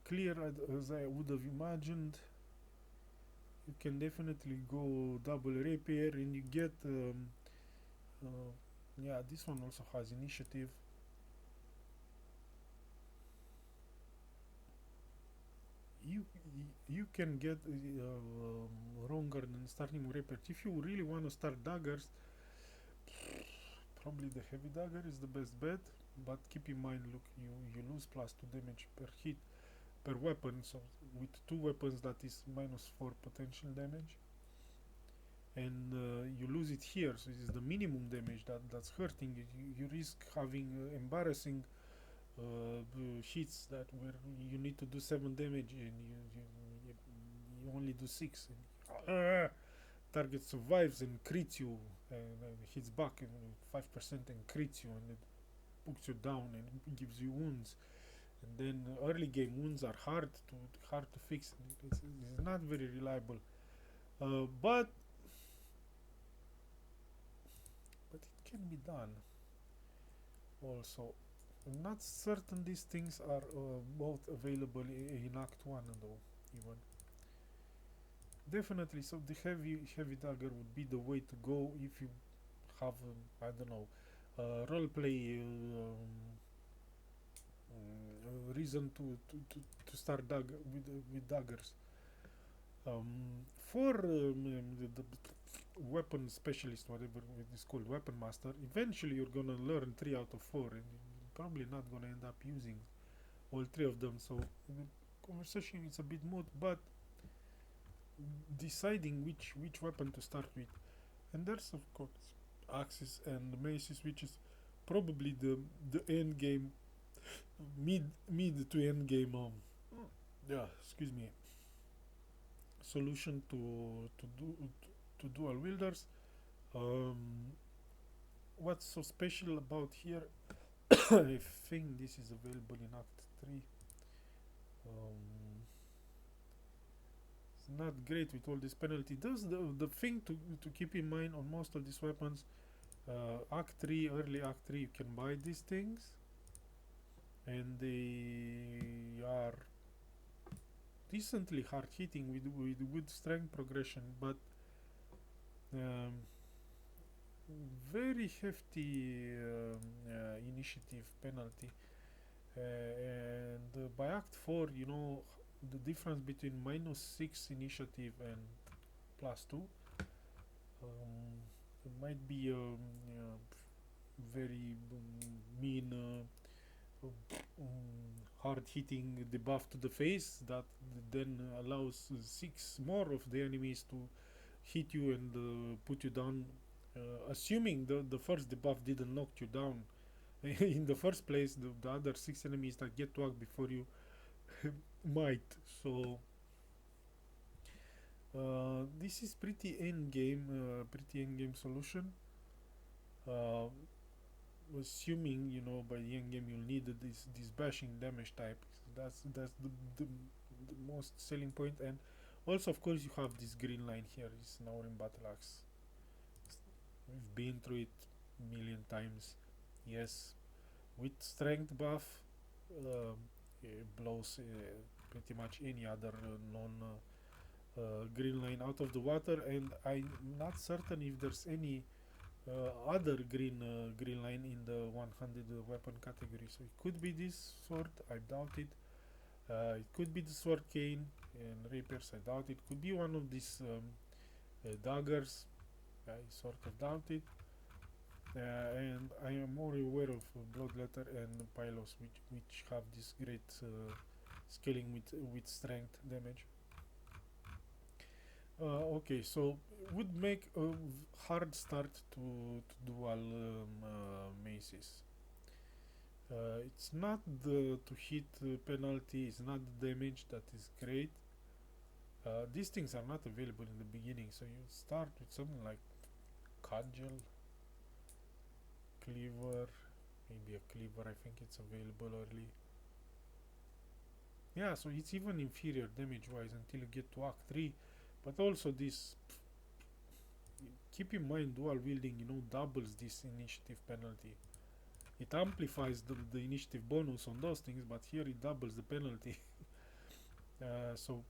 Speaker 1: clear as I would have imagined. You can definitely go double rapier, and you get yeah, this one also has initiative. You you can get longer than starting with rapier. If you really want to start daggers, probably the heavy dagger is the best bet. But keep in mind, look, you lose +2 damage per hit per weapon. So with two weapons, that is -4 potential damage, and you lose it here. So this is the minimum damage that's hurting. You risk having embarrassing hits that where you need to do 7 damage and you only do 6. And, target survives and crits you and hits back and 5% and crits you, and it puts you down and gives you wounds. And then early game wounds are hard to fix. It's not very reliable, but it can be done. Also, I'm not certain these things are both available in Act 1 though, even. Definitely, so the heavy dagger would be the way to go if you have I don't know roleplay reason to start with daggers. For the weapon specialist, whatever it is called, weapon master, eventually you're gonna learn 3 out of 4, and you're probably not gonna end up using all 3 of them. So the conversation is a bit moot, but deciding which weapon to start with, and there's of course axes and maces, which is probably the end game, mid to end game yeah, excuse me, solution to dual wielders. What's so special about here? I think this is available in Act 3. It's not great with all this penalty. Does the thing to keep in mind on most of these weapons, Act 3, early Act 3, you can buy these things, and they are decently hard hitting with good strength progression, but very hefty initiative penalty. And by Act 4, you know, the difference between -6 initiative and +2, it might be very mean hard hitting debuff to the face that then allows 6 more of the enemies to hit you and put you down, assuming the first debuff didn't knock you down in the first place. The other 6 enemies that get to act before you might. So This is pretty end game solution. Uh, Assuming by the end game you'll need this bashing damage type. That's the most selling point. And also of course you have this green line here is now in battle axe. We've been through it a million times. Yes, with strength buff, it blows pretty much any other non green line out of the water. And I'm not certain if there's any other green line in the one-handed weapon category. So it could be this sword, I doubt it. It could be the sword cane and rapiers, I doubt it. Could be one of these daggers, I sort of doubt it. And I am more aware of bloodletter and pylos, which have this great scaling with strength damage. Okay, so would make a hard start to dual maces. It's not the to hit penalty, it's not the damage that is great. These things are not available in the beginning, so you start with something like cudgel, cleaver, maybe a cleaver. I think it's available early. Yeah, so it's even inferior damage wise until you get to Act 3. But also this, keep in mind, dual wielding doubles this initiative penalty. It amplifies the initiative bonus on those things, but here it doubles the penalty. So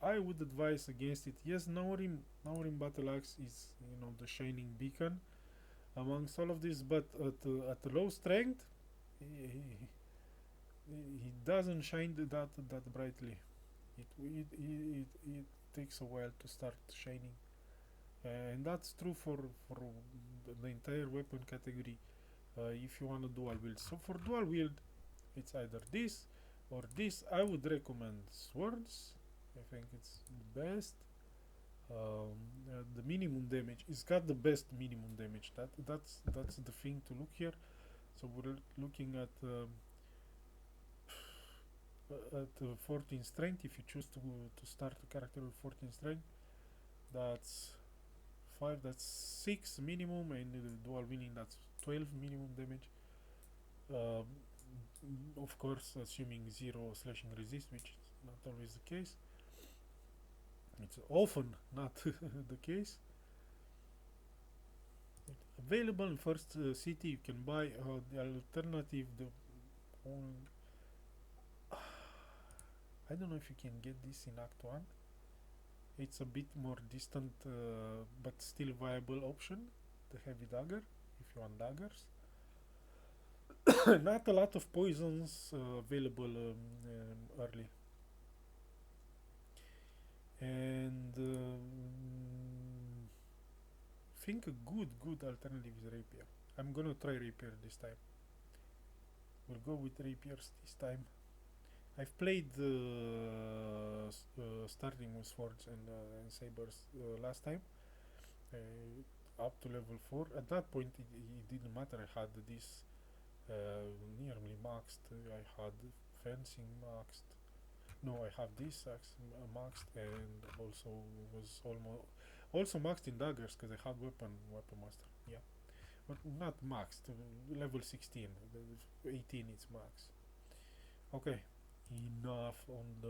Speaker 1: I would advise against it. Yes, Naurim Battle Axe is the shining beacon amongst all of this, but at low strength, he doesn't shine that brightly. It takes a while to start shining, and that's true for the entire weapon category. If you want to dual wield, so for dual wield, it's either this or this. I would recommend swords. I think it's the best. The minimum damage, it's got the best minimum damage. That's the thing to look here. So we're looking at 14 strength. If you choose to start a character with 14 strength, that's 5, that's 6 minimum, and the dual wielding, that's 12 minimum damage. Of course, assuming 0 slashing resist, which is not always the case. It's often not the case. Available in first city, you can buy the alternative. I don't know if you can get this in Act 1. It's a bit more distant, but still viable option. The heavy dagger, if you want daggers. Not a lot of poisons available early. And think a good alternative is rapier. I'm gonna try rapier this time. We'll go with rapiers this time. I've played starting with swords and sabers last time, up to level 4. At that point, it didn't matter. I had this nearly maxed. I had fencing maxed. No, I have this maxed, and also was also maxed in daggers because I had weapon master. Yeah, but not maxed. Level 16, 18 it's max. Okay, enough on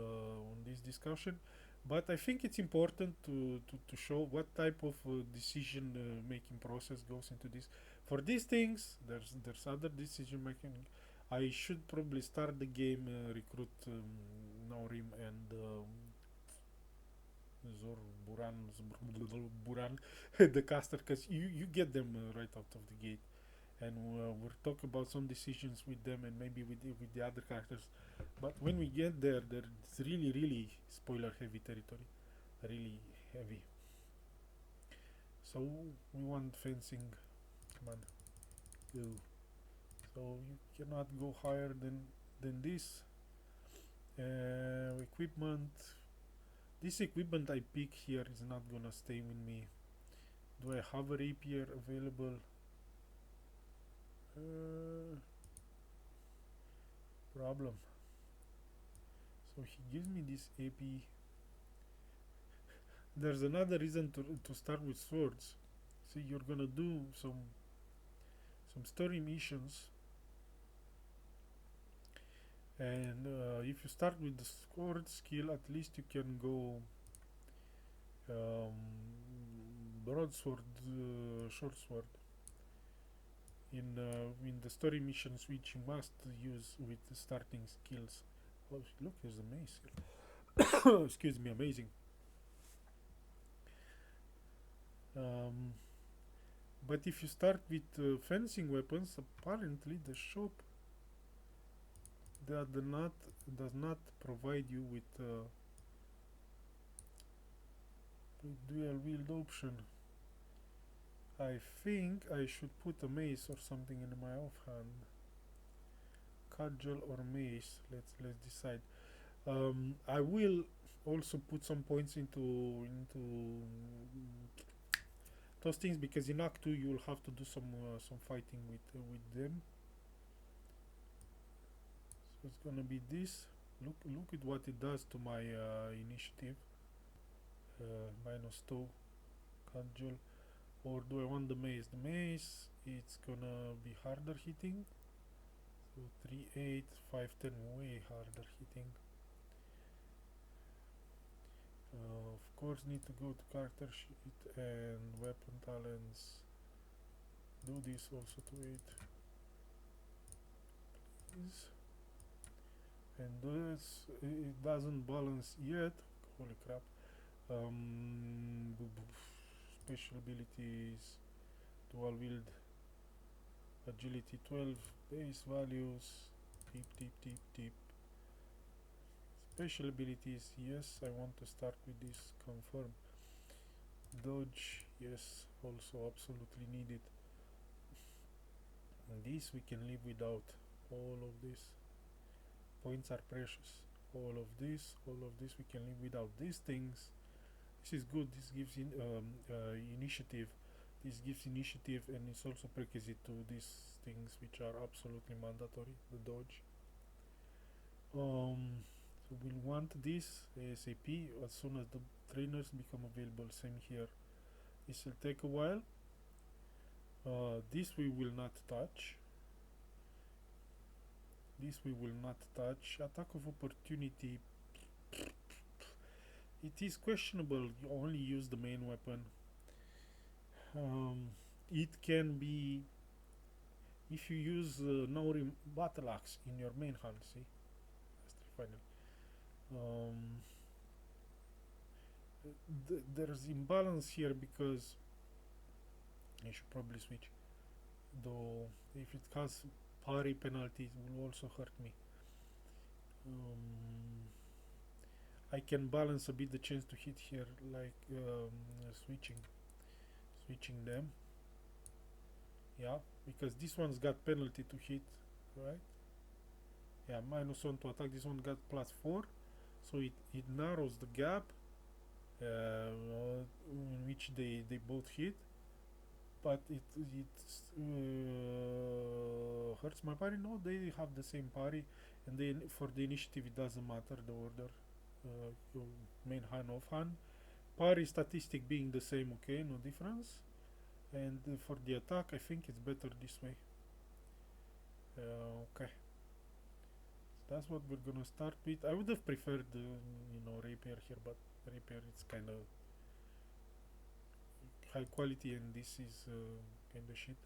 Speaker 1: this discussion. But I think it's important to show what type of decision making process goes into this. For these things, there's other decision making. I should probably start the game, recruit Naurim and Buran, the caster, because you get them right out of the gate, and we'll talk about some decisions with them and maybe with the other characters. But when we get there, there's really spoiler heavy territory, really heavy. So we want fencing. Come on, go. So you cannot go higher than this. Equipment. This equipment I pick here is not gonna stay with me. Do I have a rapier available? Problem. So he gives me this AP. There's another reason to start with swords. See, you're gonna do some story missions, and if you start with the sword skill, at least you can go um, broadsword, short sword in the story missions, which you must use with the starting skills. Oh, look, there's a mace here. Excuse me, amazing. Um, but if you start with fencing weapons, apparently the shop does not provide you with dual wield option. I think I should put a mace or something in my offhand. Cudgel or mace. Let's decide. I will also put some points into those things, because in Act 2 you will have to do some fighting with them. So it's gonna be this. Look at what it does to my initiative. -2 cudgel. Or do I want the mace? The mace, it's gonna be harder hitting. So 3, 8, 5, 10, way harder hitting. Of course, need to go to character sheet and weapon talents. Do this also to it, please. And this, it doesn't balance yet. Holy crap. Special abilities, dual wield, agility 12, base values, deep. Special abilities, yes, I want to start with this, confirm. Dodge, yes, also absolutely needed. And this we can live without. All of this. Points are precious. All of this we can live without. These things, this is good. This gives initiative. This gives initiative, and it's also prerequisite to these things which are absolutely mandatory. The dodge. So we'll want this ASAP as soon as the trainers become available. Same here. This will take a while. This we will not touch. This we will not touch. Attack of opportunity. It is questionable. You only use the main weapon. It can be if you use Nauri battle axe in your main hand. See, that's the final. There's imbalance here because I should probably switch. Though if it has parry penalty, it will also hurt me. I can balance a bit the chance to hit here, like switching them. Yeah, because this one's got penalty to hit, right? Yeah, -1 to attack. This one got +4, so it narrows the gap in which they both hit, but it hurts my parry. No, they have the same parry, and then for the initiative it doesn't matter the order. Main hand, off hand, parry statistic being the same. Okay, no difference. And for the attack, I think it's better this way. Okay, so that's what we're gonna start with. I would have preferred rapier here, but rapier it's kind of high quality, and this is kind of shit.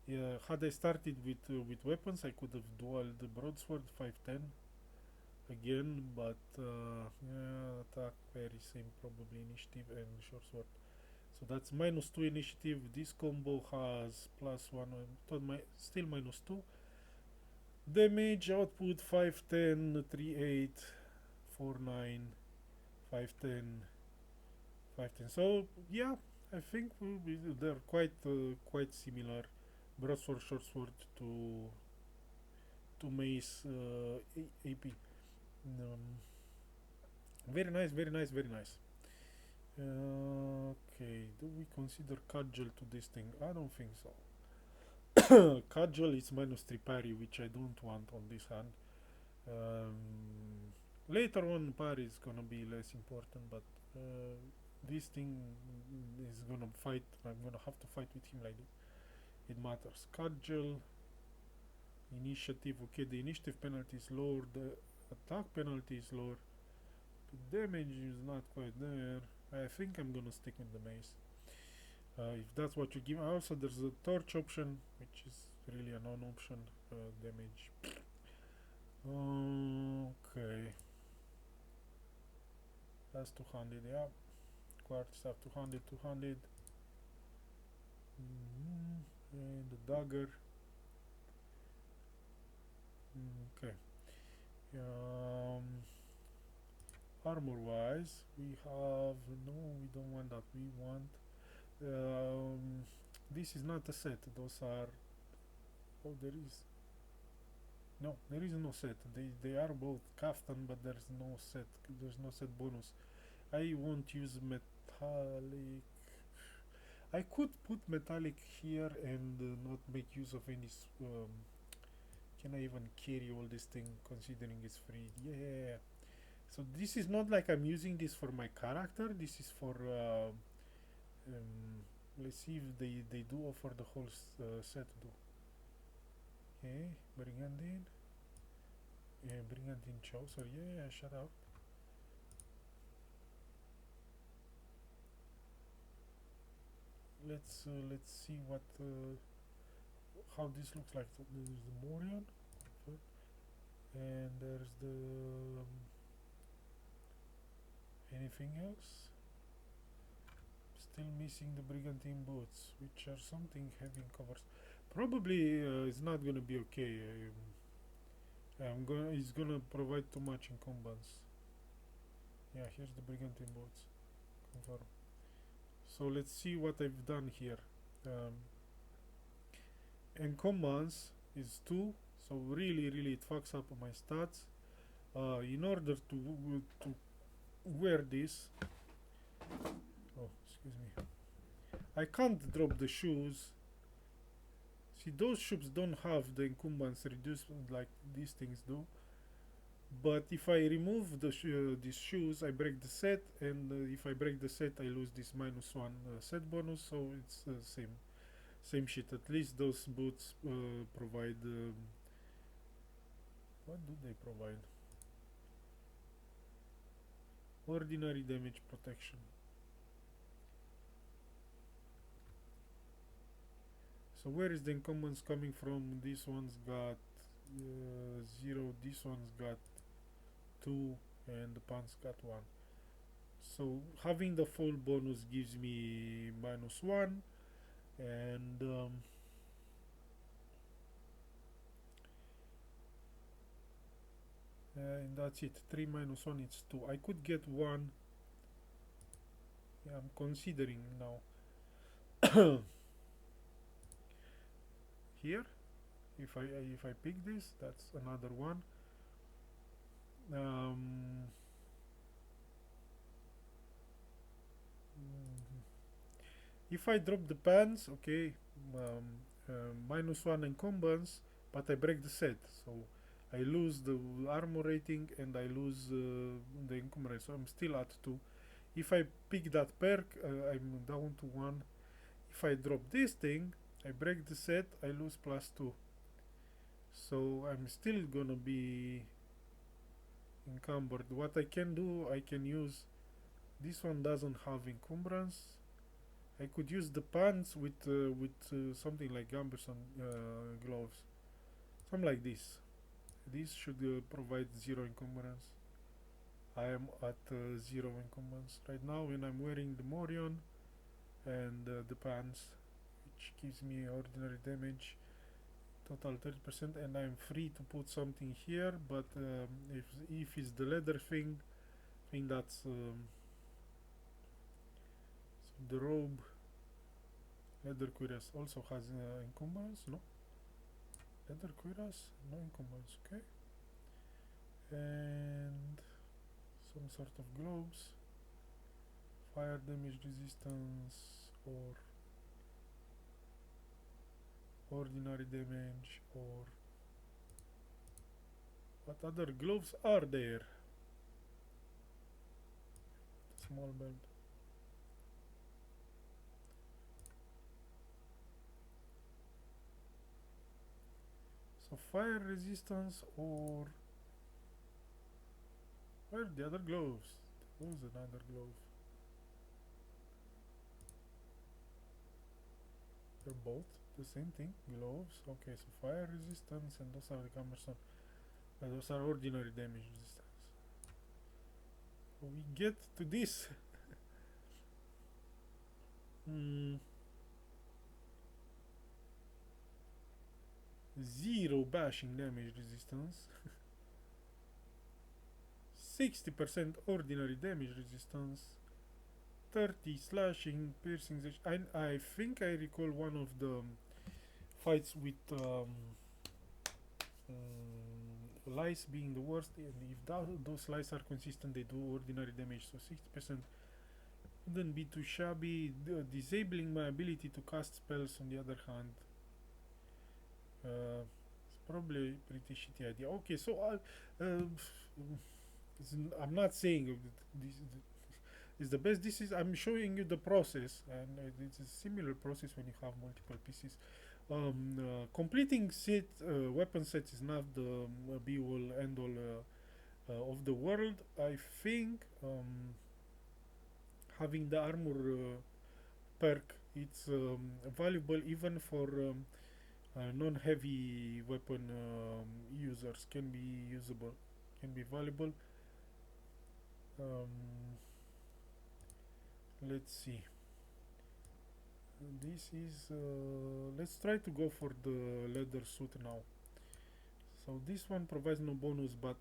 Speaker 1: Yeah, had I started with weapons, I could have dual the broadsword 510 again, but yeah, attack very same, probably initiative and short sword. So that's -2 initiative. This combo has +1, still -2. Damage output 510, 38, 49, 510, 510. So yeah, I think they're quite similar. Broadsword, short sword to mace AP. Very nice, very nice, very nice. Okay, do we consider cudgel to this thing? I don't think so. Cudgel is -3 parry, which I don't want on this hand. Later on, parry is gonna be less important, but this thing is gonna fight. I'm gonna have to fight with him like this. It matters. Cudgel, initiative. Okay, the initiative penalty is lower. The attack penalty is lower. The damage is not quite there. I think I'm gonna stick with the mace. If that's what you give. Also, there's a torch option, which is really a non-option. Damage. Okay. That's 200. Yeah. Quartz have 200, 200. And the dagger. Okay. Armor wise, we have no. We don't want that. We want. This is not a set. Those are. Oh, there is. No, there is no set. They are both kaftan, but there's no set. There's no set bonus. I won't use metallic. I could put metallic here and not make use of any. Can I even carry all this thing considering it's free? Yeah. So this is not like I'm using this for my character. This is for. Let's see if they do offer the whole set. Do. Okay, Brigandine. Yeah, Brigandine Chow. So yeah, shut up. Let's see what how this looks like. So there's the Morion, and there's the anything else. Still missing the Brigantine boots, which are something heavy in covers. Probably it's not gonna be okay. It's gonna provide too much incumbents. Yeah, here's the Brigantine boots. Confirm. So let's see what I've done here. Incumbents is 2, so really it fucks up my stats. In order to wear this, oh excuse me, I can't drop the shoes. See, those shoes don't have the incumbents reduced like these things do. But if I remove these shoes, I break the set, and if I break the set, I lose this -1 set bonus. So it's same shit. At least those boots provide. What do they provide? Ordinary damage protection. So where is the incumbents coming from? This one's got 0. This one's got 2, and the pants got 1. So having the full bonus gives me -1, and that's it. 3 minus 1, it's 2. I could get 1. Yeah, I'm considering now. Here, if I pick this, that's another 1. If I drop the pants, okay, -1 incumbents, but I break the set, so I lose the armor rating and I lose the encumbrance, so I'm still at 2. If I pick that perk, I'm down to 1. If I drop this thing, I break the set, I lose +2. So I'm still gonna be encumbered. What I can do, I can use, this one doesn't have encumbrance. I could use the pants with something like Gamberson gloves, something like this. This should provide 0 encumbrance. I am at 0 encumbrance right now, and I'm wearing the Morion and the pants, which gives me ordinary damage, total 30%, and I'm free to put something here. But if it's the leather thing, I think that's so the robe. Leather cuirass also has encumbrance, no? Leather cuirass, no encumbrance, okay. And some sort of gloves, fire damage resistance, or ordinary damage, or what other gloves are there? Small belt. So fire resistance, or where are the other gloves? There was another glove. They're both the same thing. Gloves. Okay, so fire resistance, and those are the cumbersome. Those are ordinary damage resistance. So we get to this. Hmm. Zero bashing damage resistance. 60% ordinary damage resistance. 30 slashing, piercing. I think I recall one of the fights with lice being the worst, and if those lice are consistent, they do ordinary damage. So 60% wouldn't be too shabby. Disabling my ability to cast spells, on the other hand, it's probably a pretty shitty idea. Okay, so I'm not saying this is the best. This is, I'm showing you the process, and it's a similar process when you have multiple pieces. Completing weapon sets is not the be all end all of the world. I think having the armor perk, it's valuable even for non-heavy weapon users. Can be usable, can be valuable. um, let's see, this is let's try to go for the leather suit now. So this one provides no bonus but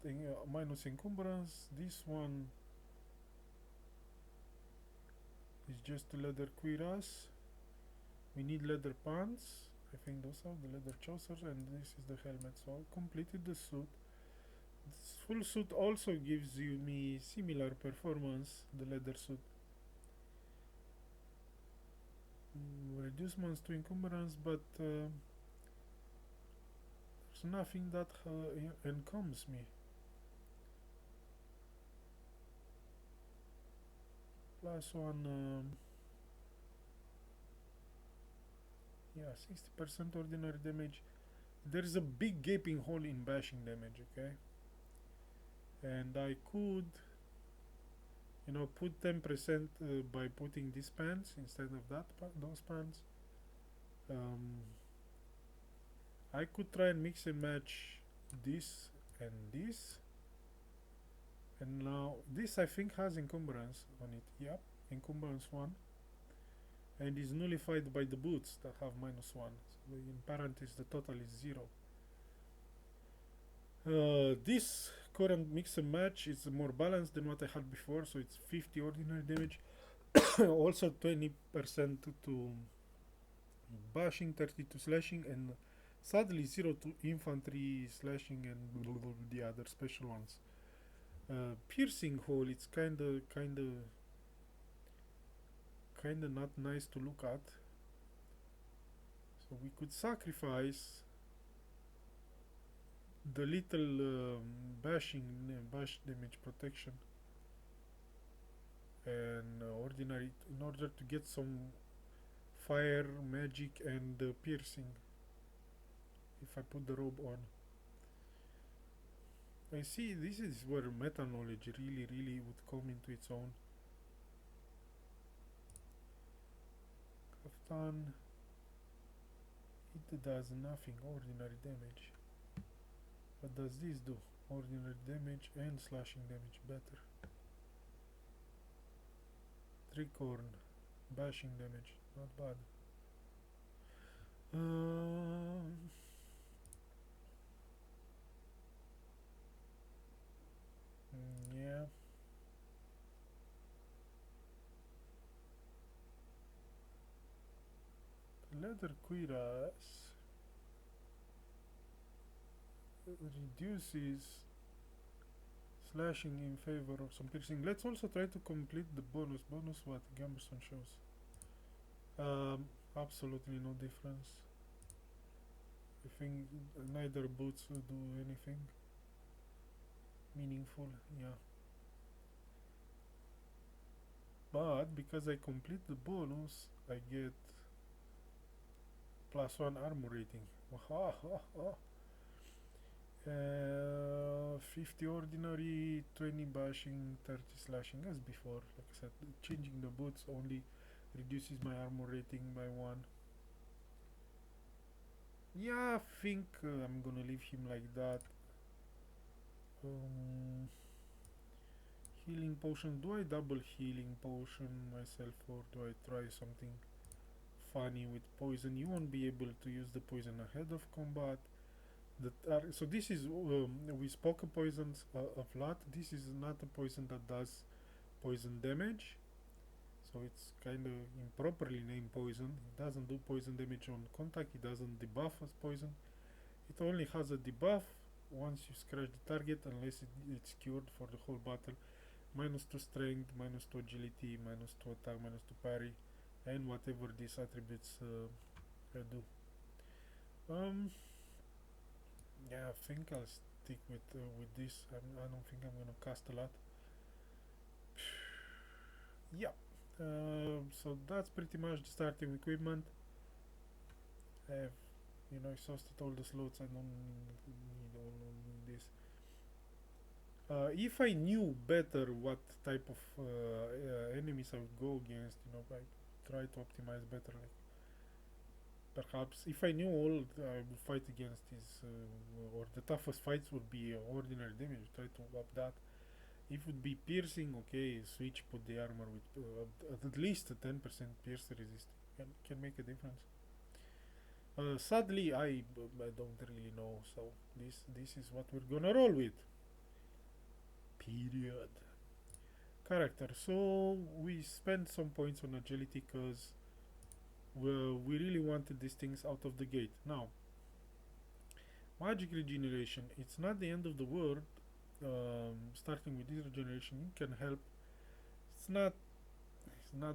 Speaker 1: minus encumbrance. This one is just leather cuirass. We need leather pants. I think those are the leather trousers, and this is the helmet. So I completed the suit. This full suit also gives you me similar performance, the leather suit. Reducements to encumbrance, but there's nothing that encombers me. Plus one, yeah, 60% ordinary damage. There's a big gaping hole in bashing damage, okay? And I could, put 10% by putting these pants instead of those pants. I could try and mix and match this and this. And now this I think has encumbrance on it. Yep, encumbrance 1. And is nullified by the boots that have -1. So in parentheses the total is 0. This current mix and match is more balanced than what I had before, so it's 50 ordinary damage. Also 20% to bashing, 30 to slashing, and sadly 0 to infantry, slashing, and the other special ones. Piercing hole, it's kinda not nice to look at. So we could sacrifice the little bash damage protection and ordinary in order to get some fire, magic, and piercing. If I put the robe on, I see this is where meta knowledge really would come into its own. Kaftan, it does nothing, ordinary damage. What does this do? Ordinary damage and slashing damage, better. Tricorn, bashing damage, not bad. Yeah. Leather cuirass reduces slashing in favor of some piercing. Let's also try to complete the bonus. Bonus what Gamberson shows. Absolutely no difference. I think neither boots will do anything meaningful. Yeah. But because I complete the bonus, I get +1 armor rating. 50 ordinary, 20 bashing, 30 slashing as before. Like I said, changing the boots only reduces my armor rating by 1. Yeah, I think I'm gonna leave him like that. Um, Healing potion. Do I double healing potion myself, or do I try something funny with poison? You won't be able to use the poison ahead of combat. So this is we spoke of poisons a lot. This is not a poison that does poison damage, so it's kind of improperly named poison. It doesn't do poison damage on contact. It doesn't debuff as poison. It only has a debuff once you scratch the target, unless it's cured for the whole battle. -2 strength, -2 agility, -2 attack, -2 parry, and whatever these attributes do. Um, yeah, I think I'll stick with this. I don't think I'm gonna cast a lot. Yeah. So that's pretty much the starting equipment. I have, exhausted all the slots. I don't need all of this. If I knew better what type of enemies I would go against, I try to optimize better. Like perhaps if I knew all I would fight against is, or the toughest fights would be ordinary damage, try to up that. If it would be piercing, okay, switch, put the armor with at least a 10% pierce resist. Can make a difference. Sadly, I don't really know, so this is what we're gonna roll with. Period. Character. So we spent some points on agility because we really wanted these things out of the gate. Now, magic regeneration. It's not the end of the world. Starting with this regeneration can help. It's not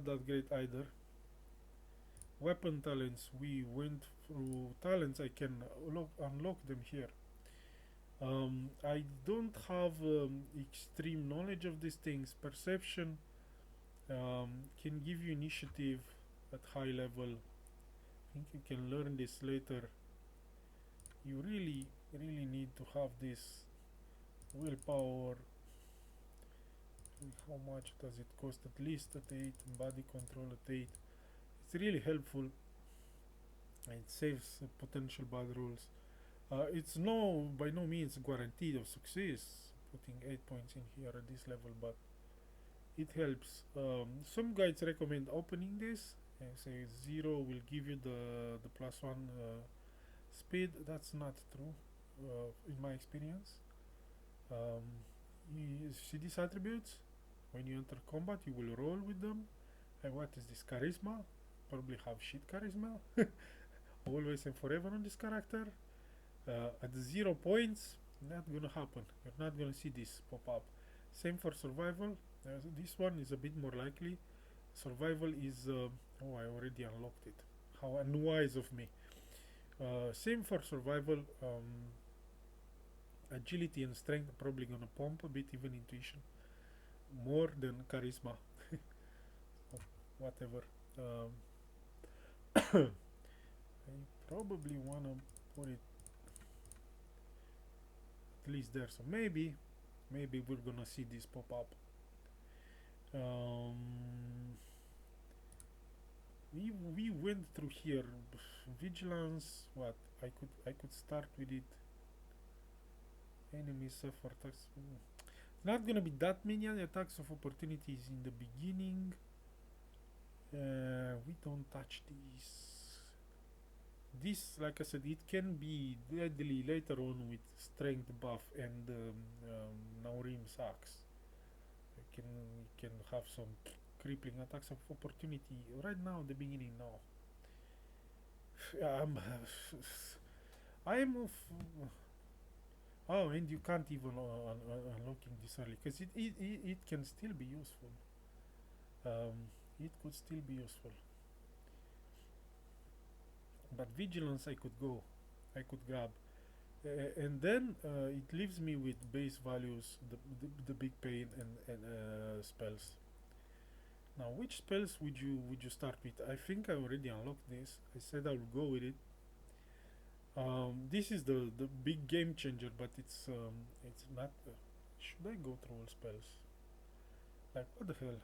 Speaker 1: that great either. Weapon talents. We went through talents. I can unlock them here. I don't have extreme knowledge of these things. Perception can give you initiative at high level. I think you can learn this later. You really need to have this willpower. How much does it cost? At least at 8. Body control at 8. It's really helpful. It saves potential bad rolls. It's by no means guaranteed of success putting 8 points in here at this level, but it helps. Some guides recommend opening this and say 0 will give you the +1 speed. That's not true in my experience. You see these attributes? When you enter combat, you will roll with them. And what is this? Charisma? Probably have shit charisma. Always and forever on this character. At 0 points, not gonna happen. You're not gonna see this pop up. Same for survival. This one is a bit more likely. Survival is oh, I already unlocked it. How unwise of me. Same for survival. Agility and strength are probably gonna pump a bit, even intuition more than charisma. Whatever. I probably wanna put it at least there, so maybe we're gonna see this pop up. We went through here. Vigilance. What I could start with it. Enemies suffer attacks. Not gonna be that many attacks of opportunities in the beginning. We don't touch these. This, like I said, it can be deadly later on with strength buff and Naurim's axe. You can have some crippling attacks of opportunity. Right now, the beginning, no. I'm of. Oh, and you can't even unlocking this early because it can still be useful. It could still be useful. But vigilance, I could grab. And then it leaves me with base values, the big pain and spells. Now, which spells would you start with? I think I already unlocked this. I said I would go with it. This is the big game changer, but it's not. Should I go through all spells? Like what the hell?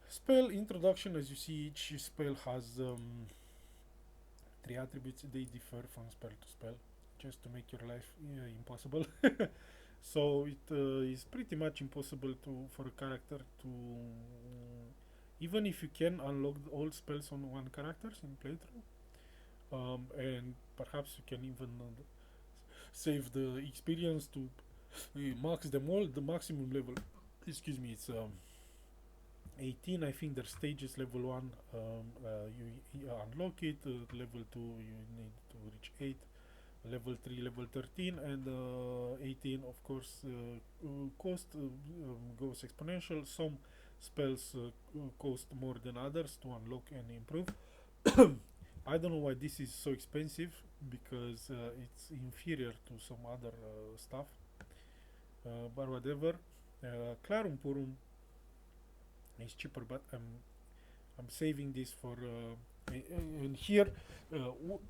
Speaker 1: Spell introduction. As you see, each spell has three attributes. They differ from spell to spell, just to make your life impossible. So it is pretty much impossible to for a character to even if you can unlock all spells on one character in playthrough, and perhaps you can even save the experience to max them all. The maximum level, excuse me, it's 18. I think there's stages. Level 1, you unlock it. Level 2, you need to reach 8. Level 3, level 13, and 18, of course, cost goes exponential. Some spells cost more than others to unlock and improve. I don't know why this is so expensive, because it's inferior to some other stuff, but whatever. Clarum Purum is cheaper, but I'm saving this for and here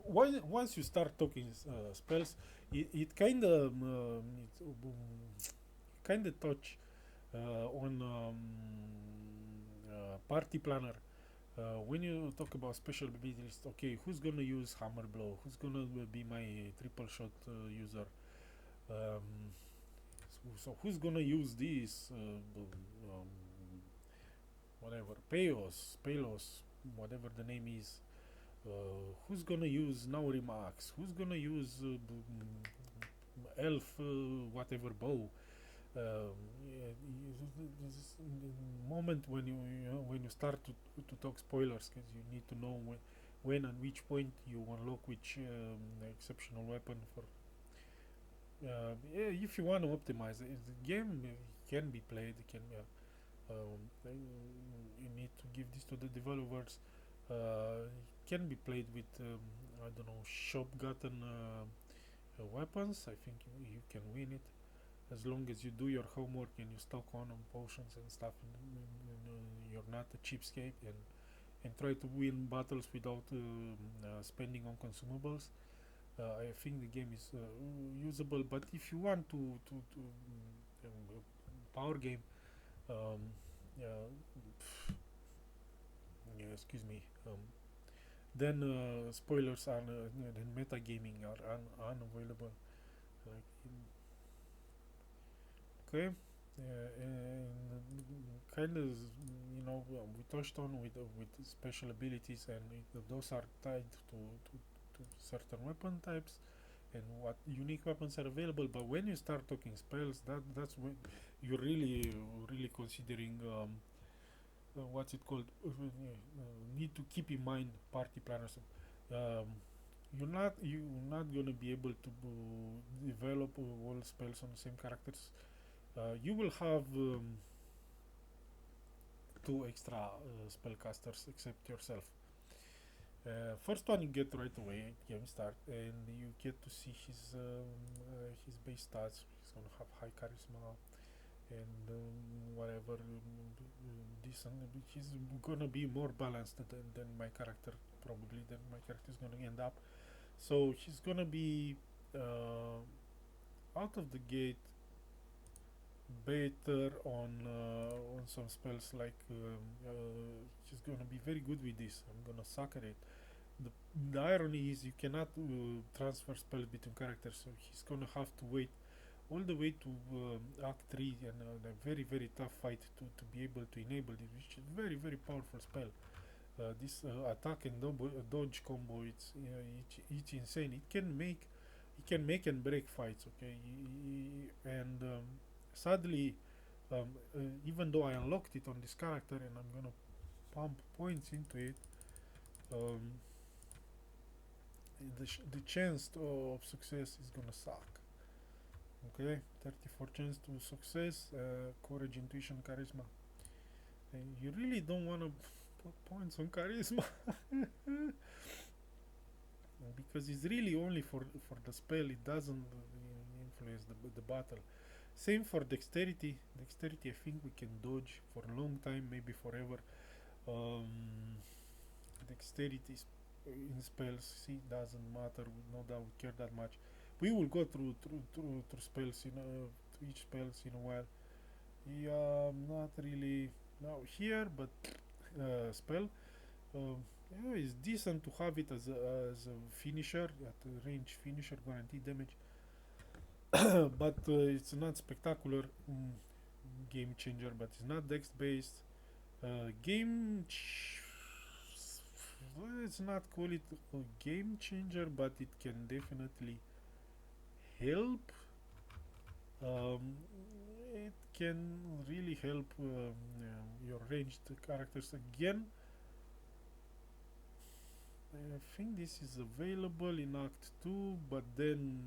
Speaker 1: once you start talking spells, it kind of touch on party planner. When you talk about special abilities, okay, who's gonna use hammer blow? Who's gonna be my triple shot user? Um, so who's gonna use this? Whatever, Palos, whatever the name is. Who's gonna use Nauri Max? Who's gonna use Elf, whatever bow? Yeah, this moment when when you start to talk spoilers, because you need to know when and which point you unlock which exceptional weapon for. Yeah, if you want to optimize it, the game can be played. Can you need to give this to the developers. Can be played with I don't know, shop gotten weapons. I think you can win it as long as you do your homework and you stock on potions and stuff. You're not a cheapskate, and try to win battles without spending on consumables. I think the game is usable, but if you want power game, um, uh, yeah, excuse me, then spoilers and then metagaming are unavailable. Like okay, and kind of we touched on with special abilities, and those are tied to certain weapon types and what unique weapons are available. But when you start talking spells, that's when you're really considering what's it called? Need to keep in mind party planners. Um, you're not gonna be able to develop all spells on the same characters. You will have two extra spellcasters except yourself. First one you get right away at game start, and you get to see his base stats. He's gonna have high charisma and whatever decent. He's gonna be more balanced than my character, probably than my character is gonna end up. So he's gonna be out of the gate better on some spells, like he's gonna be very good with this. I'm gonna suck at it. The irony is you cannot transfer spells between characters, so he's gonna have to wait all the way to Act 3 and a very tough fight to be able to enable it, which is very powerful spell. This attack and dodge combo, it's insane. It can make and break fights. Okay, and sadly, even though I unlocked it on this character and I'm gonna pump points into it, um, the chance of success is gonna suck. Okay, 34 chance to success, courage, intuition, charisma. And you really don't want to put points on charisma because it's really only for the spell. It doesn't influence the battle. Same for dexterity. Dexterity, I think we can dodge for a long time, maybe forever. Um, Dexterity is in spells. See, doesn't matter. Not that we care that much. We will go through spells in through each spells in a while. Yeah, not really now here, but spell. Yeah, it's decent to have it as a finisher, at a range finisher, guaranteed damage. But it's not spectacular game changer. But it's not dex based. Let's not call it a game changer, but it can definitely help. Um, it can really help your ranged characters again. I think this is available in Act 2, but then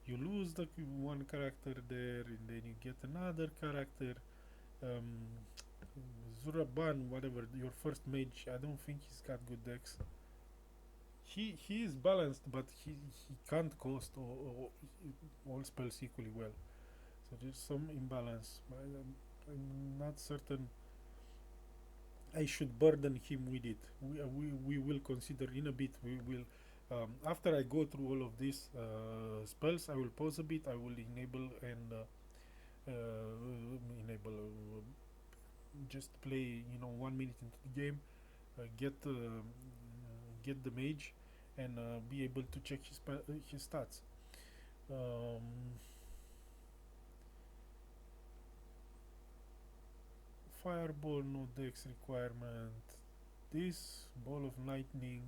Speaker 1: you lose the one character there, and then you get another character. Um, Zuraban, whatever, your first mage, I don't think he's got good decks. He is balanced, but he can't cost all spells equally well. So there's some imbalance. I'm not certain I should burden him with it. We will consider in a bit. We will after I go through all of these spells. I will pause a bit. I will enable and enable. Just play, 1 minute into the game. Get the mage, and be able to check his stats. Um, Fireball, no dex requirement. This ball of lightning.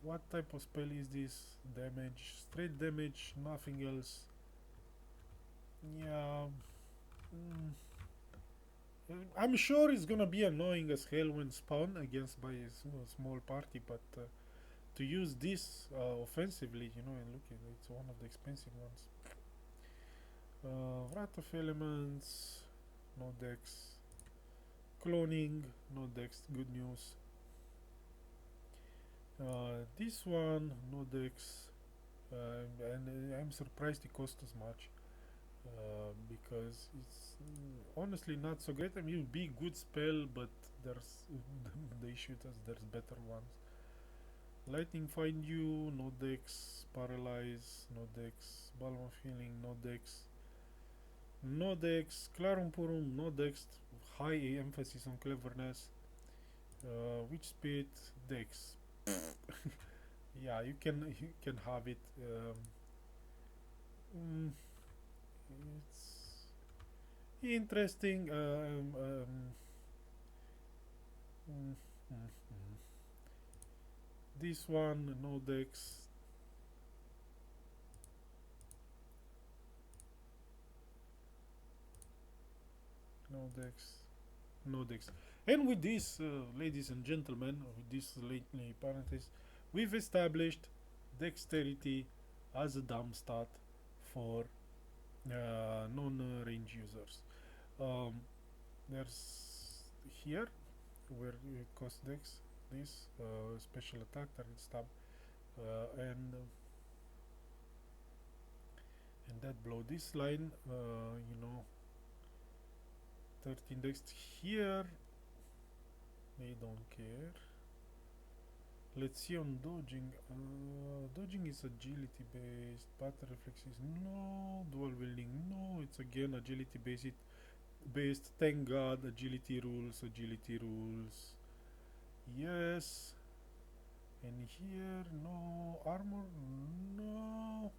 Speaker 1: What type of spell is this? Damage, straight damage, nothing else. Yeah. Mm, I'm sure it's gonna be annoying as hell when spawned against by a small party, but to use this offensively, and look at it, it's one of the expensive ones. Wrath of Elements, no dex. Cloning, no dex, good news. This one, no dex, and I'm surprised it cost as much. Because it's honestly not so great. I mean, it'd be good spell, but there's the issue is there's better ones. Lightning Find You, no dex. Paralyze, no dex. Balm of Healing, no dex. No dex. Clarum Purum, no dex. High emphasis on cleverness. Witch Spit, dex. Yeah, you can have it. It's interesting. Mm, mm, mm. This one, no dex. No dex. No dex. And with this, ladies and gentlemen, with this lately parenthesis, we've established dexterity as a dumb stat for non-range users. Um, there's here where it costs dex this special attack target stab and that blow this line 13 dex here they don't care. Let's see on dodging. Dodging is agility based. Battle reflex is no. Dual wielding no. It's again agility based. Thank God. Agility rules. Agility rules. Yes. And here no. Armor no.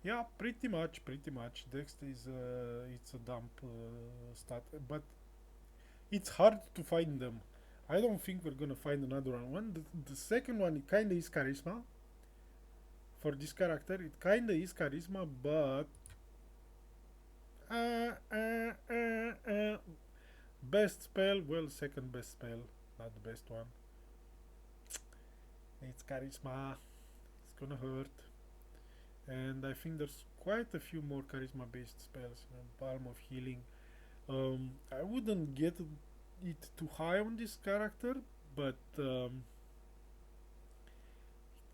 Speaker 1: Yeah, pretty much. Dex is it's a dump stat, but it's hard to find them. I don't think we're gonna find another one. The second one, it kinda is charisma. For this character, it kinda is charisma, but uh, uh, uh, uh, best spell, well, second best spell, not the best one. It's charisma. It's gonna hurt, and I think there's quite a few more charisma-based spells. Balm of Healing. I wouldn't get it too high on this character, but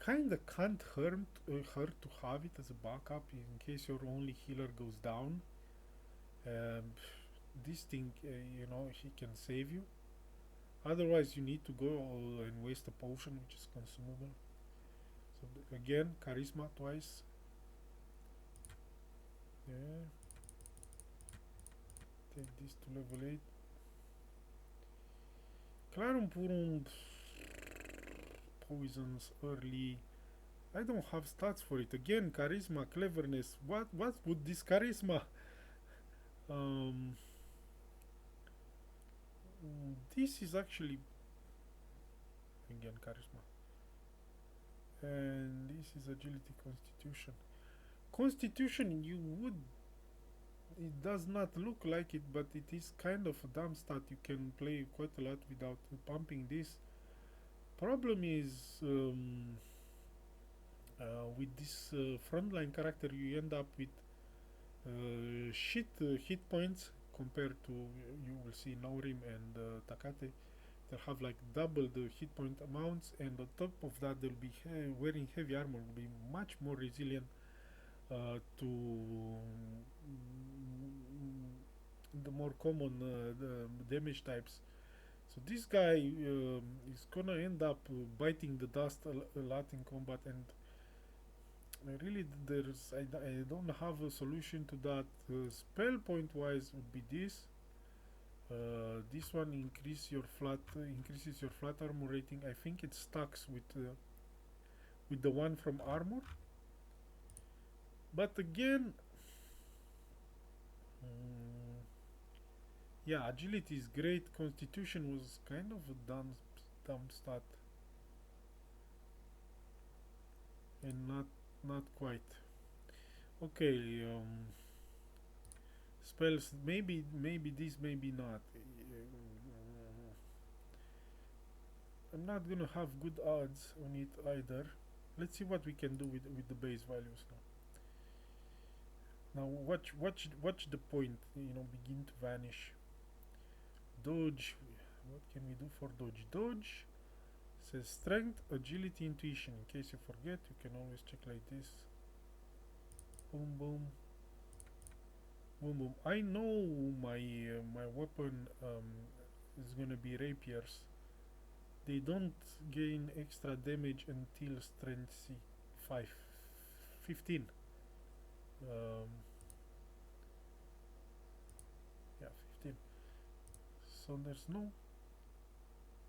Speaker 1: kinda can't hurt to have it as a backup in case your only healer goes down. Um, this thing, he can save you. Otherwise, you need to go and waste a potion, which is consumable. So again, charisma twice. Yeah. Take this to level 8. Clarum Purum poisons early. I don't have stats for it. Again, charisma, cleverness. What would this charisma? Um, this is actually again charisma, and this is agility, constitution. Constitution, you would. It does not look like it, but it is kind of a dumb stat. You can play quite a lot without pumping this. Problem is, with this frontline character, you end up with shit hit points compared to, you will see Naurim and Takate. They'll have like double the hit point amounts, and on top of that, they'll be wearing heavy armor, will be much more resilient to the more common the damage types. So this guy is gonna end up biting the dust a lot in combat, and really I don't have a solution to that. Spell point wise would be this. This one increases your flat armor rating. I think it stacks with the one from armor. But again, yeah, agility is great. Constitution was kind of a dumb stat, and not quite. Okay, spells, maybe this, maybe not. I'm not gonna have good odds on it either. Let's see what we can do with the base values now. Now watch the point, begin to vanish. Dodge. What can we do for dodge? Dodge says strength, agility, intuition. In case you forget, you can always check like this. Boom, boom, boom, boom. I know my weapon is gonna be rapiers. They don't gain extra damage until strength 15. Yeah, 15. So there's no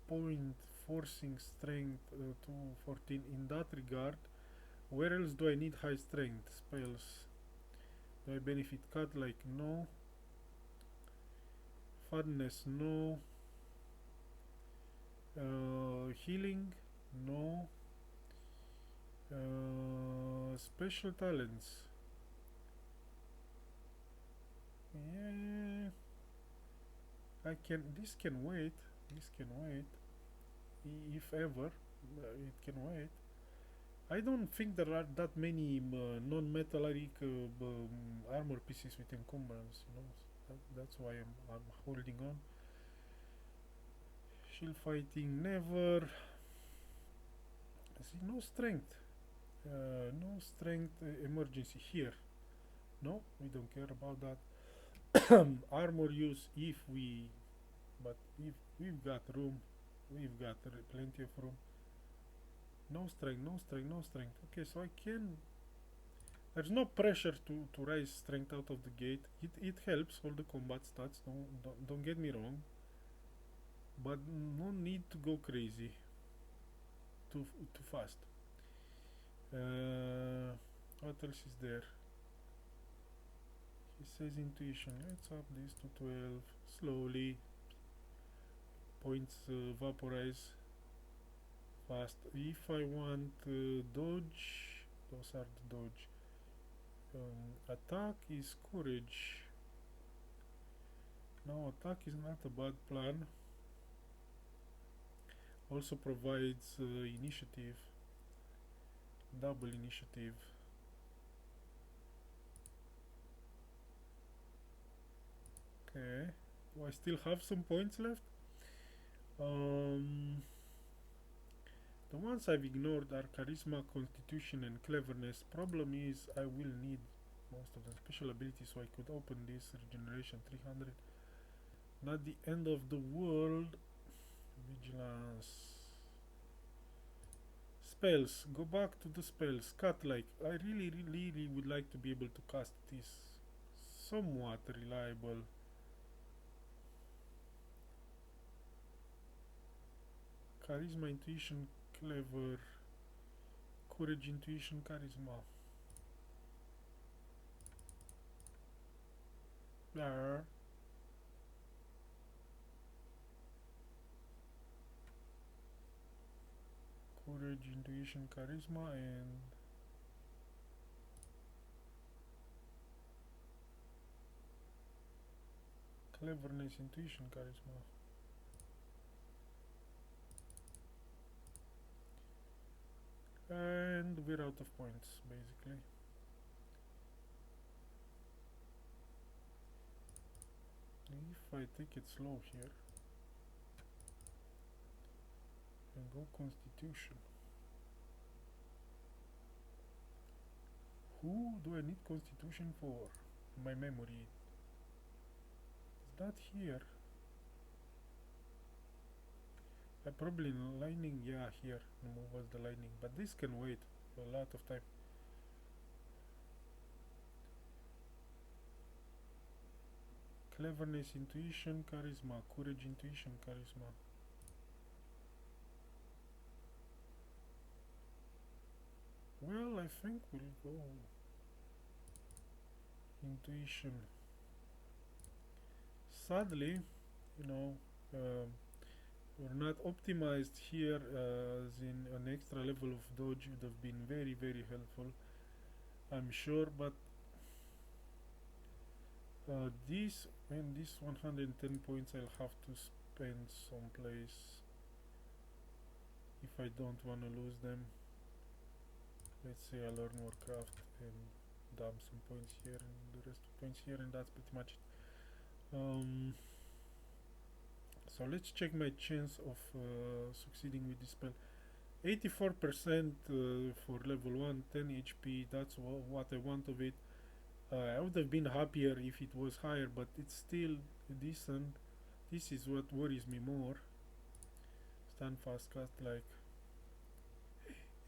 Speaker 1: point forcing strength to 14 in that regard. Where else do I need high strength spells? Do I benefit cut? Like no. Fadness, no. Healing, no. Special talents, yeah. This can wait. If ever, it can wait. I don't think there are that many non-metallic armor pieces with encumbrance, that's why I'm holding on. Shield fighting, never. See, no strength. No strength emergency here. No, we don't care about that. Armor use but if we've got room, we've got plenty of room. No strength, no strength, no strength. Okay, so I can. There's no pressure to raise strength out of the gate. It helps all the combat stats. Don't get me wrong. But no need to go crazy too fast. What else is there? He says intuition. Let's up this to 12 slowly. Points vaporize fast. If I want dodge, those are the dodge. Attack is courage. No, attack is not a bad plan. Also provides initiative, double initiative. Okay, do I still have some points left? The ones I've ignored are charisma, constitution, and cleverness. Problem is I will need most of the special abilities, so I could open this regeneration 300. Not the end of the world, vigilance. Spells. Go back to the spells. Cut like. I really would like to be able to cast this somewhat reliable. Charisma, intuition, clever. Courage, intuition, charisma. There. Courage, intuition, charisma, and cleverness, intuition, charisma. And we're out of points, basically. If I take it slow here and go constitution. Who do I need constitution for? My memory. Is that here? Probably lightning, yeah, here was the lightning, but this can wait a lot of time. Cleverness, intuition, charisma. Courage, intuition, charisma. Well, I think we'll go intuition. Sadly, you know, we're not optimized here, as in an extra level of dodge would have been very helpful, I'm sure, but this 110 points I'll have to spend someplace if I don't want to lose them. Let's say I learn Warcraft and dump some points here and the rest of points here, and that's pretty much it. So let's check my chance of succeeding with this spell. 84% for level 1, 10 HP, that's what I want of it. I would have been happier if it was higher, but it's still decent. This is what worries me more. Stand fast cast like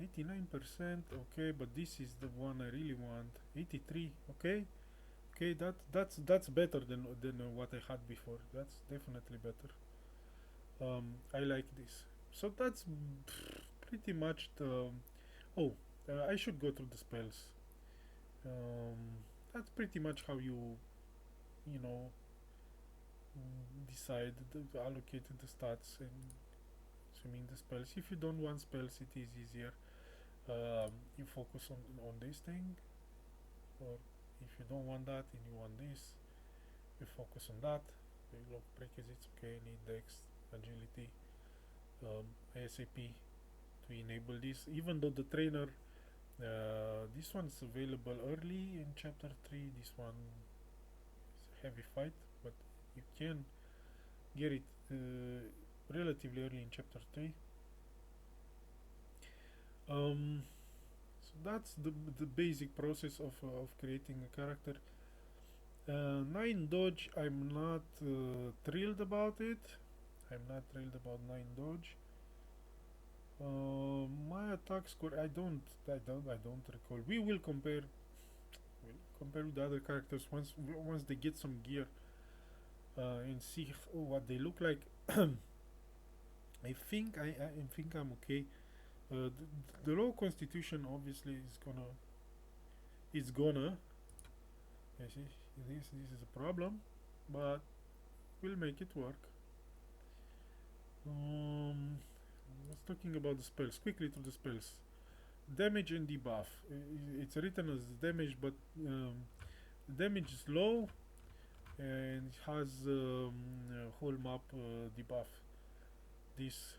Speaker 1: 89%, okay, but this is the one I really want. 83, okay, that's better than what I had before. That's definitely better. I like this. So that's pretty much the. Oh, I should go through the spells. That's pretty much how you know, decide allocate the stats and swimming the spells. If you don't want spells, it is easier. You focus on this thing, or if you don't want that and you want this, you focus on that. Lock prerequisites, okay, need dex, agility, ASAP to enable this. Even though the trainer, this one's available early in chapter 3, this one is a heavy fight, but you can get it relatively early in chapter 3. So that's the basic process of creating a character. 9 dodge, I'm not thrilled about it. I'm not thrilled about 9 dodge. My attack score, I don't recall. We will compare. We'll compare with the other characters once they get some gear and see what they look like. I think I'm okay. The low constitution obviously is gonna. You see, this is a problem, but we'll make it work. Let's talking about the spells. Quickly to the spells. Damage and debuff. It's written as damage, but damage is low and it has whole map debuff. This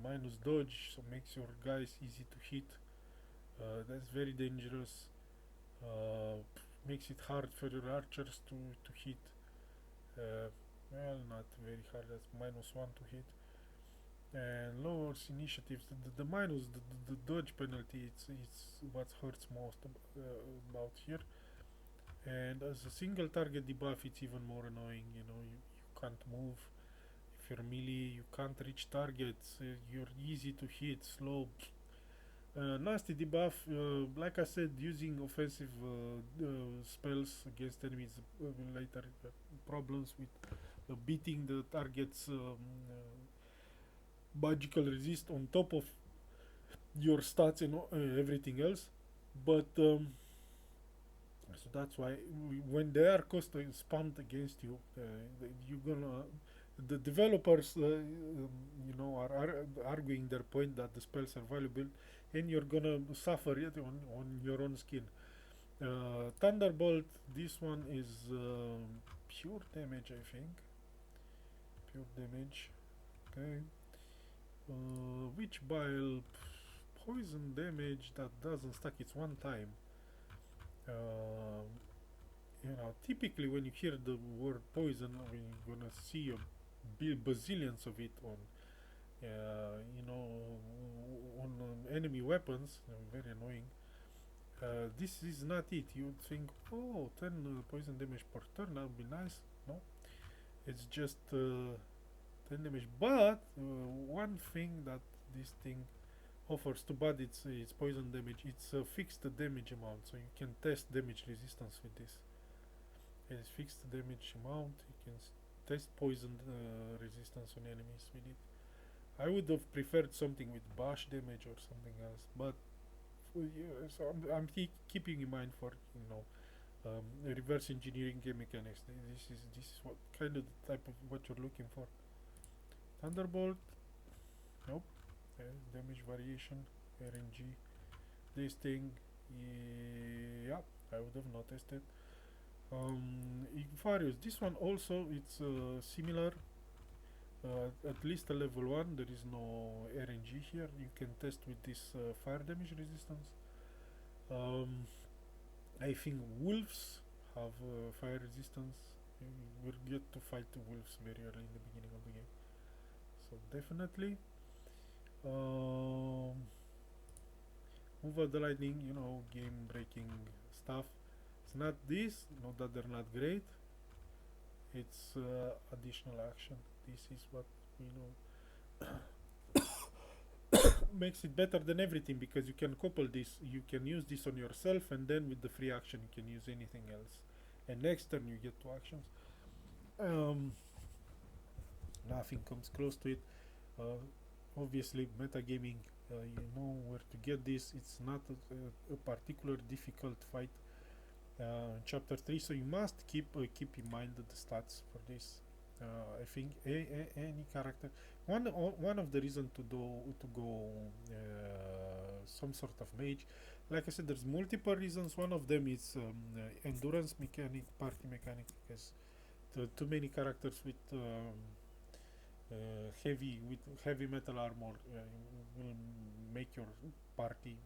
Speaker 1: minus dodge, so makes your guys easy to hit. That's very dangerous. Makes it hard for your archers to hit. Well, not very hard. That's -1 to hit. And lowers initiatives. The minus, the dodge penalty, it's what hurts most about here. And as a single target debuff, it's even more annoying. You know, you can't move. if you're melee, you can't reach targets, you're easy to hit, slow. Nasty debuff, like I said, using offensive spells against enemies later problems with beating the target's magical resist on top of your stats and everything else. But so that's why when they are cost spammed against you, you're gonna the developers are arguing their point that the spells are valuable, and you're gonna suffer it on your own skin. Thunderbolt, this one is pure damage, I think. Pure damage. Okay. Witch bile, poison damage that doesn't stack. It's one time. Uh, typically when you hear the word poison, you're gonna see bazillions of it on, on enemy weapons. Very annoying. This is not it. You'd think, oh, 10 poison damage per turn, that would be nice. No, it's just 10 damage. But one thing that this thing offers, too bad it's poison damage. It's a fixed damage amount, so you can test damage resistance with this. It's fixed damage amount. You can test poison resistance on enemies with it. I would have preferred something with bash damage or something else, but so I'm keeping in mind for reverse engineering game mechanics. This is what kind of the type of what you're looking for. Thunderbolt, nope. Damage variation, RNG. This thing, yeah, I would have noticed it. Infarius, this one also it's similar. At least a level 1, there is no RNG here. You can test with this fire damage resistance. I think wolves have fire resistance. We'll get to fight the wolves very early in the beginning of the game, so definitely. Move of the lightning, game breaking stuff. It's not this, not that they're not great. It's additional action. This is what we know makes it better than everything, because you can couple this. You can use this on yourself, and then with the free action you can use anything else, and next turn you get 2 actions. Nothing comes close to it. Obviously metagaming, you know where to get this. It's not a particular difficult fight chapter 3, so you must keep in mind the stats for this. I think any character, one of the reasons to go some sort of mage, like I said, there's multiple reasons. One of them is endurance mechanic, party mechanic, because too many characters with heavy metal armor will make your party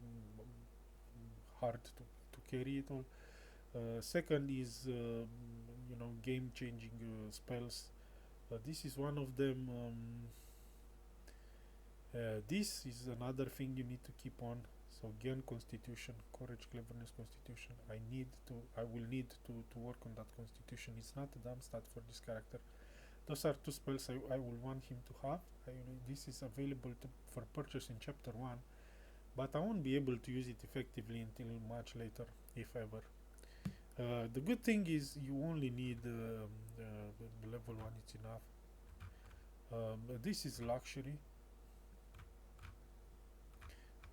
Speaker 1: hard to carry it all. Second is game changing spells. This is one of them. This is another thing you need to keep on. So again, constitution, courage, cleverness, constitution. I will need to work on that constitution. It's not a dumb stat for this character. Those are 2 spells I will want him to have. This is available for purchase in chapter 1, but I won't be able to use it effectively until much later, if ever. The good thing is you only need level 1, it's enough. This is luxury,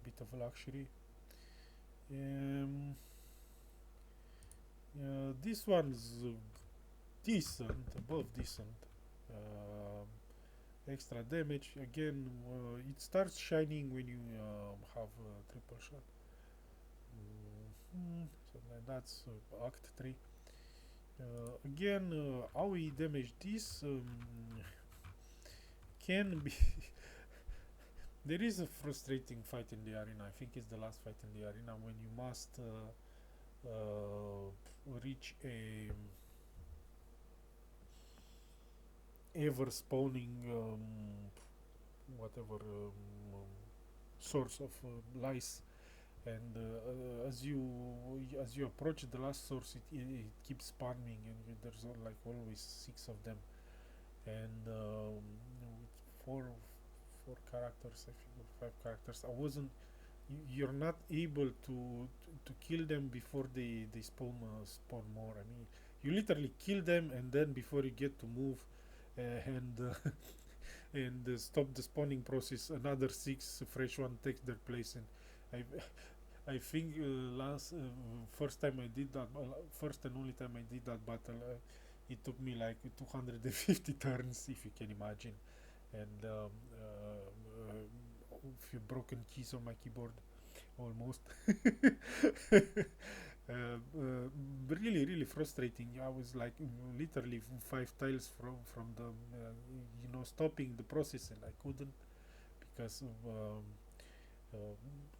Speaker 1: bit of luxury. This one's decent, above decent. Extra damage again. It starts shining when you have triple shot. So that's act 3. Again, AoE damage. This can be there is a frustrating fight in the arena. I think it's the last fight in the arena when you must reach a ever spawning source of lice, and as you approach the last source, it keeps spawning, and there's like always 6 of them. and with four characters, I think, or 5 characters. I wasn't. You're not able to kill them before they spawn more. I mean, you literally kill them, and then before you get to move, and and stop the spawning process, another 6 fresh one takes their place. And I think last first time I did that, first and only time I did that battle, it took me like 250 turns, if you can imagine, and a few broken keys on my keyboard, almost. Really frustrating. I was like literally 5 tiles from the stopping the process, and I couldn't because of uh,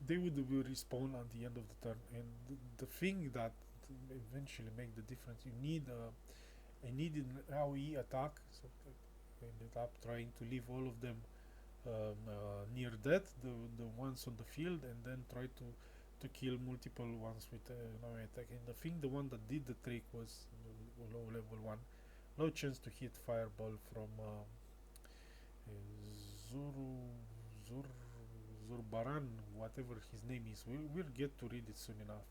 Speaker 1: they would respawn at the end of the turn. And the thing that eventually make the difference, I needed an AoE attack, so I ended up trying to leave all of them near death, the ones on the field, and then try to kill multiple ones with an AoE attack. And I think the one that did the trick was low level one, no chance to hit fireball from Zuru Zur Zurbaran, whatever his name is. We'll get to read it soon enough.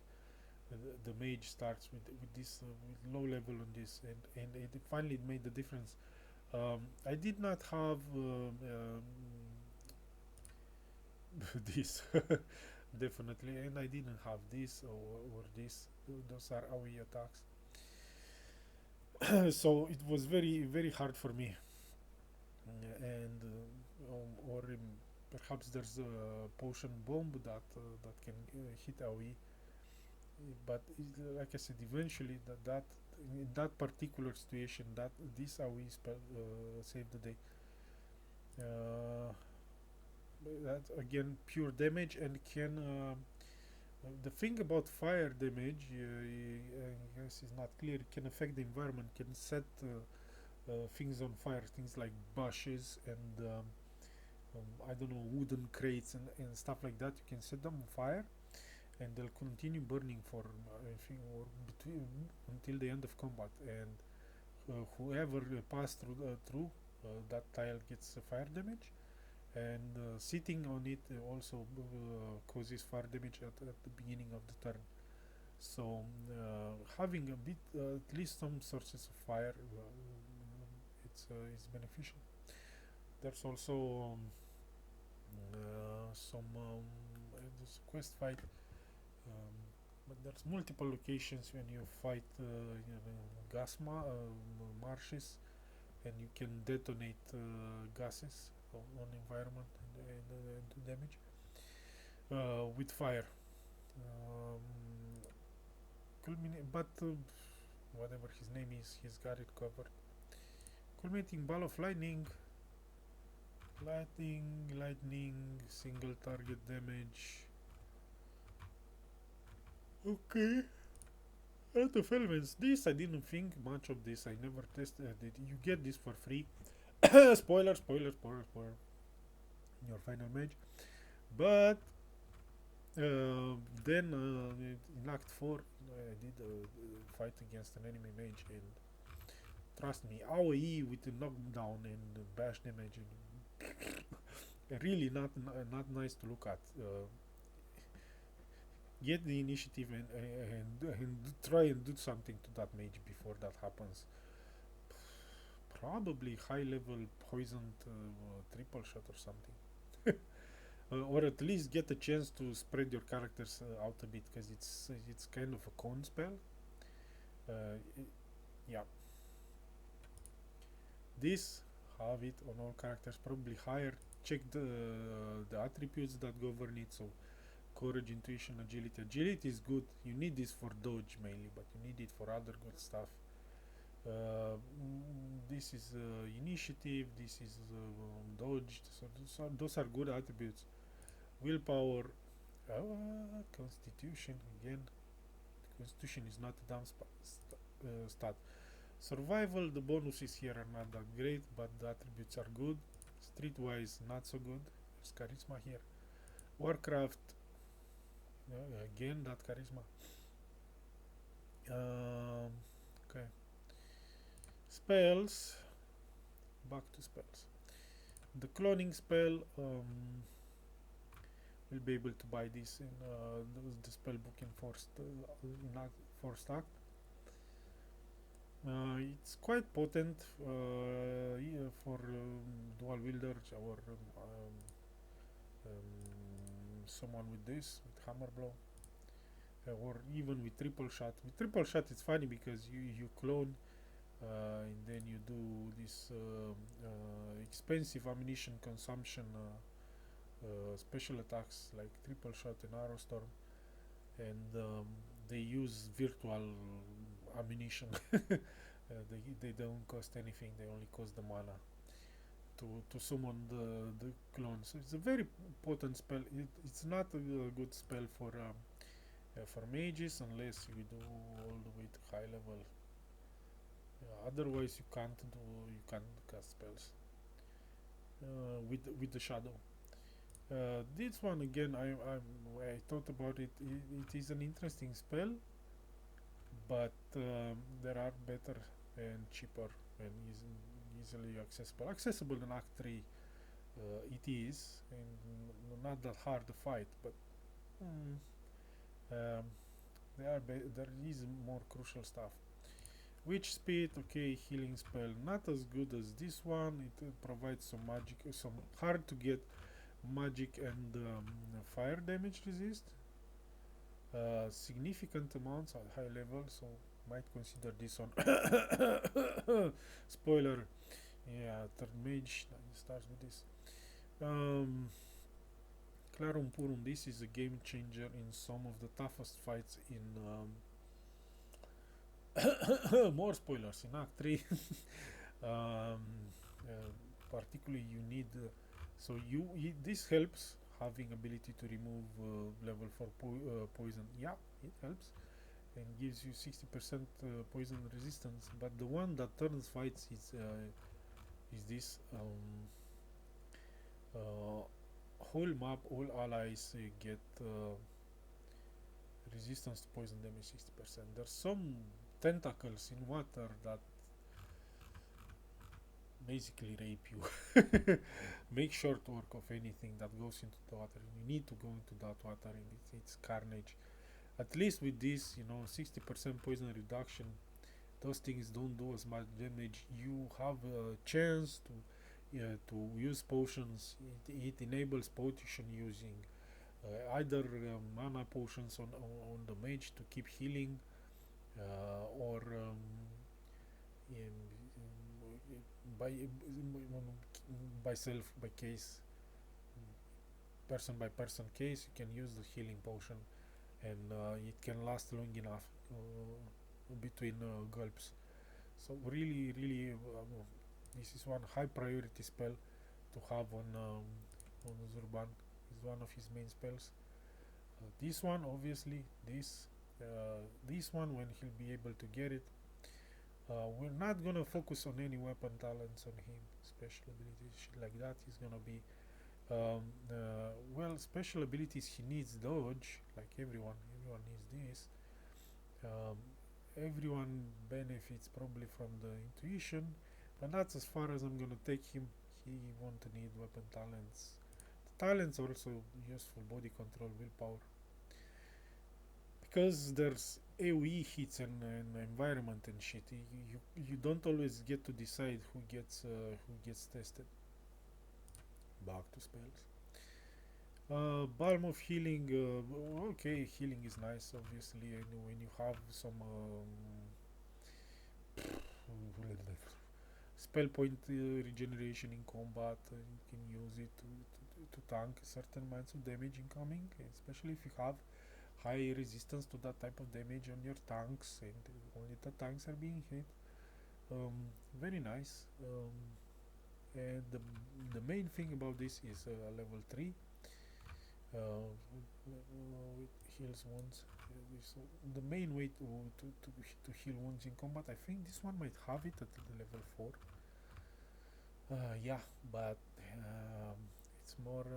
Speaker 1: The mage starts with this with low level on this, and it finally made the difference. I did not have this definitely, and I didn't have this or this. Those are AoE attacks. So it was very hard for me. And or perhaps there's a potion bomb that can hit AoE, but like I said, eventually that in that particular situation, that this AoE spell saved the day. Uh, that again pure damage, and can the thing about fire damage, I guess is not clear. It can affect the environment, can set things on fire, things like bushes and I don't know, wooden crates and stuff like that. You can set them on fire, and they'll continue burning for I think or between until the end of combat. And whoever passed through that tile gets fire damage, and sitting on it also causes fire damage at the beginning of the turn. So having a bit, at least some sources of fire, it's beneficial. There's also some there's a quest fight, um, but there's multiple locations when you fight gas marshes, and you can detonate gases on environment and do damage with fire. Um, but whatever his name is, he's got it covered. Culminating ball of lightning, lightning, single target damage. Okay. Out of elements, this I didn't think much of this. I never tested it. You get this for free. Spoiler. Your final mage. But then in Act 4, I did a fight against an enemy mage, and trust me, AoE with the knockdown and bash damage, and really not nice to look at. Get the initiative and try and do something to that mage before that happens. Probably high level poisoned triple shot or something. Or at least get a chance to spread your characters out a bit, because it's kind of a cone spell. Yeah, this have it on all characters, probably higher. Check the attributes that govern it. So courage, intuition, agility. Agility is good. You need this for dodge mainly, but you need it for other good stuff. This is initiative. This is dodge. So those are good attributes. Willpower, constitution again. Constitution is not a damn stat. Survival, the bonuses here are not that great, but the attributes are good. Streetwise, not so good. There's charisma here. Warcraft, again that charisma. Okay. Spells, back to spells. The cloning spell, we'll be able to buy this in the spell book in Forced Act. It's quite potent yeah, for dual wielders or someone with this, with hammer blow, or even with triple shot. With triple shot, it's funny because you clone and then you do this expensive ammunition consumption special attacks like triple shot and arrow storm, and they use virtual ammunition. They don't cost anything, they only cost the mana to summon the clone. So it's a very potent spell. It's not a good spell for mages unless you do all the way to high level. Otherwise you can't cast spells with the shadow. This one again, I thought about it. It is an interesting spell, but there are better and cheaper and easily accessible than Act 3. It is, and not that hard to fight, but um, there is more crucial stuff. Witch speed, okay, healing spell, not as good as this one. It provides some magic, some hard to get magic and fire damage resist. Significant amounts at high level, so might consider this one. Spoiler, yeah, third mage starts with this. Clarum Purum, this is a game changer in some of the toughest fights in more spoilers in Act 3. Particularly you need so this helps having ability to remove level 4 poison. Yeah, it helps and gives you 60% poison resistance, but the one that turns fights is this whole map, all allies get resistance to poison damage 60%. There's some tentacles in water that basically rape you. Make short work of anything that goes into the water. You need to go into that water, and it's carnage. At least with this, 60% poison reduction, those things don't do as much damage. You have a chance to use potions. It enables potion using either mana potions on the mage to keep healing, or by by case, person by person case, you can use the healing potion, and it can last long enough between gulps. So really, this is one high priority spell to have on Zurban. Is one of his main spells. This one, obviously, this one, when he'll be able to get it. We're not gonna focus on any weapon talents on him, special abilities, shit like that. He's gonna be well, special abilities he needs dodge, like everyone needs this. Everyone benefits probably from the intuition, but that's as far as I'm gonna take him. He won't need weapon talents. The talents also useful: body control, willpower, because there's AoE hits and environment and shit. You don't always get to decide who gets tested. Back to spells. Balm of healing. Okay, healing is nice, obviously, and when you have some spell point regeneration in combat, you can use it to tank certain amounts of damage incoming, especially if you have high resistance to that type of damage on your tanks, and only the tanks are being hit. Very nice. And the main thing about this is level 3. It heals wounds. So the main way to heal wounds in combat, I think this one might have it at the level 4. Yeah, but it's more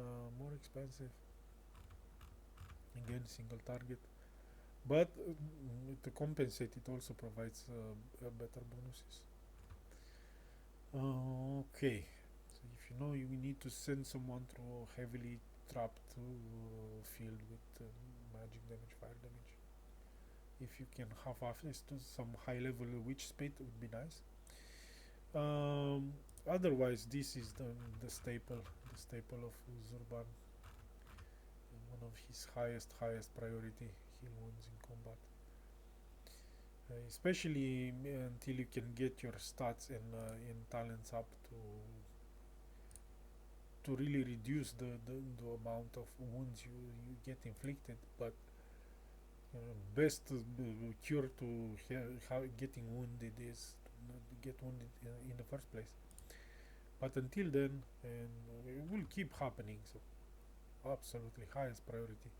Speaker 1: expensive. Again, single target, but to compensate, it also provides better bonuses. Okay, so if you know you need to send someone through a heavily trapped field with magic damage, fire damage, if you can have access to some high level witch speed, it would be nice. Um, Otherwise, this is the staple of Zurban, one of his highest priority heal wounds in combat. Especially until you can get your stats and talents up to really reduce the amount of wounds you get inflicted. But best cure to getting wounded is to not get wounded in the first place. But until then, and it will keep happening. So absolutely highest priority.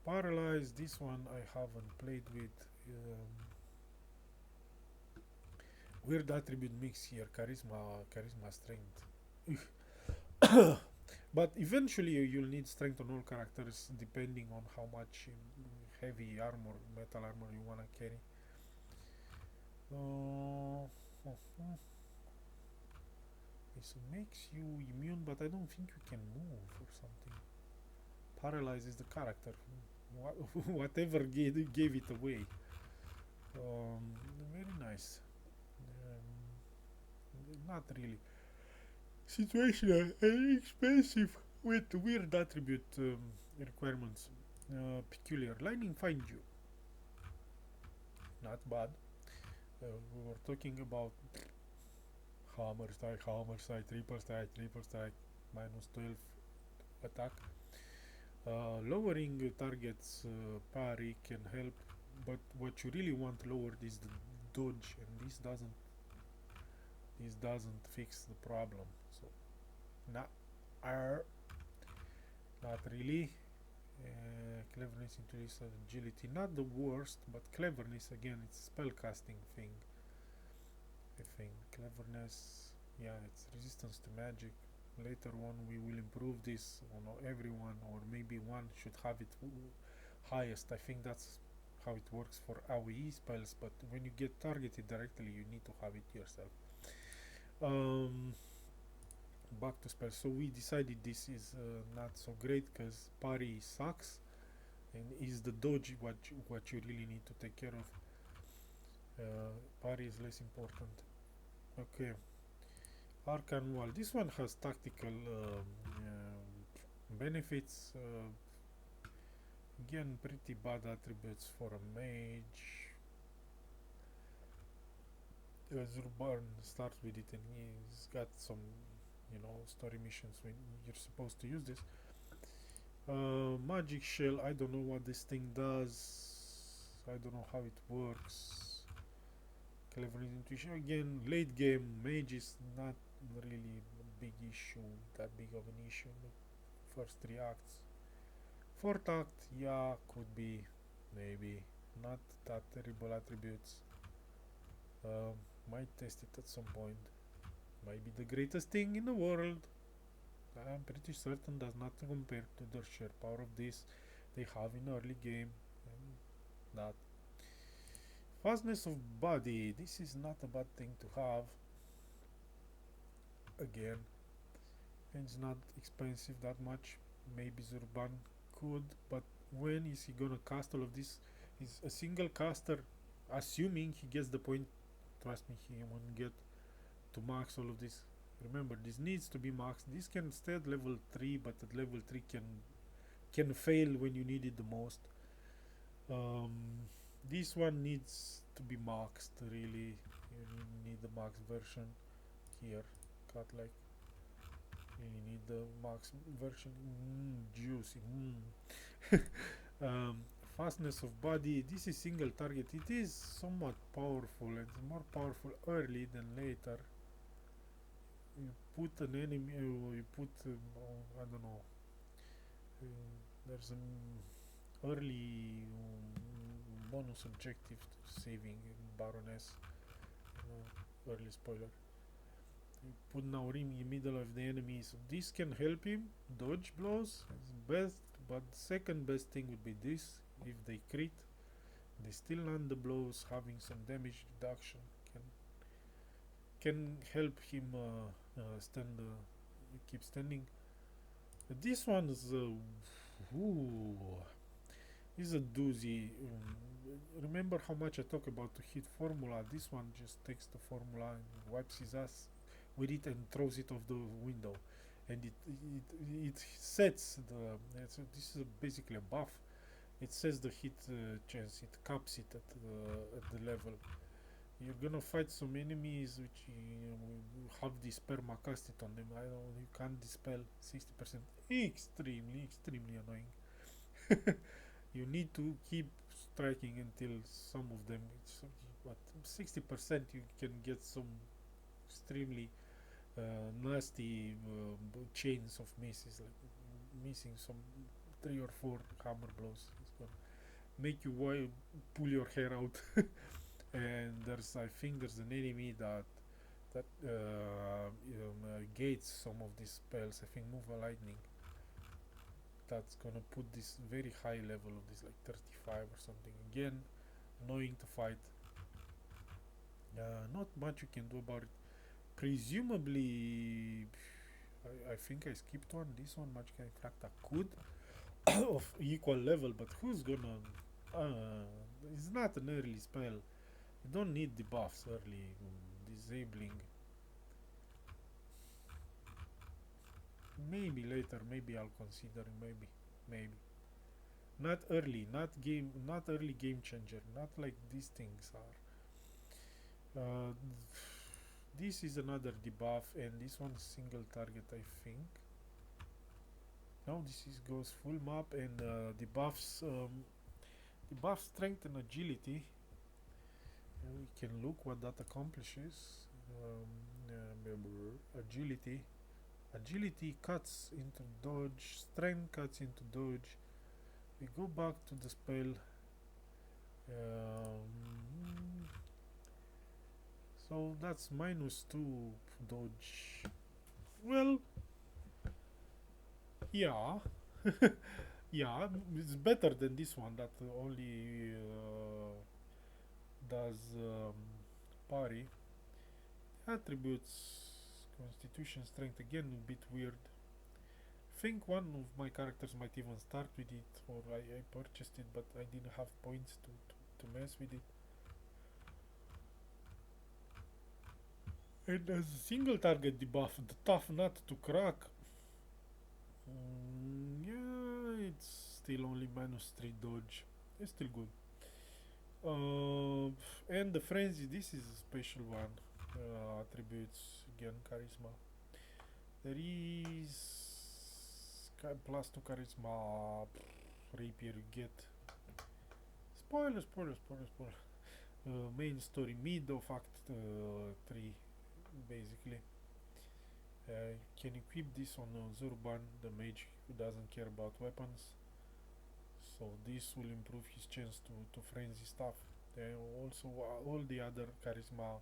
Speaker 1: Paralyzed. This one I haven't played with. Weird attribute mix here. Charisma, strength. But eventually you'll need strength on all characters depending on how much heavy armor, metal armor you wanna carry. This makes you immune, but I don't think you can move or something. Paralyzes the character. Whatever gave it away. Very nice. Not really situational and expensive with weird attribute requirements. Peculiar. Lightning find you. Not bad. We were talking about hammer strike, triple strike, minus 12 attack. Lowering targets parry can help, but what you really want lowered is the dodge, and this doesn't fix the problem. So not not really. Cleverness, intuition, agility, not the worst, but cleverness again, it's spellcasting thing. I think cleverness, yeah, it's resistance to magic. Later on we will improve this on everyone, or maybe one should have it highest. I think that's how it works for AoE spells, but when you get targeted directly you need to have it yourself. Back to spells. So we decided this is not so great because parry sucks, and is the dodge what you really need to take care of. Parry is less important. Okay. Arcane Wall. This one has tactical benefits. Again, pretty bad attributes for a mage. Zurbarn starts with it, and he's got some, story missions when you're supposed to use this. Magic Shell. I don't know what this thing does. I don't know how it works. Clever intuition. Again, late game mage is not really a big issue, that big of an issue. First 3 acts. Fourth act, yeah, could be, maybe. Not that terrible attributes. Might test it at some point. Might be the greatest thing in the world. I'm pretty certain does not compare to the sheer power of this they have in early game. That fastness of body. This is not a bad thing to have. Again, it's not expensive that much. Maybe Zurban could, but when is he gonna cast all of this? Is a single caster, assuming he gets the point. Trust me, he won't get to max all of this. Remember, this needs to be maxed. This can stay at level 3, but at level 3 can fail when you need it the most. This one needs to be maxed, really. You need the max version here. Cut like, you need the max version. Juicy. Fastness of body. This is single target. It is somewhat powerful. It's more powerful early than later. You put an enemy, you put, I don't know, there's an early bonus objective to saving Baroness. Early spoiler. You put Naurim in the middle of the enemy, so this can help him dodge blows. It's best, but second best thing would be this. If they crit, they still land the blows, having some damage reduction can help him stand, keep standing. This one ooh, is a doozy. Remember how much I talk about to hit formula? This one just takes the formula and wipes his ass with it and throws it off the window, and it sets the. This is basically a buff. It sets the hit chance. It caps it at the level. You're gonna fight some enemies which have this permacast it on them. I don't. You can't dispel 60%. Extremely annoying. You need to keep striking until some of them. It's, but 60% you can get some extremely nasty chains of misses, like missing some 3 or 4 hammer blows. It's gonna make you pull your hair out. And I think there's an enemy that gates some of these spells. I think move a lightning. That's gonna put this very high level of this, like 35 or something. Again, annoying to fight. Not much you can do about it. Presumably, I think I skipped one. This one, Magic Infracta could of equal level, but who's gonna? It's not an early spell. You don't need debuffs early. Disabling. Maybe later. Maybe I'll consider. Maybe. Not early. Not early game changer. Not like these things are. This is another debuff, and this one is single target, I think. No, this is goes full map, and debuff strength and agility. We can look what that accomplishes. Agility. Agility cuts into dodge. Strength cuts into dodge. We go back to the spell. So that's -2 dodge. Well, yeah. Yeah, it's better than this one that only does parry. Attributes Constitution Strength again a bit weird. Think one of my characters might even start with it, or I purchased it, but I didn't have points to mess with it. And as a single target debuff, the tough nut to crack. Yeah, it's still only -3 dodge. It's still good. And the frenzy, this is a special one. Attributes again charisma. There is +2 charisma rapier you get. Spoiler. Main story mid of Act 3, basically. Can equip this on Zurban, the mage who doesn't care about weapons. So this will improve his chance to frenzy stuff. Then also all the other charisma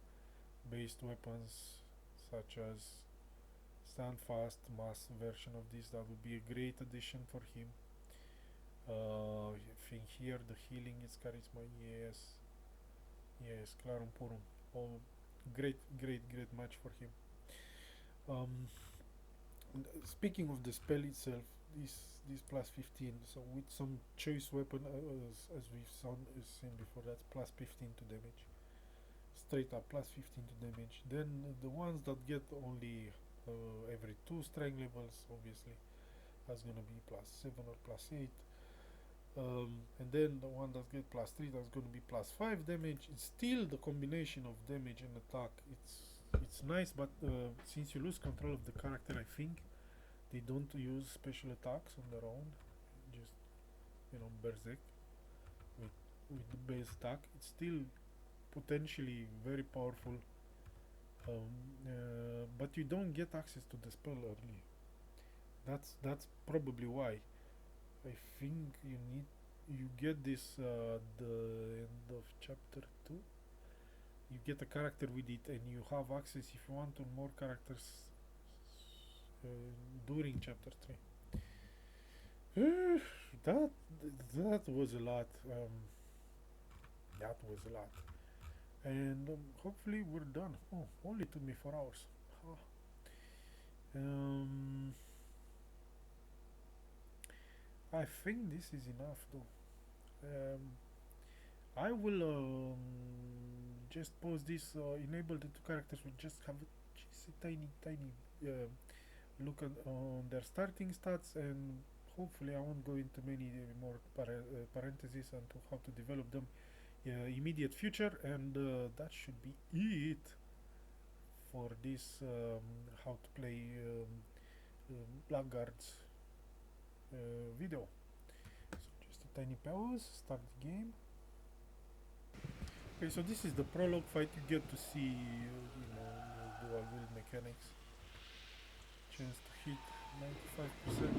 Speaker 1: based weapons such as Standfast mass version of this, that would be a great addition for him. I think here the healing is charisma. Yes, Clarum Purum. Oh, great match for him. Speaking of the spell itself, this +15. So with some choice weapon, as we've seen before, that's +15 to damage. Straight up +15 to damage. Then the ones that get only every 2 strength levels, obviously, that's gonna be +7 or +8. And then the one that get +3, that's gonna be +5 damage. It's still the combination of damage and attack. It's nice, but since you lose control of the character, I think they don't use special attacks on their own. Just berserk with the base attack. It's still potentially very powerful, but you don't get access to the spell early. That's probably why. I think you get this the end of chapter 2. You get a character with it, and you have access if you want to more characters during chapter 3. That was a lot. That was a lot. and hopefully we're done. Oh, only took me 4 hours. Huh. um, I think this is enough though. I will just pause this, enable the two characters. We just have just a tiny uh, look at on their starting stats, and hopefully I won't go into many more parentheses and to how to develop them immediate future, and that should be it for this how to play blackguards video. So just a tiny pause, start the game. Okay, so this is the prologue fight. You get to see dual wheel mechanics. Chance to hit 95%.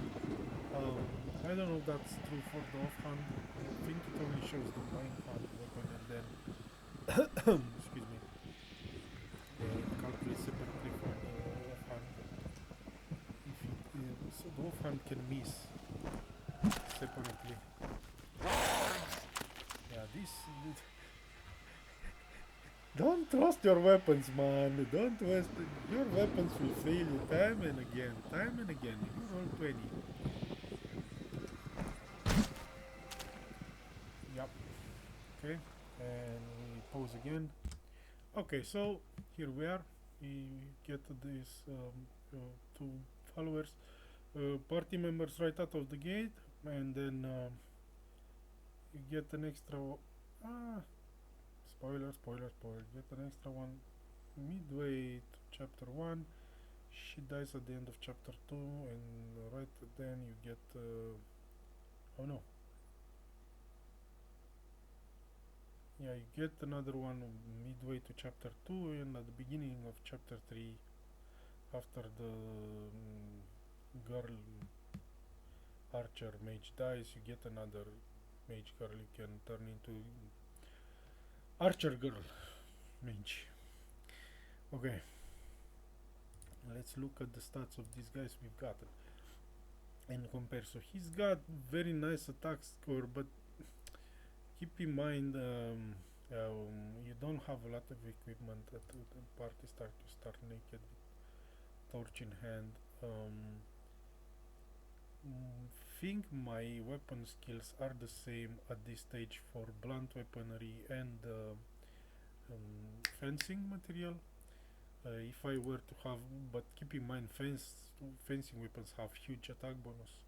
Speaker 1: I don't know if that's true for the offhand. I think it only shows the main hand weapon, and then excuse me, calculate separately for the offhand. If so the offhand can miss separately. Yeah, this. Don't trust your weapons, man. Don't waste it. Your weapons will fail you time and again. Time and again. You roll 20. Yep. Okay. And we pause again. Okay, so here we are. We get these two followers, party members right out of the gate, and then you get an extra. Ah, spoiler. Get an extra one midway to chapter 1. She dies at the end of chapter 2, and right then you get. Oh no. Yeah, you get another one midway to chapter 2, and at the beginning of chapter 3, after the girl archer mage dies, you get another mage girl you can turn into archer girl mage. Okay, let's look at the stats of these guys we've got and compare. So he's got very nice attack score, but keep in mind you don't have a lot of equipment at the party start. You start naked with torch in hand. Think my weapon skills are the same at this stage for blunt weaponry and fencing material. If I were to have, but keep in mind fencing weapons have huge attack bonus,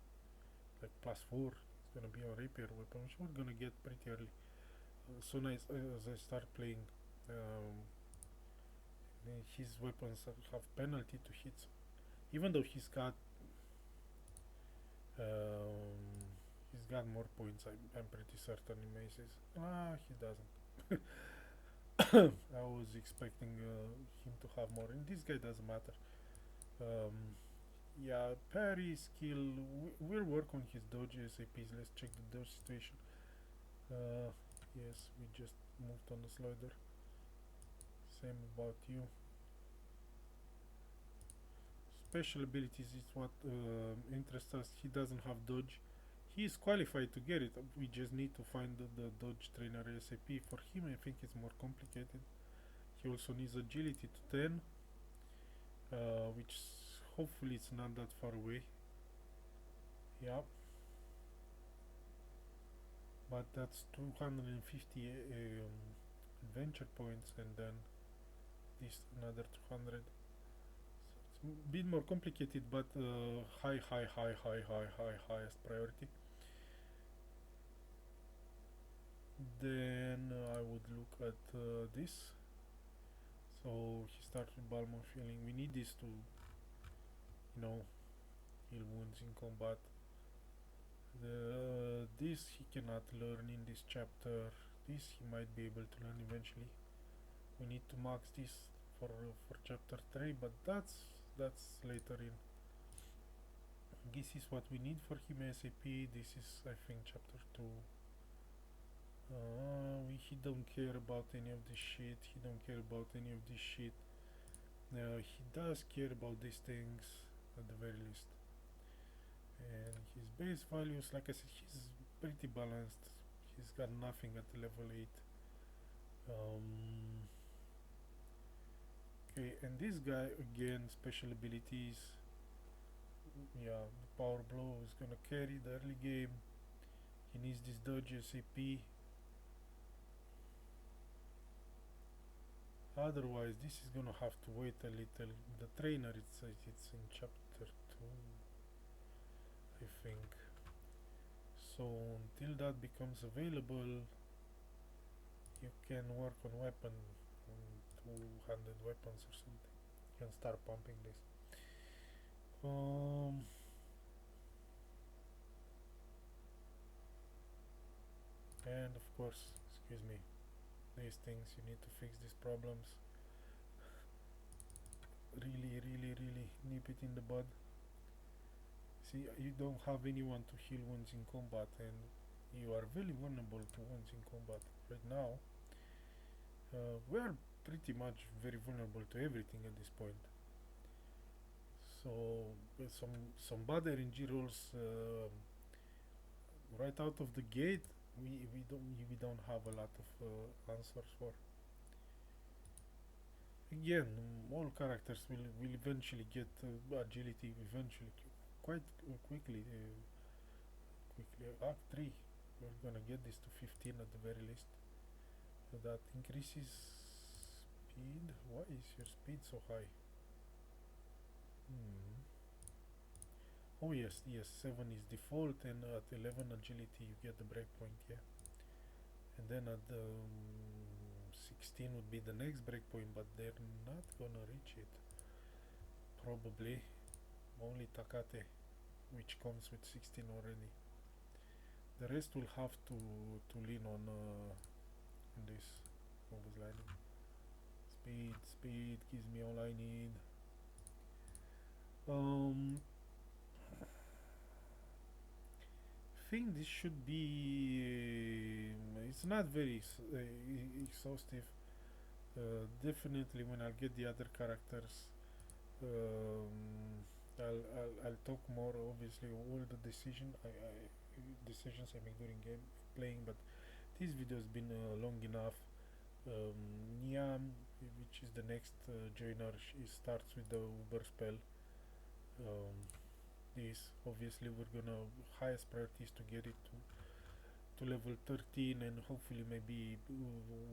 Speaker 1: like +4. It's gonna be a rapier weapon, which we're gonna get pretty early. Soon as I start playing, his weapons have penalty to hits, even though he's got more points. I'm pretty certain he maces. He doesn't. I was expecting him to have more, and this guy doesn't matter. Yeah, parry skill. We'll work on his dodge SAPs. Let's check the dodge situation. Yes, we just moved on the slider. Same about you. Special abilities is what interests us. He doesn't have dodge. He is qualified to get it. We just need to find the dodge trainer SAP. For him, I think it's more complicated. He also needs agility to 10, which hopefully it's not that far away. Yeah, but that's 250 adventure points, and then this another 200. So it's a bit more complicated, but highest priority. Then I would look at this. So he starts with Balmor feeling. We need this to, heal wounds in combat. This he cannot learn in this chapter. This he might be able to learn eventually. We need to max this for chapter 3, but that's later in. This is what we need for him SAP. This is, I think, chapter 2. He don't care about any of this shit. He does care about these things at the very least. And his base values, like I said, he's pretty balanced. He's got nothing at level 8. Um, okay, and this guy again, special abilities. Yeah, the power blow is gonna carry the early game. He needs this dodge SAP. Otherwise, this is gonna have to wait a little. The trainer, it's in chapter 2, I think. So until that becomes available, you can work on weapon, on two-handed weapons or something. You can start pumping this. Um, and of course, excuse me, these things you need to fix these problems. Really, really, really nip it in the bud. See, you don't have anyone to heal wounds in combat, and you are very vulnerable to wounds in combat right now. We are pretty much very vulnerable to everything at this point. So with some bad RNG rolls right out of the gate, we don't have a lot of answers for. Again, all characters will eventually get agility eventually, quite quickly. Act 3, we're gonna get this to 15 at the very least. So that increases speed. Why is your speed so high? Hmm. Oh yes, yes, 7 is default, and at 11 agility you get the breakpoint, yeah. And then at 16 would be the next breakpoint, but they're not gonna reach it. Probably only Takate, which comes with 16 already. The rest will have to lean on this. What was lining? Speed, speed gives me all I need. I think this should be. It's not very exhaustive. Definitely, when I get the other characters, I'll talk more. Obviously, all the decisions I make during game playing, but this video has been long enough. Niam, which is the next joiner, she starts with the Uber spell. Um, this obviously we're gonna highest priority is to get it to level 13, and hopefully maybe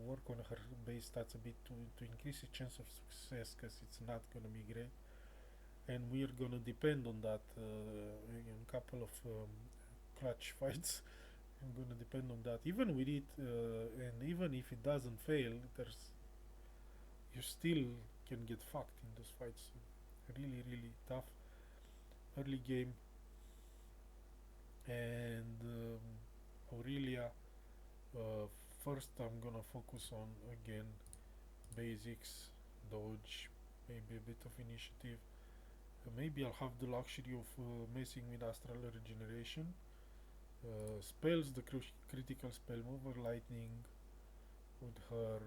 Speaker 1: work on her base stats a bit to increase the chance of success, because it's not gonna be great, and we're gonna depend on that in a couple of clutch fights. I'm gonna depend on that. Even with it, and even if it doesn't fail, there's you still can get fucked in those fights. Really, really tough early game. And Aurelia, uh, first I'm gonna focus on again basics, dodge, maybe a bit of initiative. Maybe I'll have the luxury of messing with astral regeneration. Spells, the critical spell mover, lightning with her.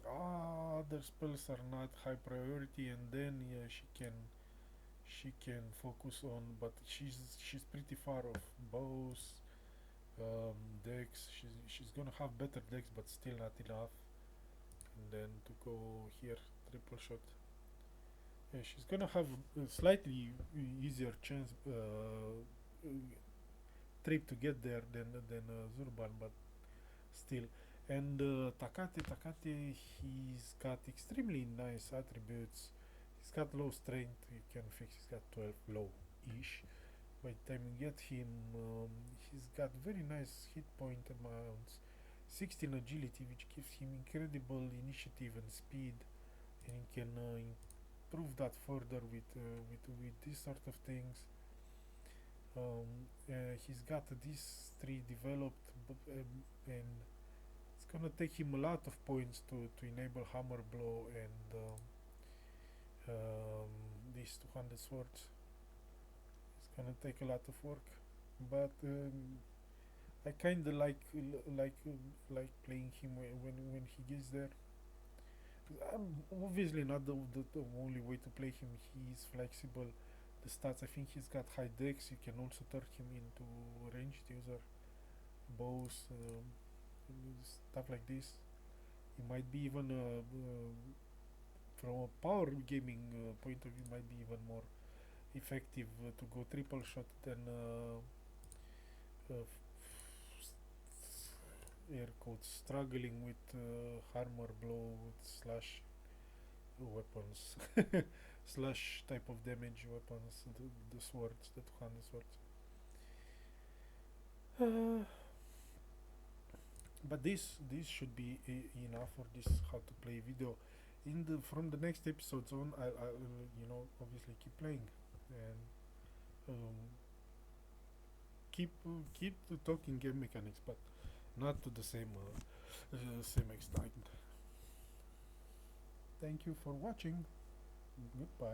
Speaker 1: Other spells are not high priority, and then yeah, she can focus on, but she's pretty far off bows, dex. She's gonna have better dex, but still not enough. And then to go here, triple shot. Yeah, she's gonna have a slightly easier chance trip to get there than Zurban, but still. And Takate, he's got extremely nice attributes. He's got low strength, you can fix. He's got 12 low-ish. By the time you get him, he's got very nice hit point amounts, 16 agility, which gives him incredible initiative and speed, and he can improve that further with this sort of things. He's got these three developed, and it's gonna take him a lot of points to enable hammer blow and these two-handed swords. It's gonna take a lot of work, but I kinda like playing him when he gets there. Obviously not the only way to play him. He's flexible. The stats, I think he's got high dex. You can also turn him into ranged user. bows, stuff like this. It might be even from a power gaming point of view, might be even more effective to go triple shot than air quotes struggling with armor blow with slash weapons, slash type of damage weapons, the swords, the two-handed swords. Uh, but this should be enough for this how to play video. In the from the next episodes on, I will obviously keep playing and um, keep talking game mechanics, but not to the same extent. Thank you for watching. Goodbye.